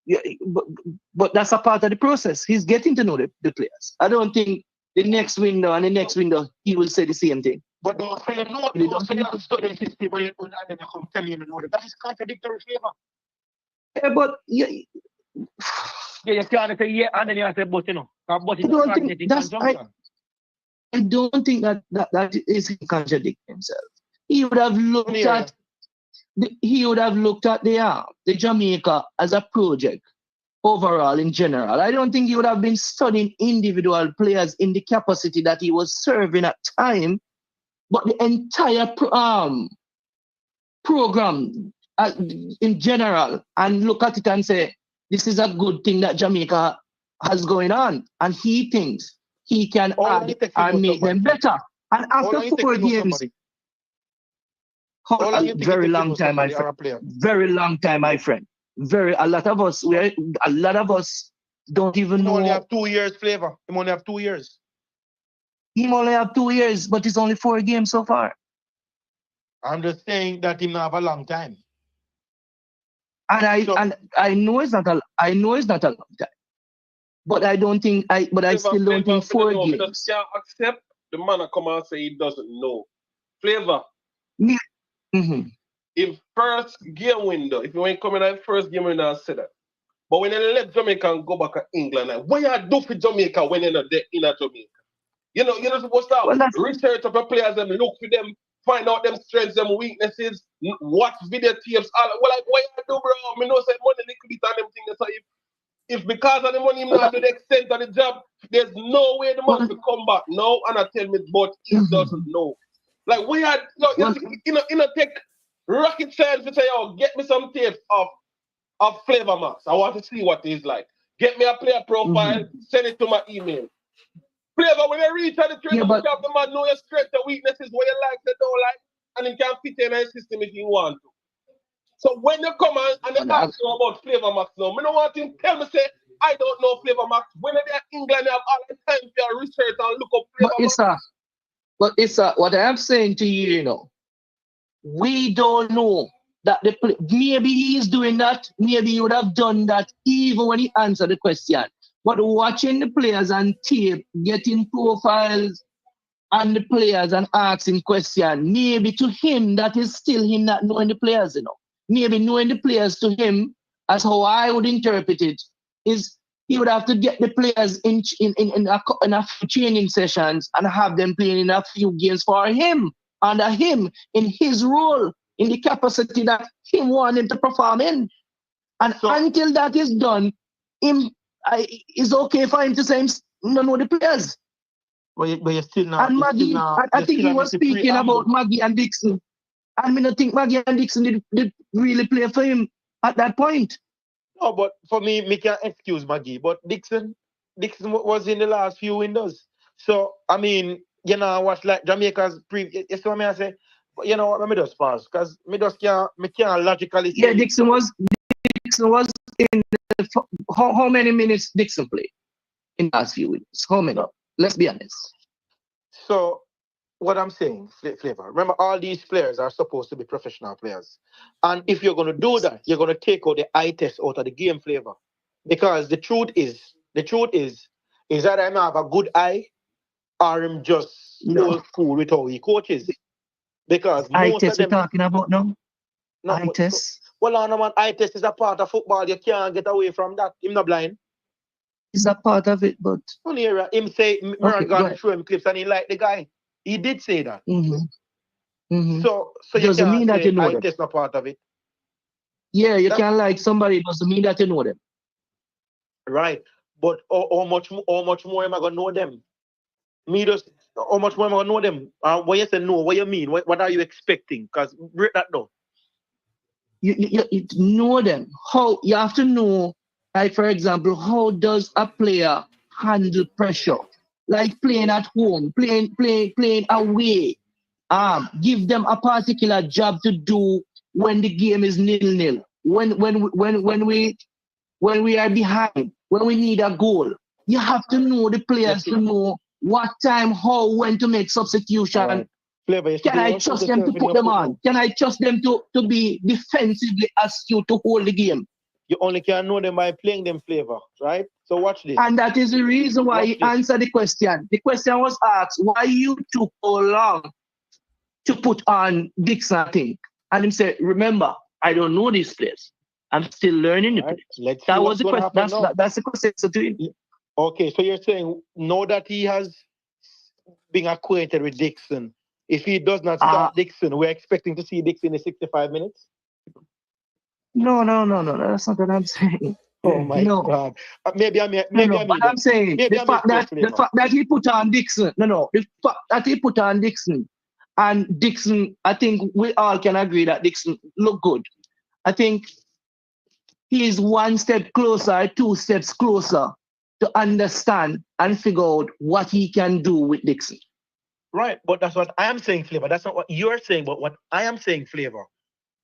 Yeah, but that's a part of the process. He's getting to know the players. I don't think the next window and the next window he will say the same thing. But don't say no, don't say you study the system and then you come tell me you know that. That is contradictory, Flavor. Yeah, but yeah, you can't say yeah and then you say but you know. But it's not getting conjunction. I don't think that is him contradicting himself. He would have looked at the Jamaica as a project overall in general. I don't think he would have been studying individual players in the capacity that he was serving at time, but the entire program in general, and look at it and say, this is a good thing that Jamaica has going on, and he thinks he can add and make them better. And after 4 games, very long time, my friend. Very long time, my friend. A lot of us don't even know. He only have 2 years, Flavor. He only have 2 years. He only have 2 years, but it's only 4 games so far. I'm just saying that he have a long time. And I know it's not a long time. But I don't think I still don't think 4 games. I just can't accept the man come and say he doesn't know. Flavor. Yeah. Mm-hmm. In first game window, if you ain't coming out first game window, I say that. But when you left Jamaica and go back to England, like, what you do for Jamaica when you're not there in Jamaica? You're not supposed to research of your players and look for them, find out them strengths, them weaknesses, watch video tapes. Well, like, what you do, bro? I know say money little bit and them things. So if because of the money him not to the extent of the job, there's no way the man will come back now and I tell me, but he doesn't know. Like we had, take rocket science to say, yo, get me some tapes of Flavor Max. I want to see what he's like. Get me a player profile, send it to my email. Flavor, when you reach out the training, the man know your strengths and weaknesses, what you like, what you don't like, and he can fit in a system if you want to. So when you come and they ask you about Flavor Max now, I don't want him to tell me, say, I don't know Flavor Max. When they're in England, they have all the time for research and look up Flavor Max. But it's what I am saying to you, we don't know that maybe he's doing that. Maybe he would have done that even when he answered the question. But watching the players on tape, getting profiles on the players and asking questions, maybe to him that is still him not knowing the players, you know. Maybe knowing the players to him, as how I would interpret it, is he would have to get the players in a few training sessions and have them playing in a few games for him, under him, in his role, in the capacity that he wanted him to perform in. And so, until that is done, it's okay for him to say him don't know the players. But you're still not. And Maggie, I think he was speaking about Maggie and Dixon. And I don't think Maggie and Dixon did really play for him at that point. No, but for me can't excuse Maggie. But Dixon was in the last few windows. So, I mean, you know, I watch like Jamaica's previous. You see what I say? But you know what, let me just pause. Because me can't logically say. Yeah, Dixon was in how many minutes Dixon played in the last few weeks? How many? Let's be honest. So, what I'm saying, Flavor, remember all these players are supposed to be professional players. And if you're going to do that, you're going to take out the eye test out of the game, Flavor. Because the truth is that I have a good eye or I'm just no fool with how he coaches. Because eye most test of them... we're talking about now? No, eye test? Well, man, eye test is a part of football. You can't get away from that. I'm not blind. It's a part of it, but... Only him say, Morgan show him clips and he liked the guy. He did say that. Mm-hmm. Mm-hmm. So you doesn't can't mean say that you know eye them. test not part of it. Yeah, you can like somebody, doesn't mean that you know them. Right. But how much more am I going to know them? How much more am I going to know them? When you say no, what you mean? What are you expecting? Because break that down. You know them. How you have to know, like for example, how does a player handle pressure? Like playing at home, playing away. Give them a particular job to do when the game is 0-0. When we are behind, when we need a goal. You have to know the players to know what time, how, when to make substitution. Right. Flavor, can I trust them to put them on? Can I trust them to be defensively astute to hold the game? You only can know them by playing them, Flavor, right? So watch this. And that is the reason why he answered the question. The question was asked, why you took so long to put on Dixon, I think. And he said, remember, I don't know these players. I'm still learning the players. That was the question. That's the question to him. Okay, so you're saying, now that he has been acquainted with Dixon, if he does not start Dixon, we're expecting to see Dixon in 65 minutes? No. That's not what I'm saying. Oh my God! Maybe I'm but I'm saying the fact that he put on Dixon. The fact that he put on Dixon, and Dixon, I think we all can agree that Dixon looked good. I think he is one step closer, 2 steps closer to understand and figure out what he can do with Dixon. Right, but that's what I am saying, Flavor. That's not what you're saying, but what I am saying, Flavor.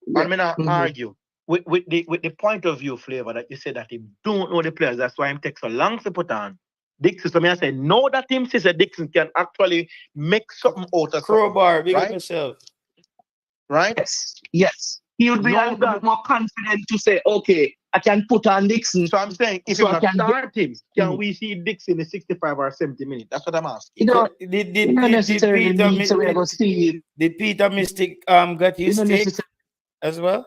Yeah. I'm gonna argue with the point of view, Flavor, that you said that he don't know the players. That's why him take so long to put on Dixon. So I say no, that him says that Dixon can actually make something out of crowbar, big right? up yourself. Right? Yes. He would be a little bit more confident to say, okay, I can put on Dixon. So I'm saying, if you start him, can we see Dixon in 65 or 70 minutes? That's what I'm asking. Did Peter Mystic got his take as well?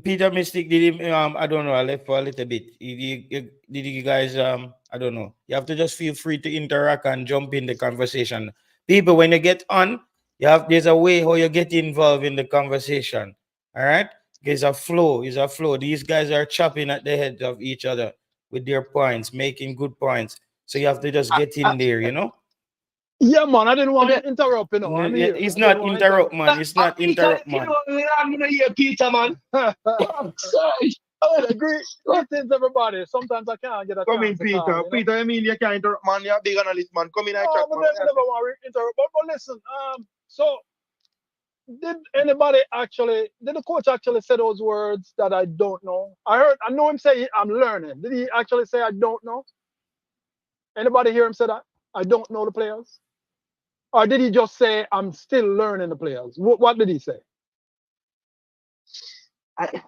Peter Mystic did him I don't know, I left for a little bit. Did you guys I don't know. You have to just feel free to interact and jump in the conversation. People, when you get on, there's a way how you get involved in the conversation. All right? There's a flow. These guys are chopping at the head of each other with their points, making good points. So you have to just get in there, you know? Yeah, man, I didn't want to interrupt, you know. It's not interrupt, man. It's not interrupt, man. I'm going to hear Peter, man. Sorry. I agree. Greetings, everybody. Sometimes I can't get a Come in, Peter. Call, Peter, I mean, you can't interrupt, man. You're a big analyst, man. Come in and chat, man. I never want to interrupt. But listen, so did the coach actually say those words that I don't know? I know him say I'm learning. Did he actually say I don't know? Anybody hear him say that? I don't know the players? Or did he just say, I'm still learning the players? What did he say? I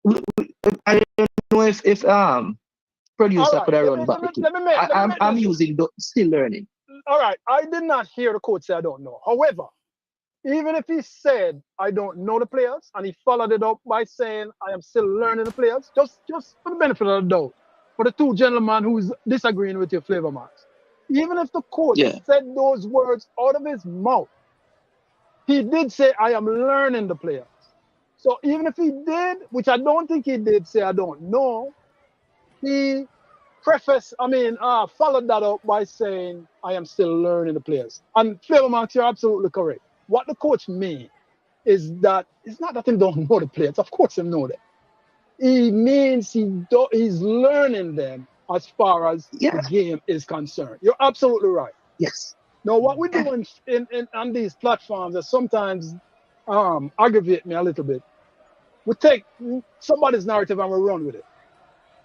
don't know if producer All could right, have run back the clip. let me make I'm this. using still learning. All right, I did not hear the coach say I don't know. However, even if he said I don't know the players and he followed it up by saying I am still learning the players, just for the benefit of the doubt, for the two gentlemen who's disagreeing with your flavor marks, even if the coach said those words out of his mouth, he did say I am learning the players. So even if he did, which I don't think he did, say I don't know, he followed that up by saying I am still learning the players. And flavor marks, you're absolutely correct. What the coach means is that it's not that he don't know the players. Of course he know them. He means he's learning them as far as the game is concerned. You're absolutely right. Yes. Now what we do on these platforms that sometimes aggravate me a little bit. We take somebody's narrative and we run with it.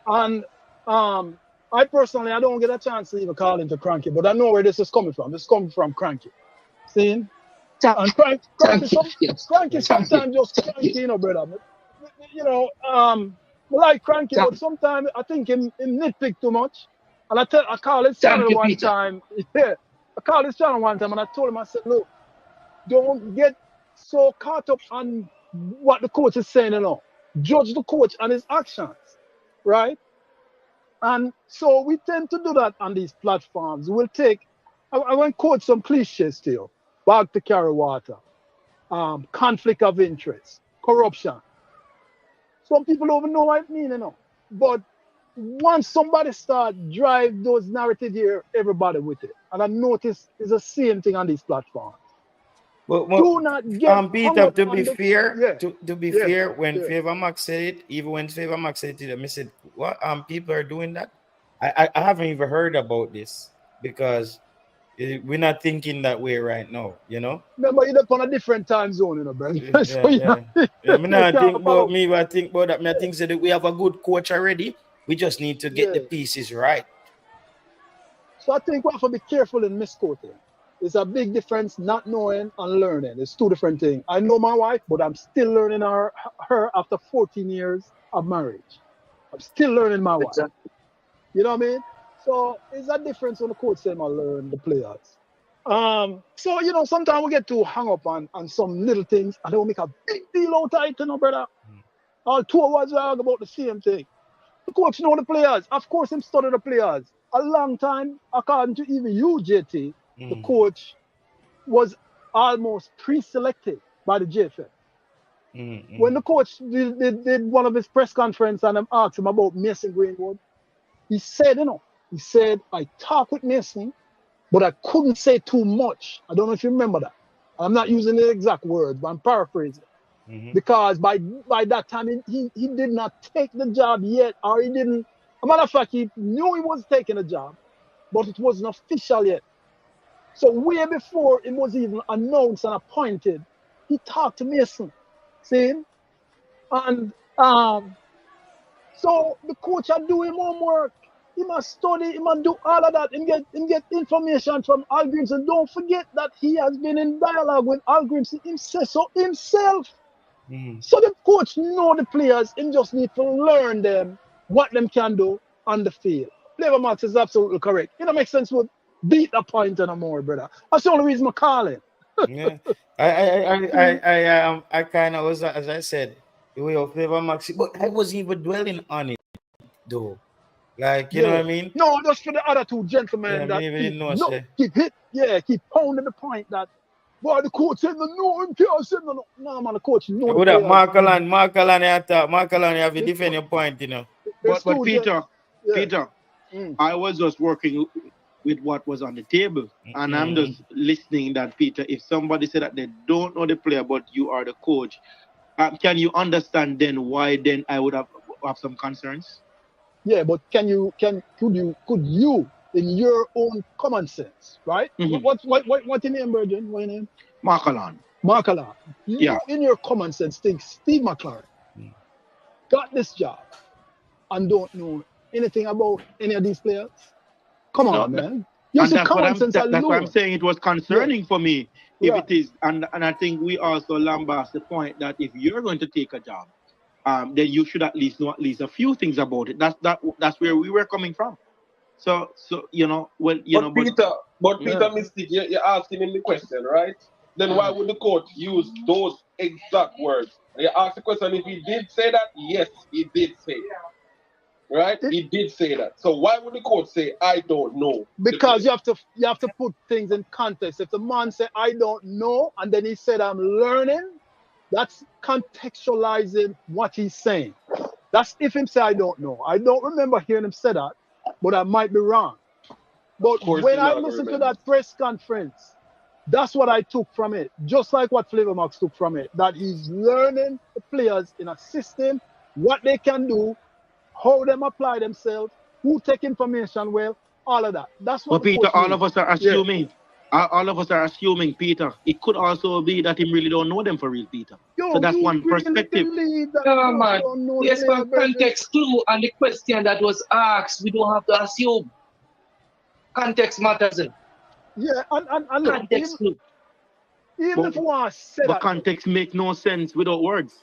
And I personally, I don't get a chance to even call him to Cranky, but I know where this is coming from. It's coming from Cranky. See? And Cranky sometimes just cranky, you know, brother. You know, like Cranky, but sometimes I think him nitpick too much. And I called his channel one time. Yeah, I called his channel one time and I told him, I said, look, don't get so caught up on what the coach is saying and all. Judge the coach and his actions, right? And so we tend to do that on these platforms. We'll take, I want to quote some cliches to you. Bag to carry water, conflict of interest, corruption. Some people don't even know what it means, you know. But once somebody start drive those narratives here, everybody with it. And I notice it's the same thing on these platforms. Well, do not get Peter, to be fair, to be fair, when Favor Max said it, even when Favor Max said it, I said, what people are doing that? I haven't even heard about this because we're not thinking that way right now, you know. Remember, you're up on a different time zone, you know, bro. I mean, I think about me, I think about that. I think that we have a good coach already. We just need to get the pieces right. So I think we have to be careful in misquoting. There's a big difference not knowing and learning. It's two different things. I know my wife, but I'm still learning her after 14 years of marriage. I'm still learning my wife. You know what I mean? So it's a difference when the coach says I learn the players. So, you know, sometimes we get too hung up on some little things and they will make a big deal out of it, you know, brother. All two of us are about the same thing. The coach know the players. Of course, him study the players. A long time, according to even you, JT, the coach was almost pre-selected by the JFF. When the coach did one of his press conferences and asked him about Mason Greenwood, he said, you know, I talked with Mason, but I couldn't say too much. I don't know if you remember that. I'm not using the exact words, but I'm paraphrasing. Because by that time, he did not take the job yet, or he didn't. As a matter of fact, he knew he was taking a job, but it wasn't official yet. So way before it was even announced and appointed, he talked to Mason, see? And so the coach had do him homework. He must study, he must do all of that, and get information from Al Grimson. Don't forget that he has been in dialogue with Al Grimson himself. So the coach know the players and just need to learn them, what them can do on the field. Flavor Max is absolutely correct. It don't make sense to beat a point and more, brother. That's the only reason I'm calling. Yeah. I kind of was, as I said, the way of Flavor Max, but I wasn't even dwelling on it though. Like, you know what I mean? No, just for the other two gentlemen keep pounding the point that, boy, the coach said no, him can't say no. No, man, the coach know the players. Markalan, you have to defend your point, you know. But Peter, I was just working with what was on the table, and I'm just listening that, Peter, if somebody said that they don't know the player, but you are the coach, can you understand then why then I would have some concerns? Yeah, but could you in your own common sense, right? What's your name, Virgin? What your name? Markalan. You in your common sense think Steve McLaren got this job and don't know anything about any of these players? Come on, man. You And see, that's what common sense that's why I'm alone. saying it was concerning for me if Yeah. it is, and I think we also lambast the point that if you're going to take a job, then you should at least know at least a few things about it. That's where we were coming from. So you know, well, you know, But yeah. Peter Mystic, you're asking him the question, right? Then why would the court use those exact words? You ask the question if he did say that. Yes, he did say it. Right? He did say that. So why would the court say I don't know? Because you have to put things in context. If the man say I don't know, and then he said I'm learning, that's contextualizing what he's saying. That's if him say I don't know. I don't remember hearing him say that, but I might be wrong. But when I listened to that press conference, that's what I took from it. Just like what Flavor Max took from it, that he's learning the players in a system, what they can do, how them apply themselves, who take information well, all of that. That's what. But the Peter, coach all means. of us are assuming. All of us are assuming, Peter. It could also be that he really don't know them for real, Peter. Yo, So that's you one really perspective. believe that No, the coach man. don't know Yes, the man. player, Context clue and the question that was asked. We don't have to assume. Context matters. Yeah, and look, Context clue. even if we want to say But that, context make no sense without words.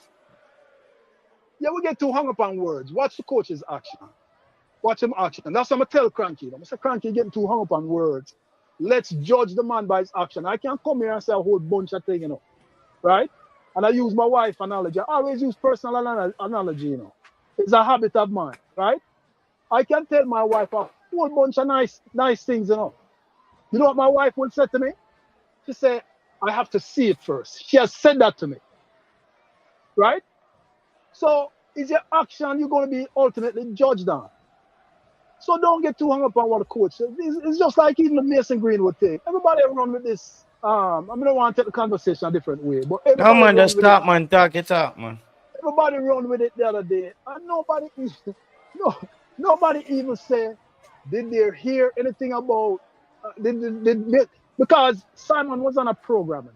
yeah, we get too hung up on words. Watch the coach's action. Watch him action. That's what I'm going to tell Cranky. I'm going to say, Cranky, getting too hung up on words. Let's judge the man by his action. I can't come here and say a whole bunch of things, you know. Right? And I use my wife analogy. I always use personal analogy, you know. It's a habit of mine, right? I can tell my wife a whole bunch of nice things, you know. You know what my wife would say to me? She said, I have to see it first. She has said that to me. Right? So is your action you're going to be ultimately judged on? So don't get too hung up on what the coach says. It's just like even the Mason Greenwood thing. Everybody run with this. I don't want to take the conversation a different way, but No man, just stop, man. Talk it up, man. Everybody run with it the other day, and nobody even said did they hear anything about because Simon was on a program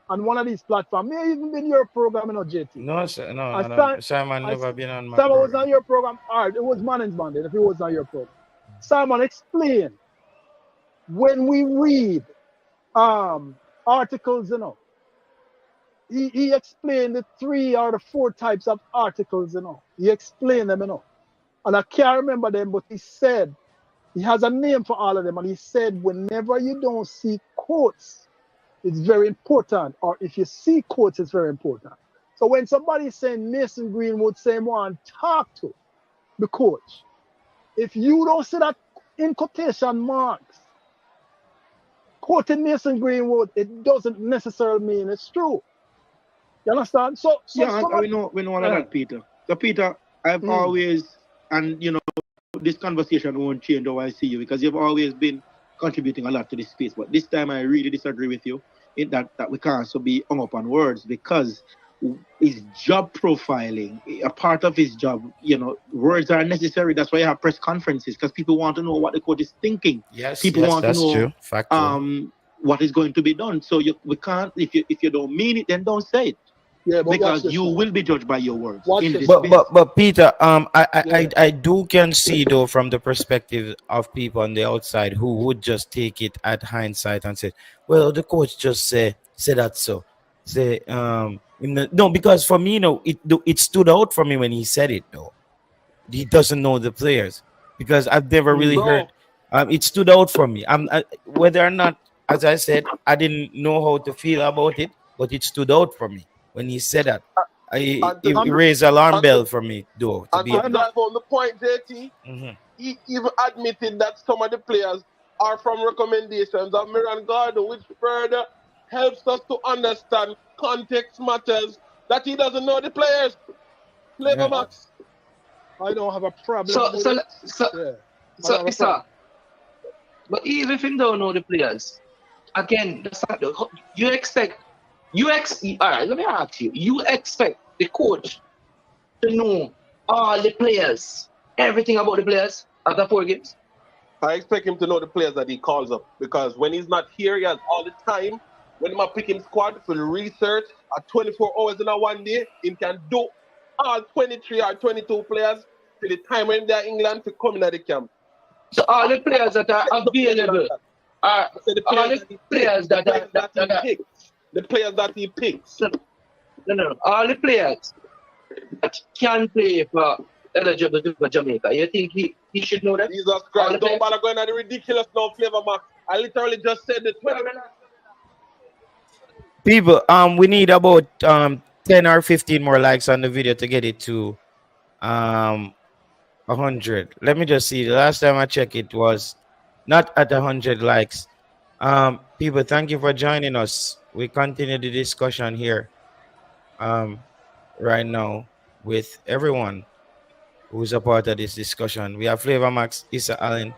on one of these platforms. May even been your program, you know, JT. No, sir, no. Simon never been on my Simon program. was on your program. All right, it was Manning's Monday if it was on your program. Simon, explain when we read articles, you know. He explained the 3 or the 4 types of articles, you know. He explained them, you know. And I can't remember them, but he said he has a name for all of them. And he said, whenever you don't see quotes, it's very important. Or if you see quotes, it's very important. So when somebody is saying Mason Greenwood, say one, talk to the coach. If you don't see that in quotation marks, quoting Mason Greenwood, it doesn't necessarily mean it's true. You understand? So yeah, we know all of that, Peter. So Peter, I've always, and you know, this conversation won't change how I see you because you've always been contributing a lot to this space. But this time I really disagree with you in that we can't also be hung up on words because his job profiling, a part of his job, you know, words are necessary. That's why you have press conferences because people want to know what the coach is thinking. People want to know what is going to be done. So we can't, if you don't mean it, then don't say it. Yeah, because you will be judged by your words. But Peter, I do can see though from the perspective of people on the outside who would just take it at hindsight and say, well, the coach just say that so. Say no, because for me, no, it stood out for me when he said it though. He doesn't know the players because I've never really heard. It stood out for me. Whether or not, as I said, I didn't know how to feel about it, but it stood out for me when he said that. It raised alarm bell for me, though. To drive home the point, JT, he even admitted that some of the players are from recommendations of Miran Gardo, which further helps us to understand context matters, that he doesn't know the players. Flavor Max. I don't have a problem. But even if you don't know the players, again, that's not you expect. All right, let me ask you. You expect the coach to know all the players, everything about the players after 4 games? I expect him to know the players that he calls up because when he's not here, he has all the time. When he pick him squad for the research at 24 hours in a one day, he can do all 23 or 22 players to the time when they're in England to come into the camp. So all the players that are available I said the all players the players the players that he picks. No. All the players that can play for eligible for Jamaica. You think he should know that? Jesus Christ, don't bother going at the ridiculous no flavor, Max. I literally just said the 20. People, we need about 10 or 15 more likes on the video to get it to 100. Let me just see. The last time I checked, it was not at 100 likes. People, thank you for joining us. We continue the discussion here right now with everyone who's a part of this discussion. We have Flavor Max, Issa Allen,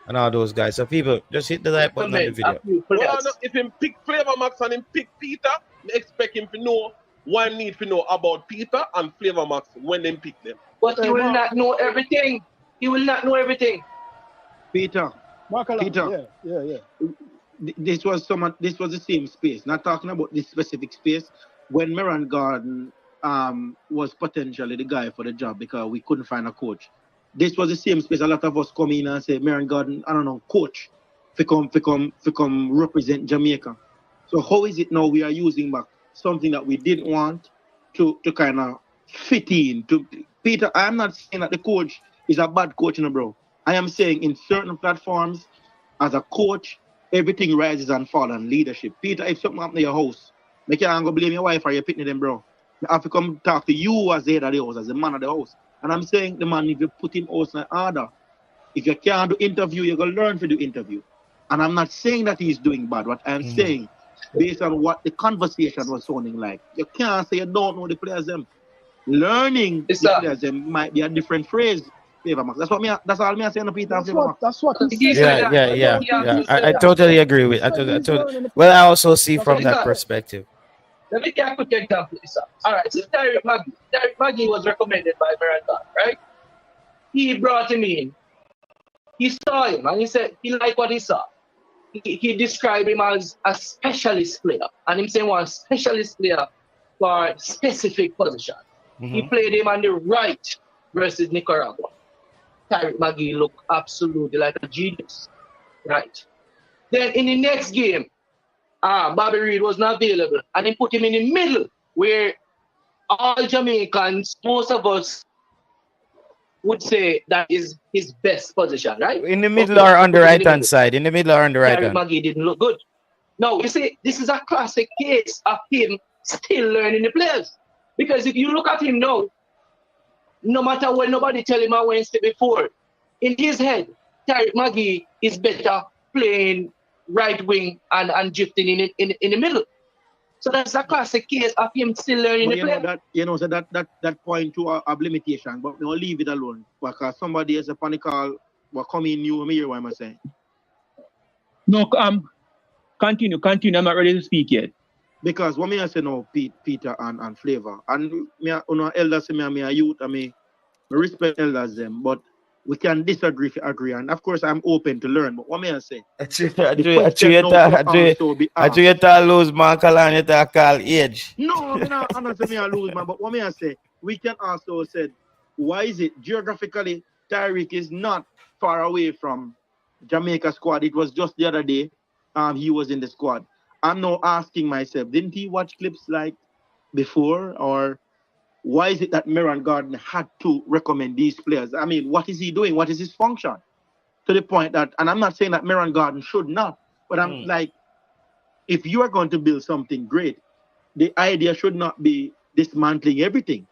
and all those guys. So people, just hit the like button on the video. Well, no, if him pick Flavor Max and him pick Peter, I expect him to know one need to know about Peter and Flavor Max when they pick them. But he will not know everything. He will not know everything. Peter. Peter. Yeah. This was the same space. Not talking about this specific space. When Meron Garden was potentially the guy for the job because we couldn't find a coach. This was the same space. A lot of us come in and say, Meron Garden, I don't know, coach, to come represent Jamaica. So how is it now we are using back something that we didn't want to kind of fit in? To Peter, I am not saying that the coach is a bad coach, bro. I am saying in certain platforms, as a coach, everything rises and falls on leadership. Peter, if something happens to your house, make you go blame your wife or your picnic them, bro. I have to come talk to you as the head of the house, as the man of the house. And I'm saying the man, if you put him house in order, if you can't do interview, you're going to learn to do interview. And I'm not saying that he's doing bad. What I'm saying, based on what the conversation was sounding like, you can't say you don't know the players them. Learning the players them might be a different phrase. That's all me saying, Peter. That's what he said. Yeah. I totally agree with. Well, I also see from that perspective. Let me take a quick example. All right, so Derek Maggie was recommended by Miranda, right? He brought him in. He saw him and he said he liked what he saw. He described him as a specialist player, and him saying one specialist player for a specific position. He played him on the right versus Nicaragua. Derek Maggie looked absolutely like a genius, right? Then in the next game, Bobby Reid was not available, and they put him in the middle where all Jamaicans, most of us would say that is his best position, right? In the middle or on the right hand side. In the middle or on the right hand. Maggie didn't look good. No, you see, this is a classic case of him still learning the players. Because if you look at him now, no matter what nobody tell him on Wednesday before, in his head, Tariq Maggie is better playing right wing and drifting in the middle. So that's a classic case of him still learning the play. So that point to a limitation, but we'll leave it alone. Because somebody has a panic call will come in new me, what am I saying? No, continue. I'm not ready to speak yet. Because what me I say now, Peter and Flavor, and me elders say me a youth, and me respect elders them, but we can disagree if you agree, and of course I'm open to learn. But what me I say? I lose man and you call age. No, I'm not saying I lose man, but what me I say? We can also say, why is it geographically Tyreek is not far away from Jamaica squad? It was just the other day, he was in the squad. I'm now asking myself, didn't he watch clips like before, or why is it that Meron Garden had to recommend these players? I mean, what is he doing? What is his function? To the point that, and I'm not saying that Meron Garden should not, but I'm like, if you are going to build something great, the idea should not be dismantling everything,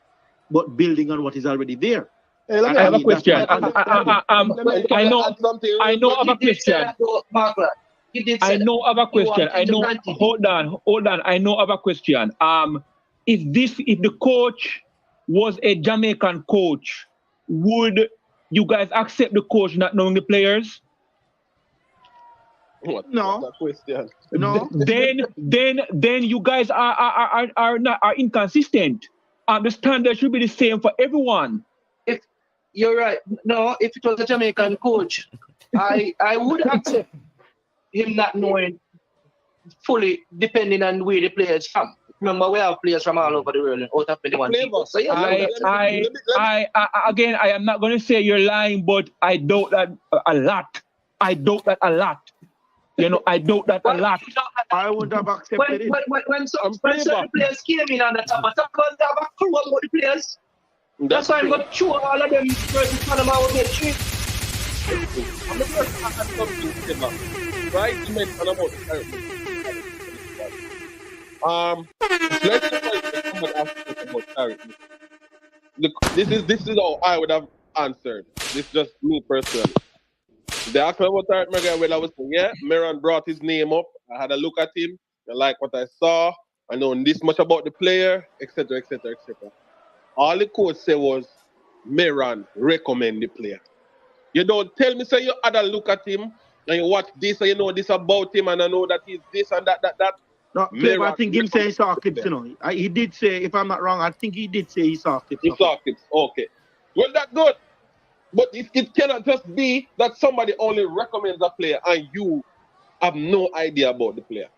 but building on what is already there. Hey, I have a question. I know of a question. I know of a question. Hold on. I know of a question. If the coach was a Jamaican coach, would you guys accept the coach not knowing the players? No. Question. No. Then you guys are inconsistent. The standard should be the same for everyone. If you're right. No, if it was a Jamaican coach, I would accept him not knowing fully, depending on where the players from. Remember, we have players from all over the world and out of 21 people. So yeah, again, I am not going to say you're lying, but I doubt that a lot. You know, I doubt that a lot. I would have accepted it. When certain players came in on the top, I thought they have a clue about the players. That's why I'm going to chew all of them versus Panama will get cheap. I'm the first to ask something similar. Right? You mentioned about the let's just somebody ask about Tarek. This is how I would have answered. This is just me personally. They asked me about Tarek McGuire. Well, I was saying, yeah, Meran brought his name up. I had a look at him. I like what I saw. I know this much about the player, etc., etc., etc. All the coach said was, Meran recommend the player. You don't tell me, say you had a look at him and you watch this and you know this about him and I know that he's this and that. No, Meran, I think him say he saw clips, you know. He did say, if I'm not wrong, I think he did say he saw clips. He saw clips, okay. Well, that's good. But it cannot just be that somebody only recommends a player and you have no idea about the player.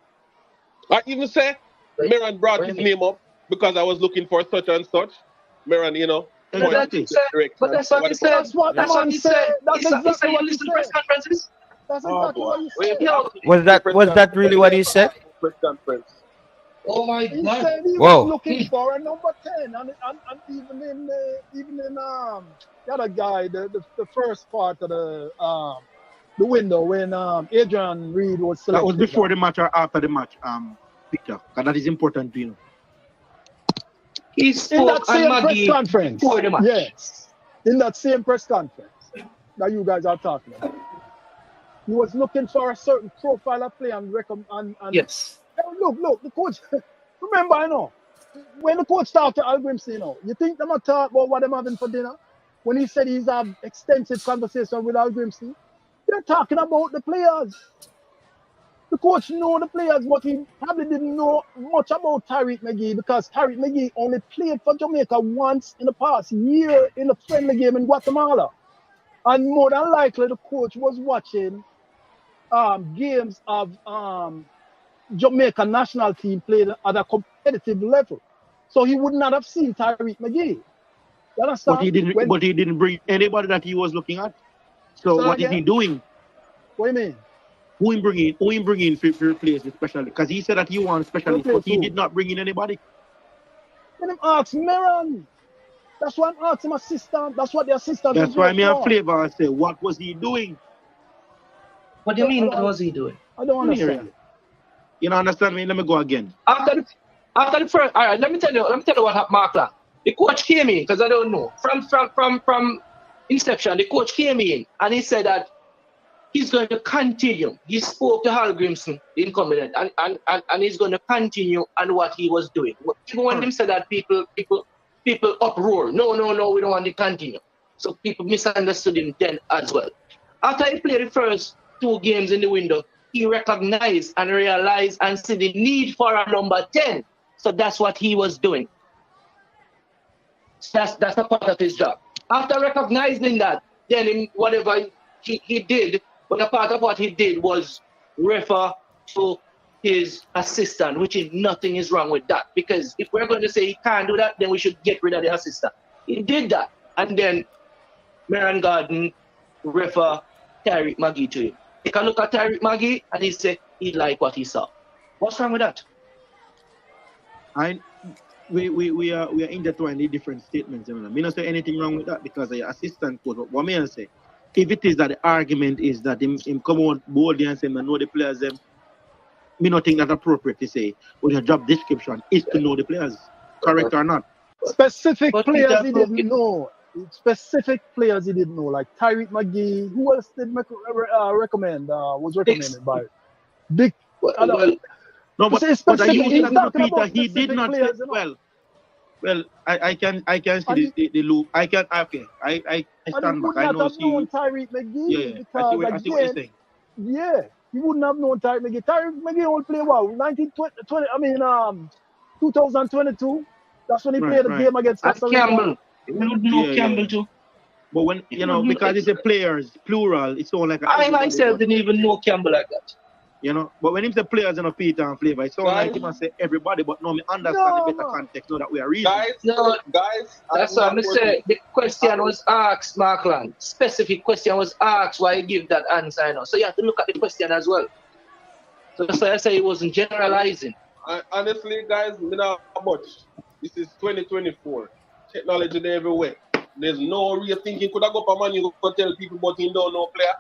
I even say, Meran brought his name up because I was looking for such and such. Meran, you know. But that's what he said. That's what he said. That's exactly what he said. Press conferences. That's exactly what he said. Was that really what he said? Press conference. Oh my He God! said he Whoa. was looking for a number 10, and even in the other guy, the first part of the window when Adrian Reed was selected. That was before the match or after the match, Victor. Because that is important to you. He In spoke that same on press Maggie conference. before the match. Yes, in that same press conference that you guys are talking about. He was looking for a certain profile of player and Yes. Look, the coach. Remember, I know when the coach talked to Al Grimsey, you know, you think them not talk about what them having for dinner? When he said he's had extensive conversation with Al Grimsey, they're talking about the players. The coach know the players, but he probably didn't know much about Tariq McGee because Tariq McGee only played for Jamaica once in the past year in a friendly game in Guatemala. And more than likely, the coach was watching games of Jamaica national team played at a competitive level. So he would not have seen Tariq McGee. You understand? But he didn't bring anybody that he was looking at. So what is he doing? What do you mean? Who him bringing for replace especially? Because he said that he wants specialists, but he did not bring in anybody. Let him ask Meran. That's why I'm asking assistant. That's what the assistant. That's why me and Flavor I say, what was he doing? What do you mean? What was he doing? I don't understand. You don't understand me? Let me go again. After the first, all right. Let me tell you what happened, Markla. The coach came in because I don't know from inception. The coach came in and he said that he's going to continue. He spoke to Hal Grimson, the incumbent, and he's going to continue on what he was doing. Even when he said that, people uproar. No, we don't want to continue. So people misunderstood him then as well. After he played the first 2 games in the window, he recognized and realized and see the need for a number 10. So that's what he was doing. That's a part of his job. After recognizing that, then whatever he did, but a part of what he did was refer to his assistant, which is nothing is wrong with that. Because if we're going to say he can't do that, then we should get rid of the assistant. He did that. And then Meran Garden refer Tariq McGee to him. Take a look at Tariq McGee and he said he liked what he saw. What's wrong with that? We are intertwined in different statements. I mean, not say anything wrong with that because the assistant coach. What me I say, if it is that the argument is that him come out boldly and say, "I know the players," me not think that's appropriate to say. But your job description is to know the players, correct or not. Specific players he didn't know. Specific players he didn't know, like Tariq McGee. Who else did recommend? Was recommended by Big. No, but I use that Peter. He did not say, well. I can see the loop. I stand back. I know see. Tariq McGee because I see what you're saying. Yeah, you wouldn't have known Tariq McGee. Tariq McGee only played 2022. That's when he played the game against Costa Rica. Campbell. You would know Campbell too. But when because it's a players plural, it's all like I myself didn't even know Campbell like that. But when it's the players and Peter and Flavor, it's all like him and say everybody, but no, me understand the better context, know that we are reading. Guys, that's what I'm saying. The question was asked, Markland. Specific question was asked why you give that answer. So you have to look at the question as well. So that's why I say he wasn't generalizing. Honestly, guys, me not much. This is 2024. Technology there everywhere. There's no real thinking. Could I go for man? You could tell people, but he don't know player.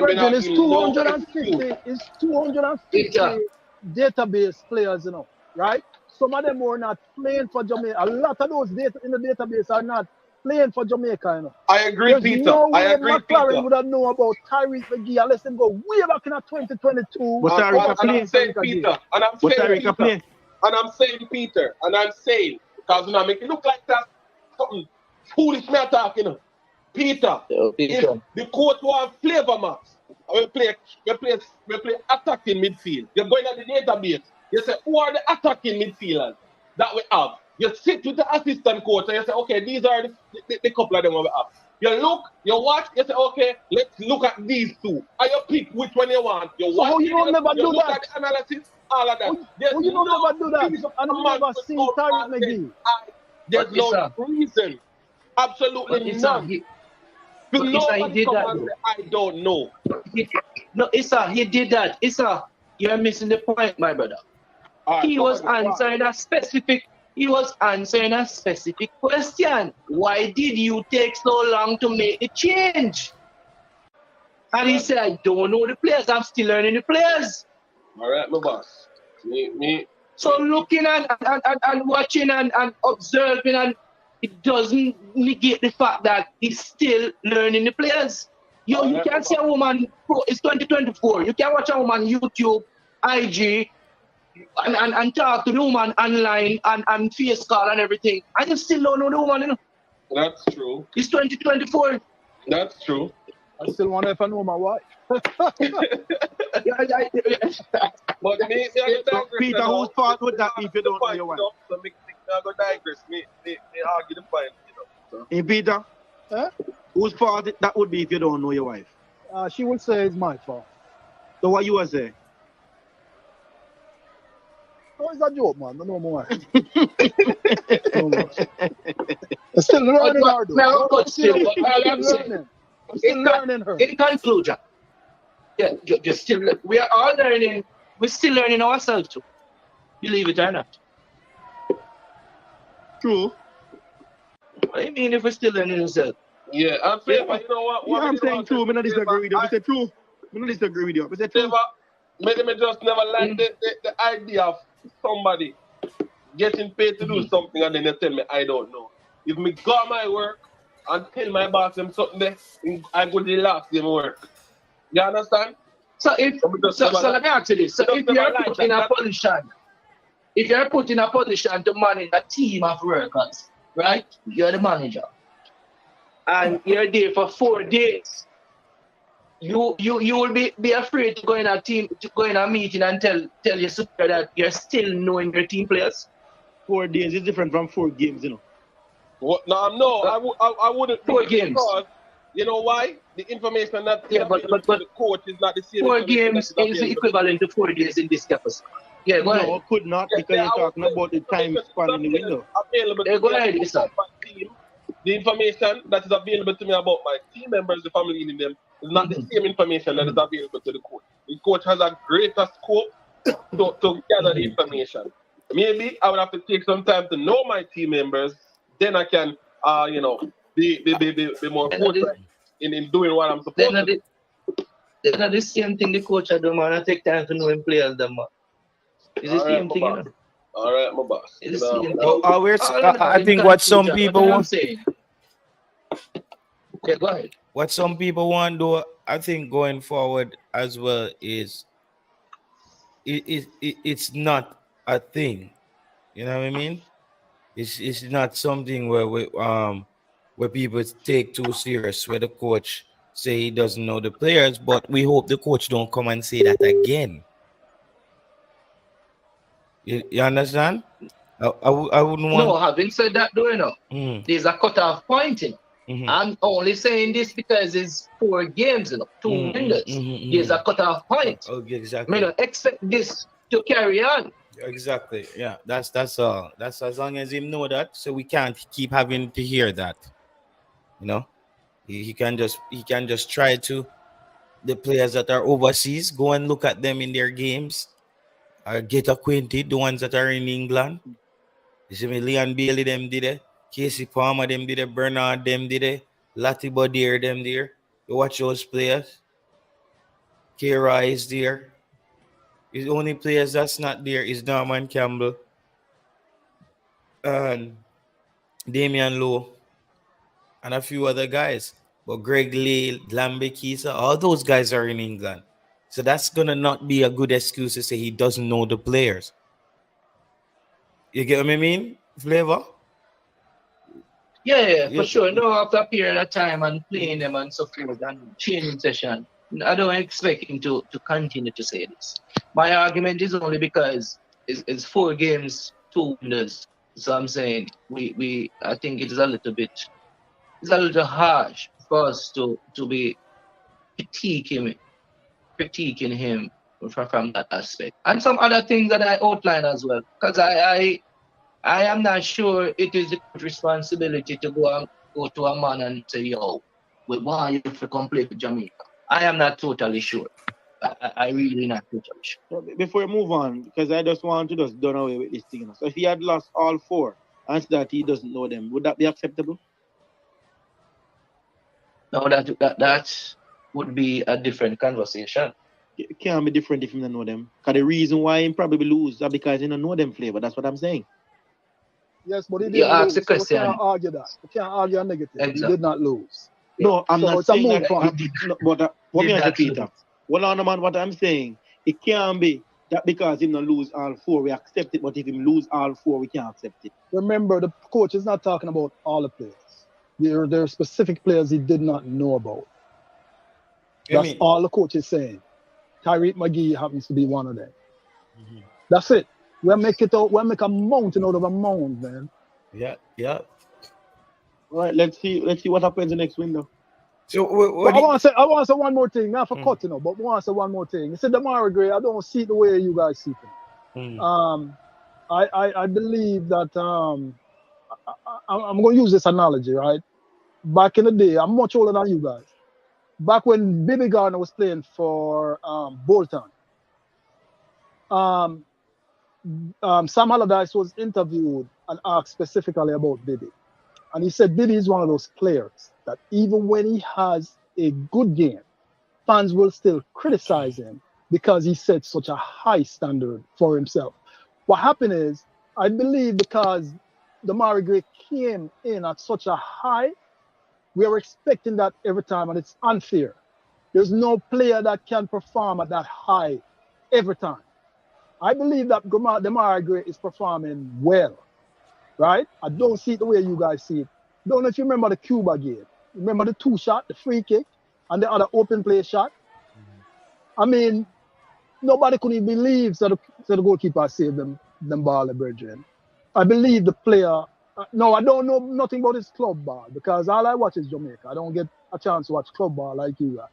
Brethren, it's No 250. It's 250 database players, right? Some of them are not playing for Jamaica. A lot of those data in the database are not playing for Jamaica, I agree, There's Peter. no way I agree, McLaren Peter. would have known about Tyrese McGee unless them go way back in 2022. But Tyrese And I'm saying Peter, and I'm saying Peter, and I'm saying Peter, and I'm saying because now make it look like that something foolish me talking. Peter, if the coach want flavor max, we play attacking midfield. You're going at the database. You say who are the attacking midfielders that we have? You sit with the assistant coach and you say, okay, these are the couple of them we have. You look, you watch, you say, okay, let's look at these two. And you pick which one you want. You watch, you don't never do look that. at the analysis, all of that. You don't never do that. And you never seen Tyrese McGee. There's no reason. Absolutely none. Nobody come and say, I don't know. No, Issa, he did that. Issa, you're missing the point, my brother. He was answering a specific question. Why did you take so long to make the change? And he said, I don't know the players. I'm still learning the players. All right, my boss. Me. So looking and watching and observing, and it doesn't negate the fact that he's still learning the players. You can't see a woman, it's 2024. You can watch a woman YouTube, IG, and talk to the woman online and face call and everything. And you still don't know the woman, That's true. It's 2024. That's true. I still wonder if I know my wife. But me, Peter, whose fault would that be if you don't know your wife? So me go digress. Me argue the point, So. Hey, Peter, whose fault that would be if you don't know your wife? She would say it's my fault. So what you would say? Oh, it's a joke, man. I know my wife. I'm still learning her, though. I'm still learning her. In conclusion, we are all learning. We're still learning ourselves too. Believe it or not. True. What do you mean if we're still learning ourselves? Yeah, I'm saying, but you know what? I'm saying true. I don't disagree with you. I say true. I don't disagree with you. I say true. Me just never like the idea of somebody getting paid to do something and then they tell me I don't know. If me got my work and tell my boss them something there, I go the last day work. You understand? So let me ask you this. So if you're put in a position to manage a team of workers, right? You're the manager. And you're there for 4 days. You will be afraid to go in a meeting and tell your superior that you're still knowing your team players. 4 days is different from 4 games, What? No, I wouldn't. 4 games. Because, you know why? The information that but the coach is not the same. 4 games is equivalent to 4 days in this capacity. Yeah, go ahead. No, could not, because you're talking about the time span in the window. Go ahead, listen. The information that is available to me about my team members, the family in them, is not the same information that is available to the coach. The coach has a greater scope to gather the information. Maybe I would have to take some time to know my team members, then I can, be more forthright in doing what I'm supposed to do. It's not the same thing the coach has done, man. I take time to know him players, man. It's the same thing, All right, my boss. It's the same thing. I think what some people want. Yeah, go ahead. What some people want, though, I think going forward as well is it's not a thing. You know what I mean? It's not something where people take too serious, where the coach say he doesn't know the players, but we hope the coach don't come and say that again. You understand? I wouldn't want. No, having said that, though, there's a cutoff point. I'm only saying this because it's 4 games, 2 windows. There's a cutoff point. Okay, exactly. I don't expect this to carry on. Exactly. Yeah, that's all. That's as long as him know that, so we can't keep having to hear that. He can just try to the players that are overseas, go and look at them in their games, or get acquainted, the ones that are in England. You see me, Leon Bailey, them did it. Kasey Palmer, them did it. Bernard, them did it. Lati Bodier, them there. You watch those players. Kira is there. The only players that's not there is Norman Campbell and Damian Lowe and a few other guys. But Greg Lale, Lambe Kisa, all those guys are in England. So that's going to not be a good excuse to say he doesn't know the players. You get what I mean, Flavor? Yeah, for sure. No, after a period of time and playing them and so forth and training session, I don't expect him to continue to say this. My argument is only because it's 4 games, 2 winners. So I'm saying I think it's a little harsh for us to be critiquing him from that aspect. And some other things that I outline as well. Because I am not sure it is a responsibility to go to a man and say, yo, we want you to come play for Jamaica. I am not totally sure. I really not totally sure. Before we move on, because I just want to just done away with this thing. So if he had lost all 4 and that he doesn't know them, would that be acceptable? No, that would be a different conversation. It can't be different if you don't know them. Because the reason why he probably lose is because he don't know them Flavor. That's what I'm saying. Yes, but he didn't You ask lose. the question. So we can't argue that. We can't argue a negative. Exactly. He did not lose. No, I'm So not it's a saying moot that. point. But what me Did say, not Peter? lose. Well, on man, what I'm saying, it can't be that because he don't lose all 4, we accept it. But if him lose all 4, we can't accept it. Remember, the coach is not talking about all the players. There are specific players he did not know about. That's all the coach is saying. Tyreek McGee happens to be one of them. Mm-hmm. That's it. We'll make a mountain out of a mound, man. Yeah. All right, let's see what happens in the next window. So I want to say one more thing. Not for cut, but I want to say one more thing. He said Demarai Gray, I don't see it the way you guys see it. I believe that I'm going to use this analogy, right? Back in the day, I'm much older than you guys. Back when Bibby Gardner was playing for Bolton, Sam Allardyce was interviewed and asked specifically about Bibby. And he said Bibby is one of those players that even when he has a good game, fans will still criticize him because he set such a high standard for himself. What happened is, I believe because Demarai Gray came in at such a high, we are expecting that every time, and it's unfair. There's no player that can perform at that high every time. I believe that Demarai Gray is performing well, right? I don't see it the way you guys see it. Don't know if you remember the Cuba game. Remember the 2 shot, the free kick, and the other open play shot? I mean, nobody could even believe that the goalkeeper saved them ball, the brethren. I believe the player. No, I don't know nothing about his club ball because all I watch is Jamaica. I don't get a chance to watch club ball like you guys.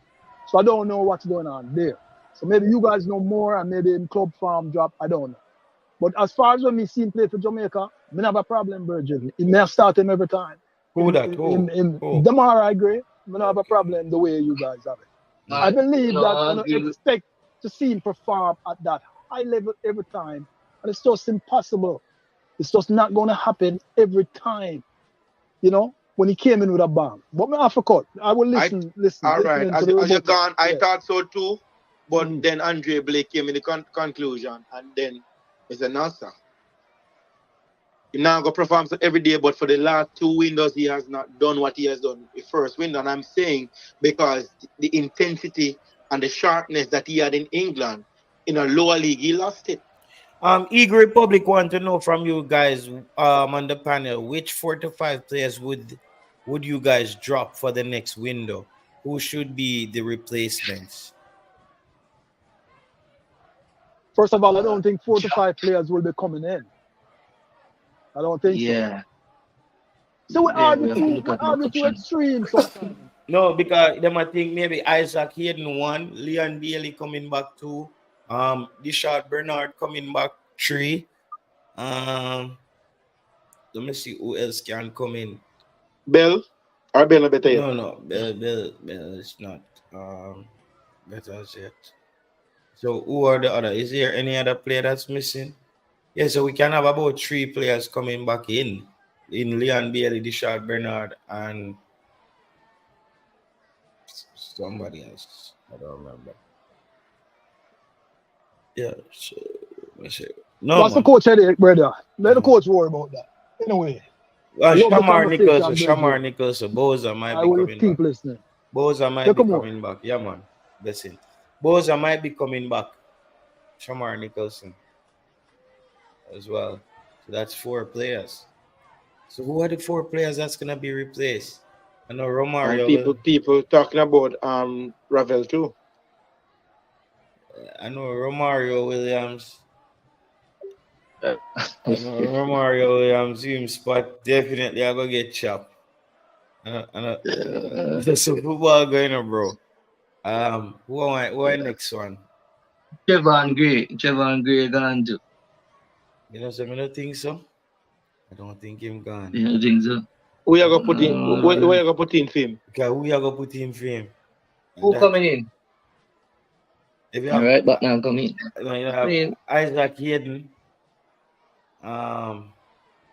So I don't know what's going on there. So maybe you guys know more and maybe in club farm drop, I don't know. But as far as when we see him play for Jamaica, I don't have a problem, Virgin. He may start him every time. Demarai Gray, I don't have a problem the way you guys have it. I believe that I don't expect to see him perform at that high level every time. And it's just impossible. It's just not going to happen every time. You know, when he came in with a bang. But me off a cut. I will listen. All right. As you're gone, I thought so too. But then Andre Blake came in the conclusion. And then it's an answer. He now go perform every day, but for the last 2 windows, he has not done what he has done the first window. And I'm saying because the intensity and the sharpness that he had in England in a lower league, he lost it. Eagle Republic want to know from you guys on the panel, which 4 to 5 players would you guys drop for the next window? Who should be the replacements? First of all, I don't think 4 to 5 players will be coming in. I don't think so. So we argue two extremes sometimes. No, because they might think maybe Isaac Hayden 1, Leon Bailey coming back 2, Dishard Bernard coming back 3. Let me see who else can come in. Bell or Bell better? No, Bell is not. That's us yet. So who are the other? Is there any other player that's missing? Yeah, so we can have about 3 players coming back in Leon Bailey, Dishard Bernard, and somebody else. I don't remember. Yeah, so let's see. No, What's the man. coach headache, brother? Let the coach worry about that. Anyway, love the Shamar conversation, Nicholson, Boza might I be will coming keep back. listening. Boza might Take be him out. coming back. Yeah, man. Listen. Boza might be coming back. Shamar Nicholson as well. So that's 4 players. So who are the 4 players that's gonna be replaced? I know Romario. And people talking about Ravel too. I know Romario Williams. I know Romario Williams, him spot definitely I go get chopped. There's some football going on, bro. Who am I next one? Javon Gray gone too. You know, so I don't think so. I don't think him gone. You don't think so? Who you gonna put in? Where you gonna put in for him? Okay, who you gonna put in for him? Who coming in? If you have, All right, but now coming. you have Isaac Hayden,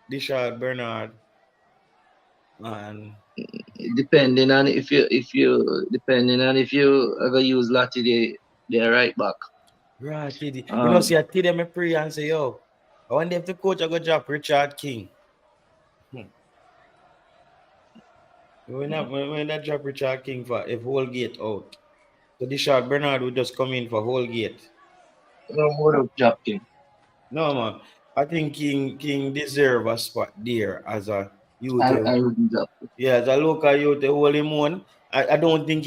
Dishard Bernard, and depending on if you ever use Lottie, they right back. Right, Tiddy. You know, see, I tell them I pray and say, yo, I wonder if the coach I go drop Richard King. When I drop Richard King for if Holgate out. So Dishard Bernard would just come in for Holgate. No more drop King. No, man. I think King deserve a spot there as a youth. I wouldn't drop. Yeah, as a local youth, hold him on. I don't think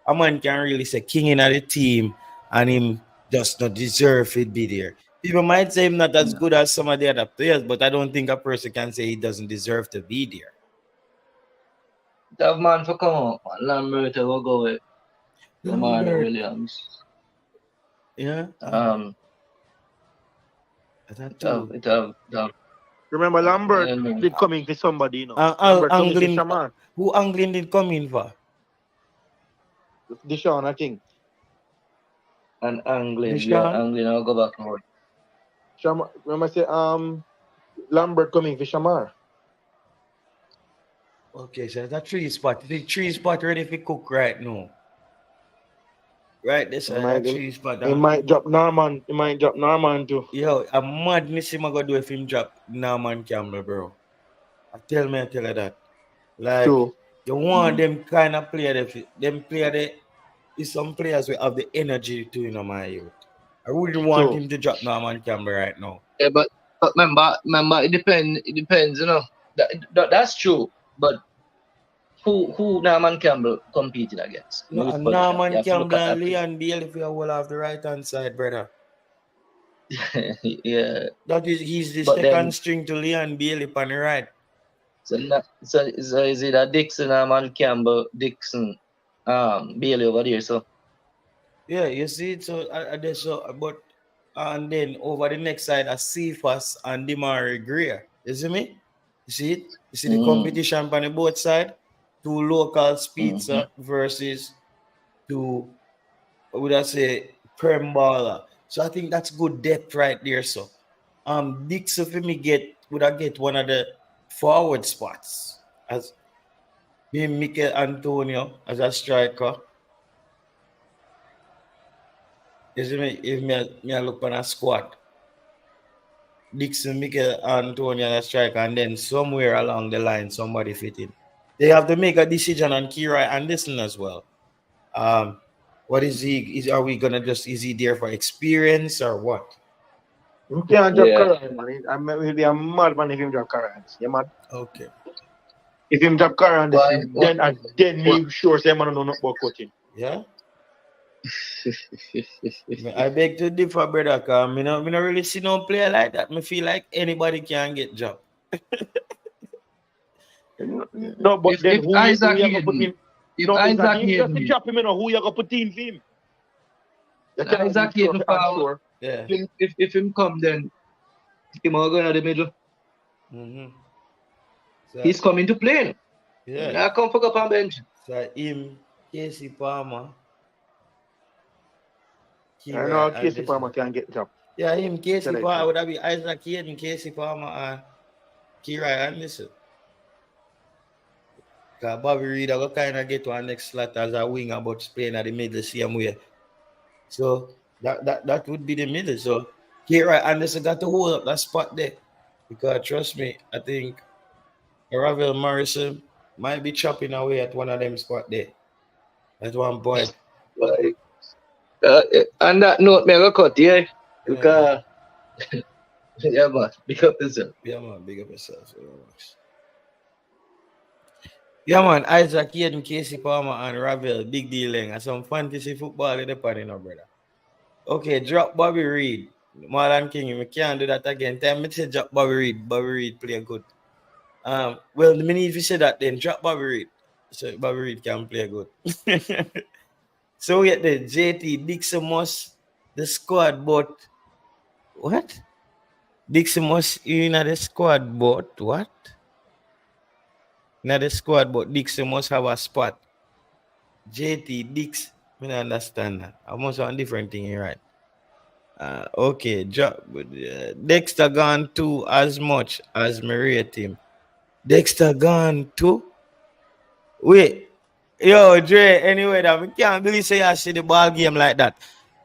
a man can really say King in the team and him just not deserve it be there. People might say him not as good as some of the other players, but I don't think a person can say he doesn't deserve to be there. That man for come up, Lambert will go with Lamar Williams. Yeah. It have. Remember Lambert did come in for somebody, you know. Who Anglin did come in for? Deshaun, I think. And Anglin, Anglin will go back more. Shamar, remember I say Lambert coming for Shamar. Okay, so that 3 spot. The 3 spot ready for cook right now. Right, this is that 3 spot. He might drop Norman. He might drop Norman too. Yo, a madness him gonna do if him drop Norman Campbell, bro. I tell you that. Like True. You want them kind of player is some players who have the energy to, you know, my youth. I wouldn't want him to drop Norman Campbell right now. Yeah, but remember, it depends, you know. That's true. But who Norman Campbell competing against? No, Norman Campbell and Leon Bailey if you hold off the right hand side, brother. Yeah. He's the second string to Leon Bailey on the right. So is it a Dixon, Norman Campbell, Dixon, Bailey over there, so. Yeah, you see it, and then over the next side, a Cephas and Demarai Gray. You see me? You see it? You see the competition on the both side? 2 local speeds versus 2, would I say, prem baller. So I think that's good depth right there. So Dixon for me would I get one of the forward spots as me Mikel Antonio as a striker. You see me? If me look on a squad, Dixon, Mikel Antonio as a striker, and then somewhere along the line somebody fit in. They have to make a decision on Kira Anderson as well. What is he? Are we gonna is he there for experience or what? You can't drop Karan, man. Will be a mad man if him drop Karan. You mad? Okay. If him drop Karan, then me sure say man no about coaching. Yeah. I beg to differ, brother, because I don't really see no player like that. I feel like anybody can get job. No, but if, then if who Isaac you gonna put him? If Isaac Hayden, just drop him, you know, who you gonna put in for him? Isaac Hayden, sure. Yeah. If him come, then him will go in the middle. So, he's coming to play. Yeah. Now come fuck up on bench. So him, Kasey Palmer, I know Kasey Palmer can get job. Yeah, him Kasey Palmer would have be Isaac Hayden, Kasey Palmer, and Kira Anderson. Because Bobby Reid will kind of get to our next slot as a winger, but playing at the middle same way. So that would be the middle. So Kira Anderson got to hold up that spot there. Because trust me, I think Ravel Morrison might be chopping away at one of them spot there. At one point. On that note, me go cut, yeah? Because, yeah, man, big up yourself. Yeah, man, big up yourself. Yeah, man, Isaac Hayden, Kasey Palmer, and Ravel, big deal, and some fantasy football in the party now, brother. Okay, drop Bobby Reid. Marlon King, we can't do that again. Tell me to drop Bobby Reid. Bobby Reid play good. Well, the minute if you say that, then drop Bobby Reid. So Bobby Reid can play good. So we get the JT, Dixon Moss, the squad, but what? Dixon Moss in the squad, but what? Not the squad, but Dixon must have a spot. JT, Dix, I don't understand that. I must have a different thing here, right? Okay, Dexter gone too as much as me rate him. Dexter gone too? Wait. Yo, Dre, anyway, that we can't really say I see the ball game like that.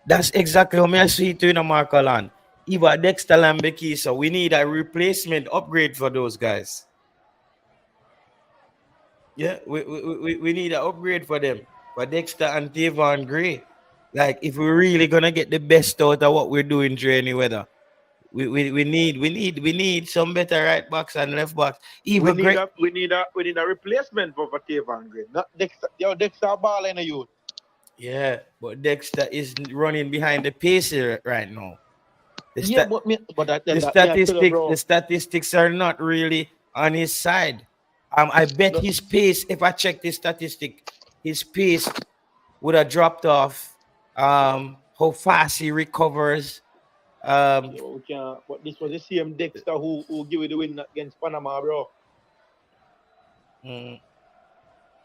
That's exactly how I see it in Marco Land. Either Dexter and Becky, so we need a replacement upgrade for those guys. Yeah, we need an upgrade for them. For Dexter and Demarai Gray. Like, if we're really gonna get the best out of what we're doing during the weather, we need some better right backs and left backs. We need a replacement for Demarai Gray. Not Dexter. Yo, Dexter ball in the youth. Yeah, but Dexter is running behind the pace right now. The statistics are not really on his side. I bet his pace, if I check the statistic, his pace would have dropped off. How fast he recovers. But this was the same Dexter who give you the win against Panama, bro.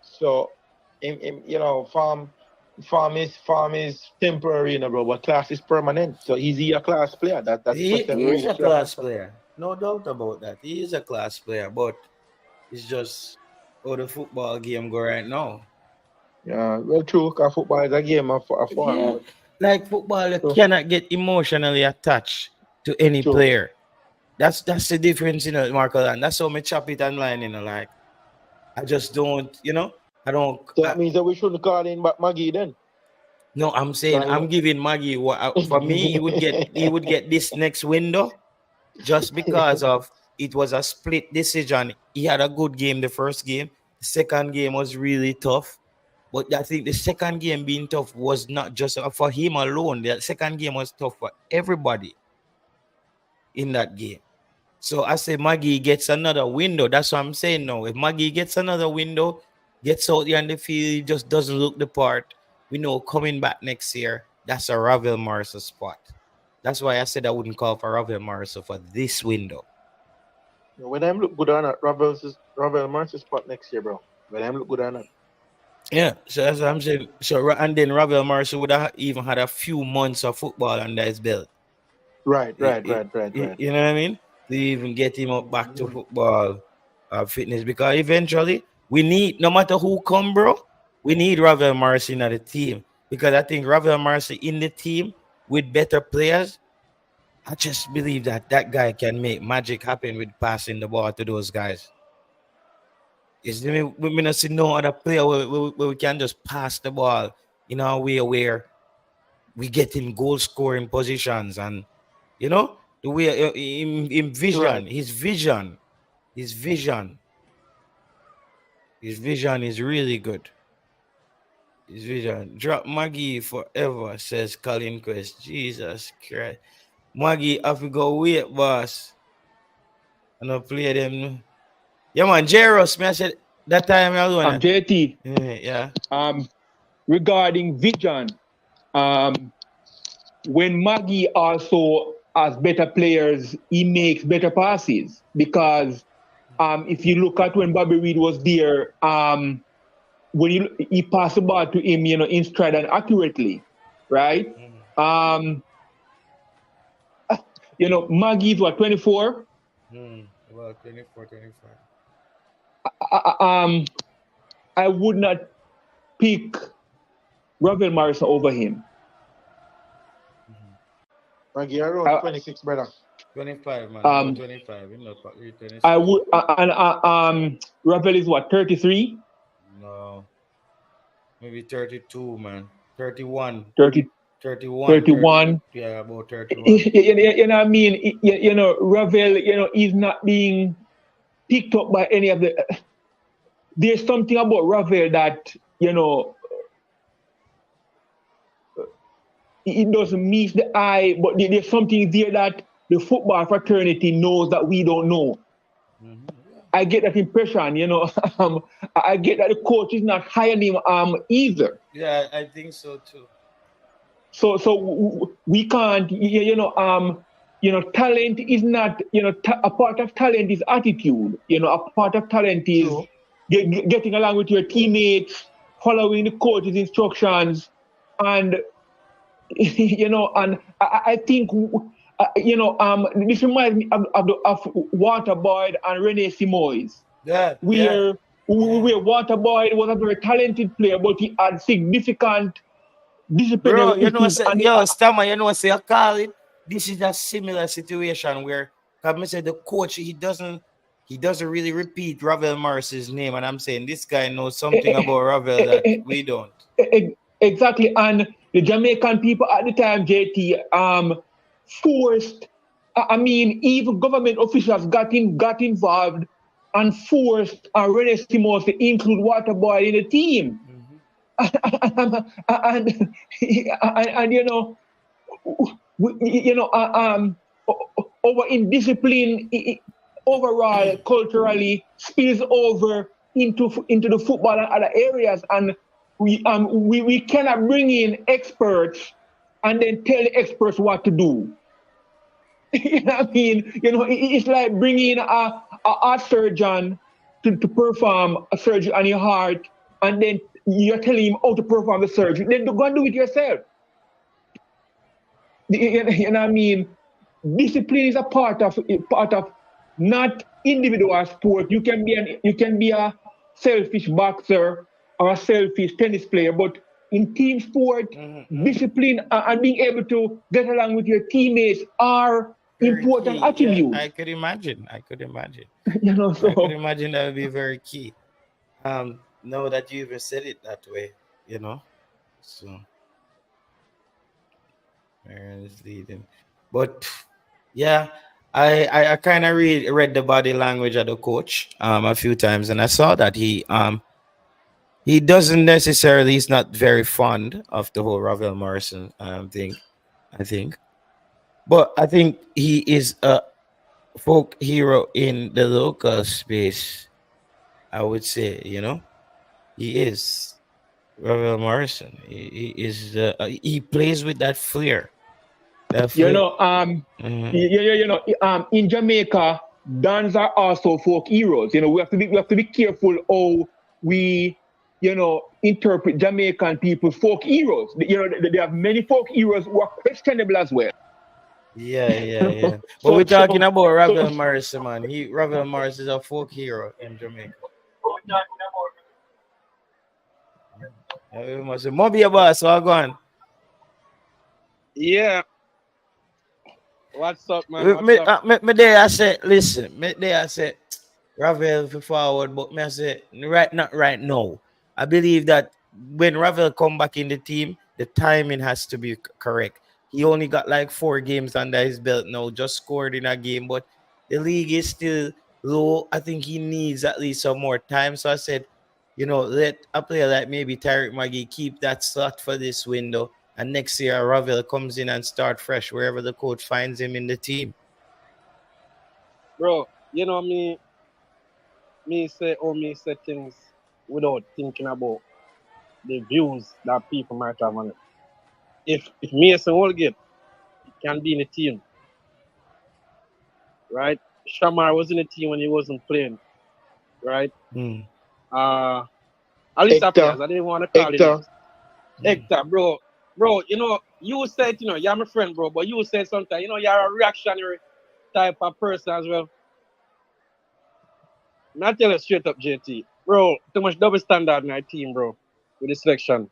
So, form is temporary, bro, but class is permanent. So he's a class player. He is a class player. No doubt about that. He is a class player, but it's just how the football game go right now. Yeah, well, true, because football is a game of fun. Yeah. Like football, you cannot get emotionally attached to any player. That's the difference, Marco. And that's how I chop it online, like, I just don't, I don't. So that means that we shouldn't call in back Maggie then. No, I'm saying I'm giving Maggie for me. He would get this next window, just because of it was a split decision. He had a good game the first game. The second game was really tough. But I think the second game being tough was not just for him alone. The second game was tough for everybody in that game. So I say Maggie gets another window. That's what I'm saying now. If Maggie gets another window, gets out there on the field, just doesn't look the part, we know coming back next year, that's a Ravel Morrison spot. That's why I said I wouldn't call for Ravel Morrison for this window. When I'm look good on it, Ravel Morrison spot next year, bro. When I'm look good on it. Yeah, so that's what I'm saying. So and then Ravel Morrison would have even had a few months of football under his belt. Right. You know what I mean? To even get him up back to football fitness, because eventually we need, no matter who come, bro, we need Ravel Morrison at the team, because I think Ravel Morrison in the team with better players, I just believe that guy can make magic happen with passing the ball to those guys. We not see no other player where we can just pass the ball in a way where we get in goal scoring positions, and the way in vision, right. his vision is really good. His vision. Drop Maggie forever, says Colin Quest. Jesus Christ. Maggie, have to go wait, boss. And I'll play them. Yeah, man, Jairus, I said that time I was on JT. Yeah. Regarding vision, when Maggie also has better players, he makes better passes, because if you look at when Bobby Reid was there, when he passed the ball to him, in stride and accurately, right? Maggie's what, 24? Well, 24, 25. I would not pick Ravel Morrison over him. Maggie, around 26, brother. 25, man. 25. 26. I would, Ravel is what, 33? No. Maybe 32, man. 31. 31. 31. Yeah, about 31. You know what I mean? Ravel, is not being picked up by any of the... There's something about Ravel that, it doesn't meet the eye, but there's something there that the football fraternity knows that we don't know. Mm-hmm. I get that impression, I get that the coach is not hiring him either. Yeah, I think so too. So we can't, talent is not, a part of talent is attitude. A part of talent is getting along with your teammates, following the coach's instructions, and and I think this reminds me of Waterboy and Rene Simoes. Where Waterboy was a very talented player, but he had significant disciplinary issues. Stammer, say I call it. This is a similar situation where, I said the coach he doesn't really repeat Ravel Morris's name, and I'm saying this guy knows something about Ravel that we don't. Exactly, and the Jamaican people at the time, JT, forced. Even government officials got involved and forced Rene Simoes to include Waterboy in the team. And over indiscipline overall culturally spills over into the football and other areas, and we cannot bring in experts and then tell the experts what to do. It's like bringing a heart surgeon to perform a surgery on your heart, and then you're telling him how to perform the surgery. Then go and do it yourself. Discipline is a part of not individual sport. You can be a selfish boxer or a selfish tennis player, but in team sport, discipline and being able to get along with your teammates are very important attributes. Yeah, I could imagine. So, I could imagine that would be very key. Now that you even said it that way, so where is leading? But yeah, I kind of read the body language of the coach a few times, and I saw that he doesn't necessarily, he's not very fond of the whole Ravel Morrison thing, I think. But I think he is a folk hero in the local space, I would say, he is. Ravel Morrison, he is. He plays with that flair. In Jamaica, dons are also folk heroes. We have to be careful how we, interpret Jamaican people folk heroes. They have many folk heroes who are questionable as well. Yeah. But we're talking about Ravel Morrison, man. Ravel Morrison is a folk hero in Jamaica. Moby boss, so I go on. Yeah. What's up, man? Me there I said, listen, Ravel for forward, but me I say not right now. I believe that when Ravel come back in the team, the timing has to be correct. He only got like 4 games under his belt now, just scored in a game, but the league is still low. I think he needs at least some more time. So I said, let a player like maybe Tariq Maggie keep that slot for this window. And next year, Ravel comes in and start fresh wherever the coach finds him in the team. Bro, me say things without thinking about the views that people might have on it. If Mason Holgate can be in the team, right? Shamar was in the team when he wasn't playing, right? At least I didn't want to call it. Hector, bro, you said, you know, you're my friend, bro, but you said sometimes, you know, you're a reactionary type of person as well. I tell you straight up, JT, bro, too much double standard in our team, bro, with the selection.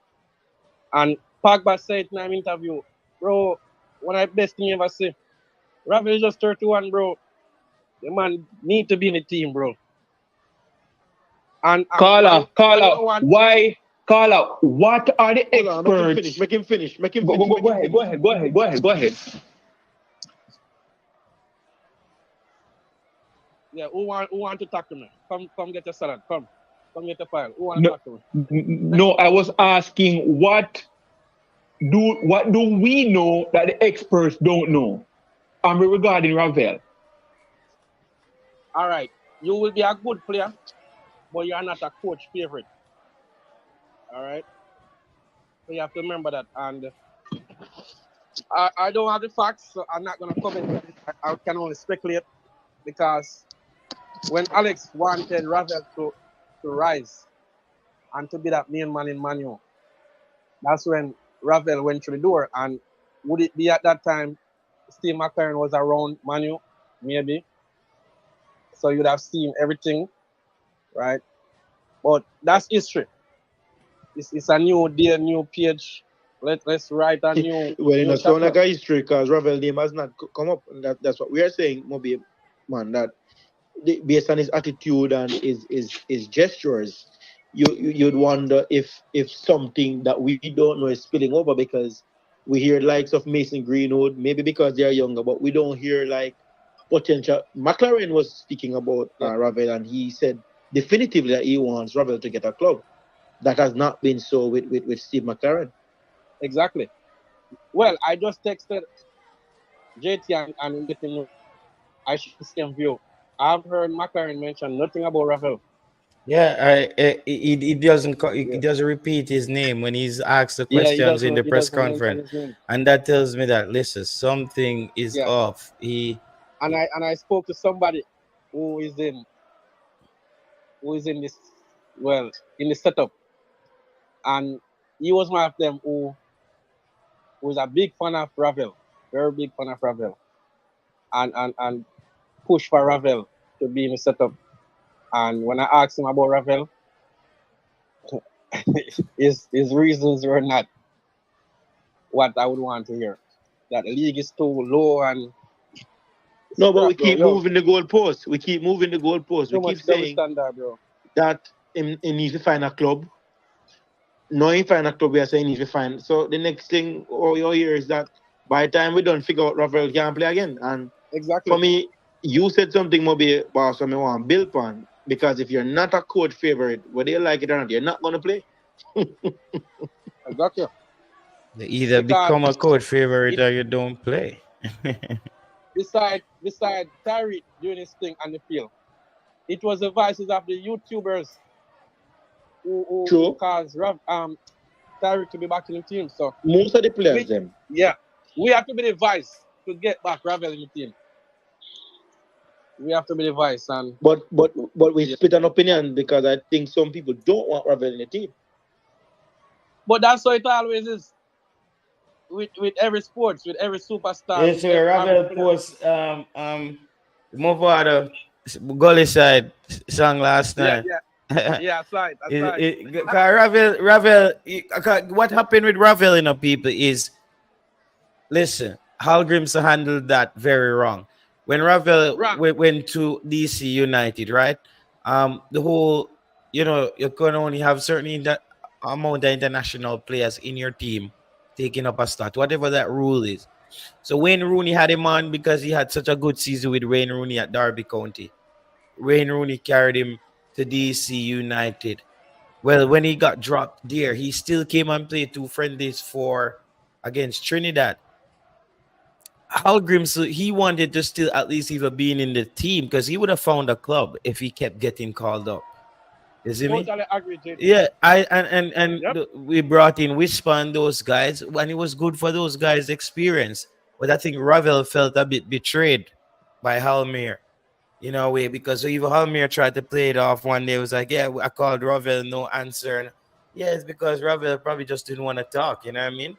And Pogba said in an interview, bro, one of the best thing you ever see. Ravel is just 31, bro. The man need to be in the team, bro. And Carla, why? Carla, what are the experts? Make him finish. Go ahead. Yeah, who want to talk to me? Come get your salad. Come get your file. Who want to talk to me? No, I was asking what do we know that the experts don't know? Regarding Ravel. All right, you will be a good player, but you are not a coach favorite. All right, so you have to remember that. And I don't have the facts, so I'm not gonna comment. I can only speculate because when Alex wanted Ravel to rise and to be that main man in Manu, that's when Ravel went through the door. And would it be at that time Steve McLaren was around Manu? Maybe. So you'd have seen everything, right? But that's history. It's a new day, new page. Let's write a new. Well, new it sound like a history because Ravel name has not come up. And that's what we are saying, Moby, man, that based on his attitude and his gestures, you'd wonder if something that we don't know is spilling over, because we hear likes of Mason Greenwood, maybe because they are younger, but we don't hear like potential. McLaren was speaking about Ravel, and he said definitively that he wants Ravel to get a club. That has not been so with Steve McLaren. Exactly. Well, I just texted JT and let him know I should same view. I've heard McLaren mention nothing about Ravel. Yeah, he doesn't he doesn't repeat his name when he's asked the questions in the press conference, and that tells me that listen, something is off. And I spoke to somebody who is in this in the setup, and he was one of them who was a big fan of Ravel, very big fan of Ravel, and push for Ravel to be in the setup. And when I asked him about Ravel, his reasons were not what I would want to hear. That the league is too low and no, but we keep moving the goalposts. We keep saying standard, bro, that he needs to find a club. No, he find a club, we are saying he needs to find. So the next thing all you hear is that by the time we don't figure out Ravel can't play again. And exactly for me, you said something maybe boss, I want to build on, because if you're not a coach favorite, whether you like it or not, you're not gonna play. Exactly. They either become a coach favorite or you don't play. Beside Tyreek doing his thing on the field, it was the voices of the YouTubers who caused Tyreek to be back in the team. So most of the players, we have to be the voice to get back Ravel in the team. We have to be the voice, and but we split an opinion because I think some people don't want Ravel in the team. But that's how it always is. With every sports, with every superstar. Yes, sir. Ravel post Movado Gully Side song last night. Yeah, slide. Ravel, what happened with Ravel, people, is, listen, Hallgrimson handled that very wrong. When Ravel went to DC United, right? The whole, you can only have certain amount of international players in your team taking up a start, whatever that rule is. So Wayne Rooney had him on because he had such a good season with Wayne Rooney at Derby County. Wayne Rooney carried him to DC United. Well, when he got dropped there, he still came and played 2 friendlies against Trinidad. Hallgrimson, he wanted to still at least even being in the team because he would have found a club if he kept getting called up. You see me? Totally agree, JT. Yeah, we brought in Whisper and those guys, and it was good for those guys' experience. But I think Ravel felt a bit betrayed by Halmir, because even Halmir tried to play it off one day. It was like, yeah, I called Ravel, no answer. And yeah, it's because Ravel probably just didn't want to talk, you know what I mean?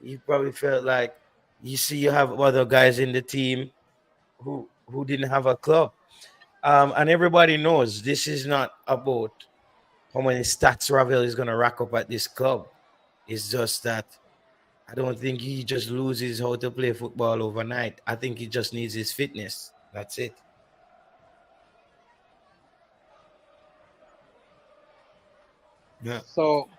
he probably felt like you have other guys in the team who didn't have a club. And everybody knows this is not about how many stats Ravel is going to rack up at this club. It's just that I don't think he just loses how to play football overnight. I think he just needs his fitness. That's it. Yeah. So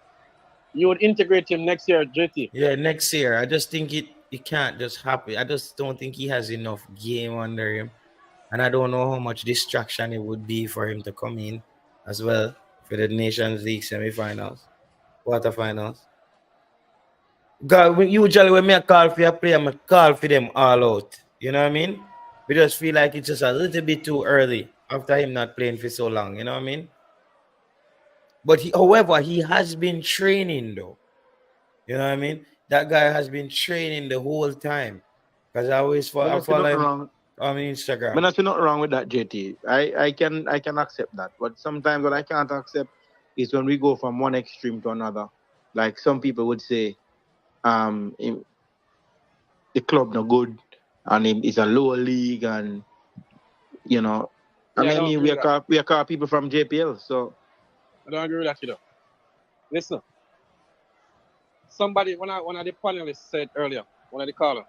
you would integrate him next year, JT? Yeah, next year. I just think it can't just happen. I just don't think he has enough game under him. And I don't know how much distraction it would be for him to come in as well for the Nations League semi-finals, quarterfinals. God, usually when I call for a player, I call for them all out. You know what I mean? We just feel like it's just a little bit too early after him not playing for so long. You know what I mean? But however, he has been training though. You know what I mean? That guy has been training the whole time. Because I always follow him on Instagram. But there's nothing wrong with that, JT. I can accept that. But sometimes what I can't accept is when we go from one extreme to another. Like some people would say, the club no good and it's a lower league, and you know, we are call people from JPL, so I don't agree with that, you know. Listen, somebody, one of the panelists said earlier, one of the callers,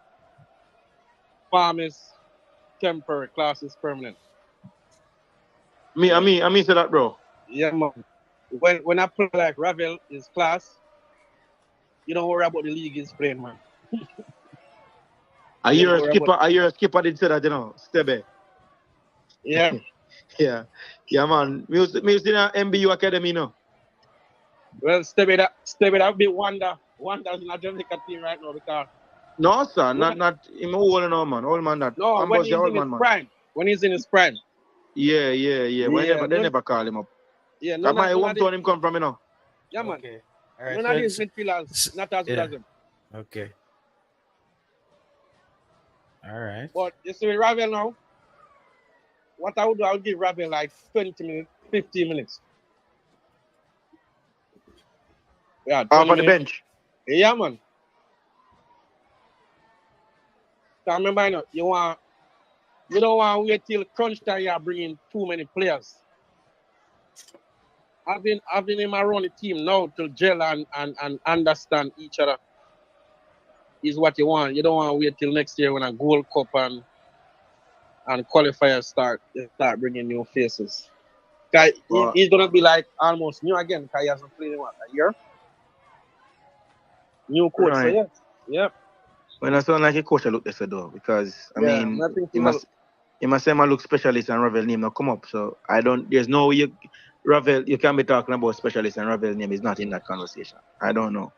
farm is temporary, class is permanent. Me say that, bro. Yeah, man. When I play like Ravel is class, you don't worry about the league is playing, man. I hear a skipper did say that, you know, Stebe. Yeah. Yeah, man. Me was in an MBU academy, no. Well, Stebe that be Wanda's in a Jamaica team right now because. No, sir, not him old no, man. Old man that. No, when he's in his prime. When he's in his prime. Yeah. They never call him up. Yeah, no. My hometown him come from, you know. Yeah, man. Okay. All right, none of these midfielders not as good as him. Okay. All right. But you see with Ravel now, what I would do, I would give Ravel like 20 minutes, 15 minutes. Yeah, on the bench. Yeah, man. So remember, you don't want to wait till crunch time you are bringing too many players. I've been in my own team now to gel and understand each other is what you want. You don't want to wait till next year when a Gold Cup and qualifiers start bringing new faces. He's gonna be like almost new again because he hasn't played in what, a year? New coach, right. So yeah. When I sound like a coach, I look this though because I mean he must say I look specialist and Ravel name not come up. So there's no way Ravel, you can't be talking about specialist and Ravel's name is not in that conversation. I don't know.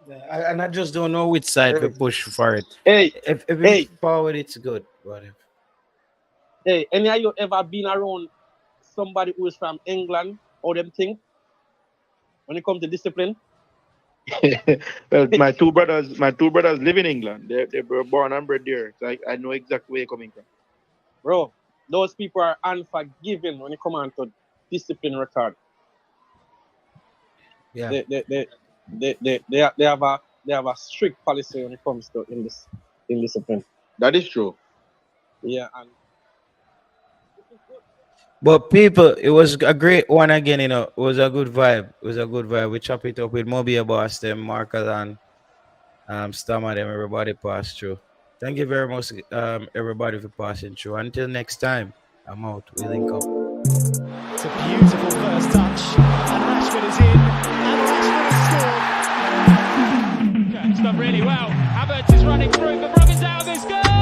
Yeah, and I just don't know which side to push for it. Hey, if it's forward, it's good. Whatever. Hey, any of you ever been around somebody who is from England or them thing when it comes to discipline? Well, my two brothers live in England. They were born and bred there. So I know exactly where you're coming from. Bro, those people are unforgiving when it comes on to discipline record. Yeah. They have a strict policy when it comes to in discipline. That is true. Yeah, and but people, it was a great one again, you know. It was a good vibe. We chop it up with Mobile Boss, them, Marcus and Stammer, them, everybody passed through. Thank you very much, everybody, for passing through. Until next time, I'm out. We link up. It's a beautiful first touch. And Rashford is in. And Rashford has scored. It's done really well. Havertz is running through, but Robin's out of this goal.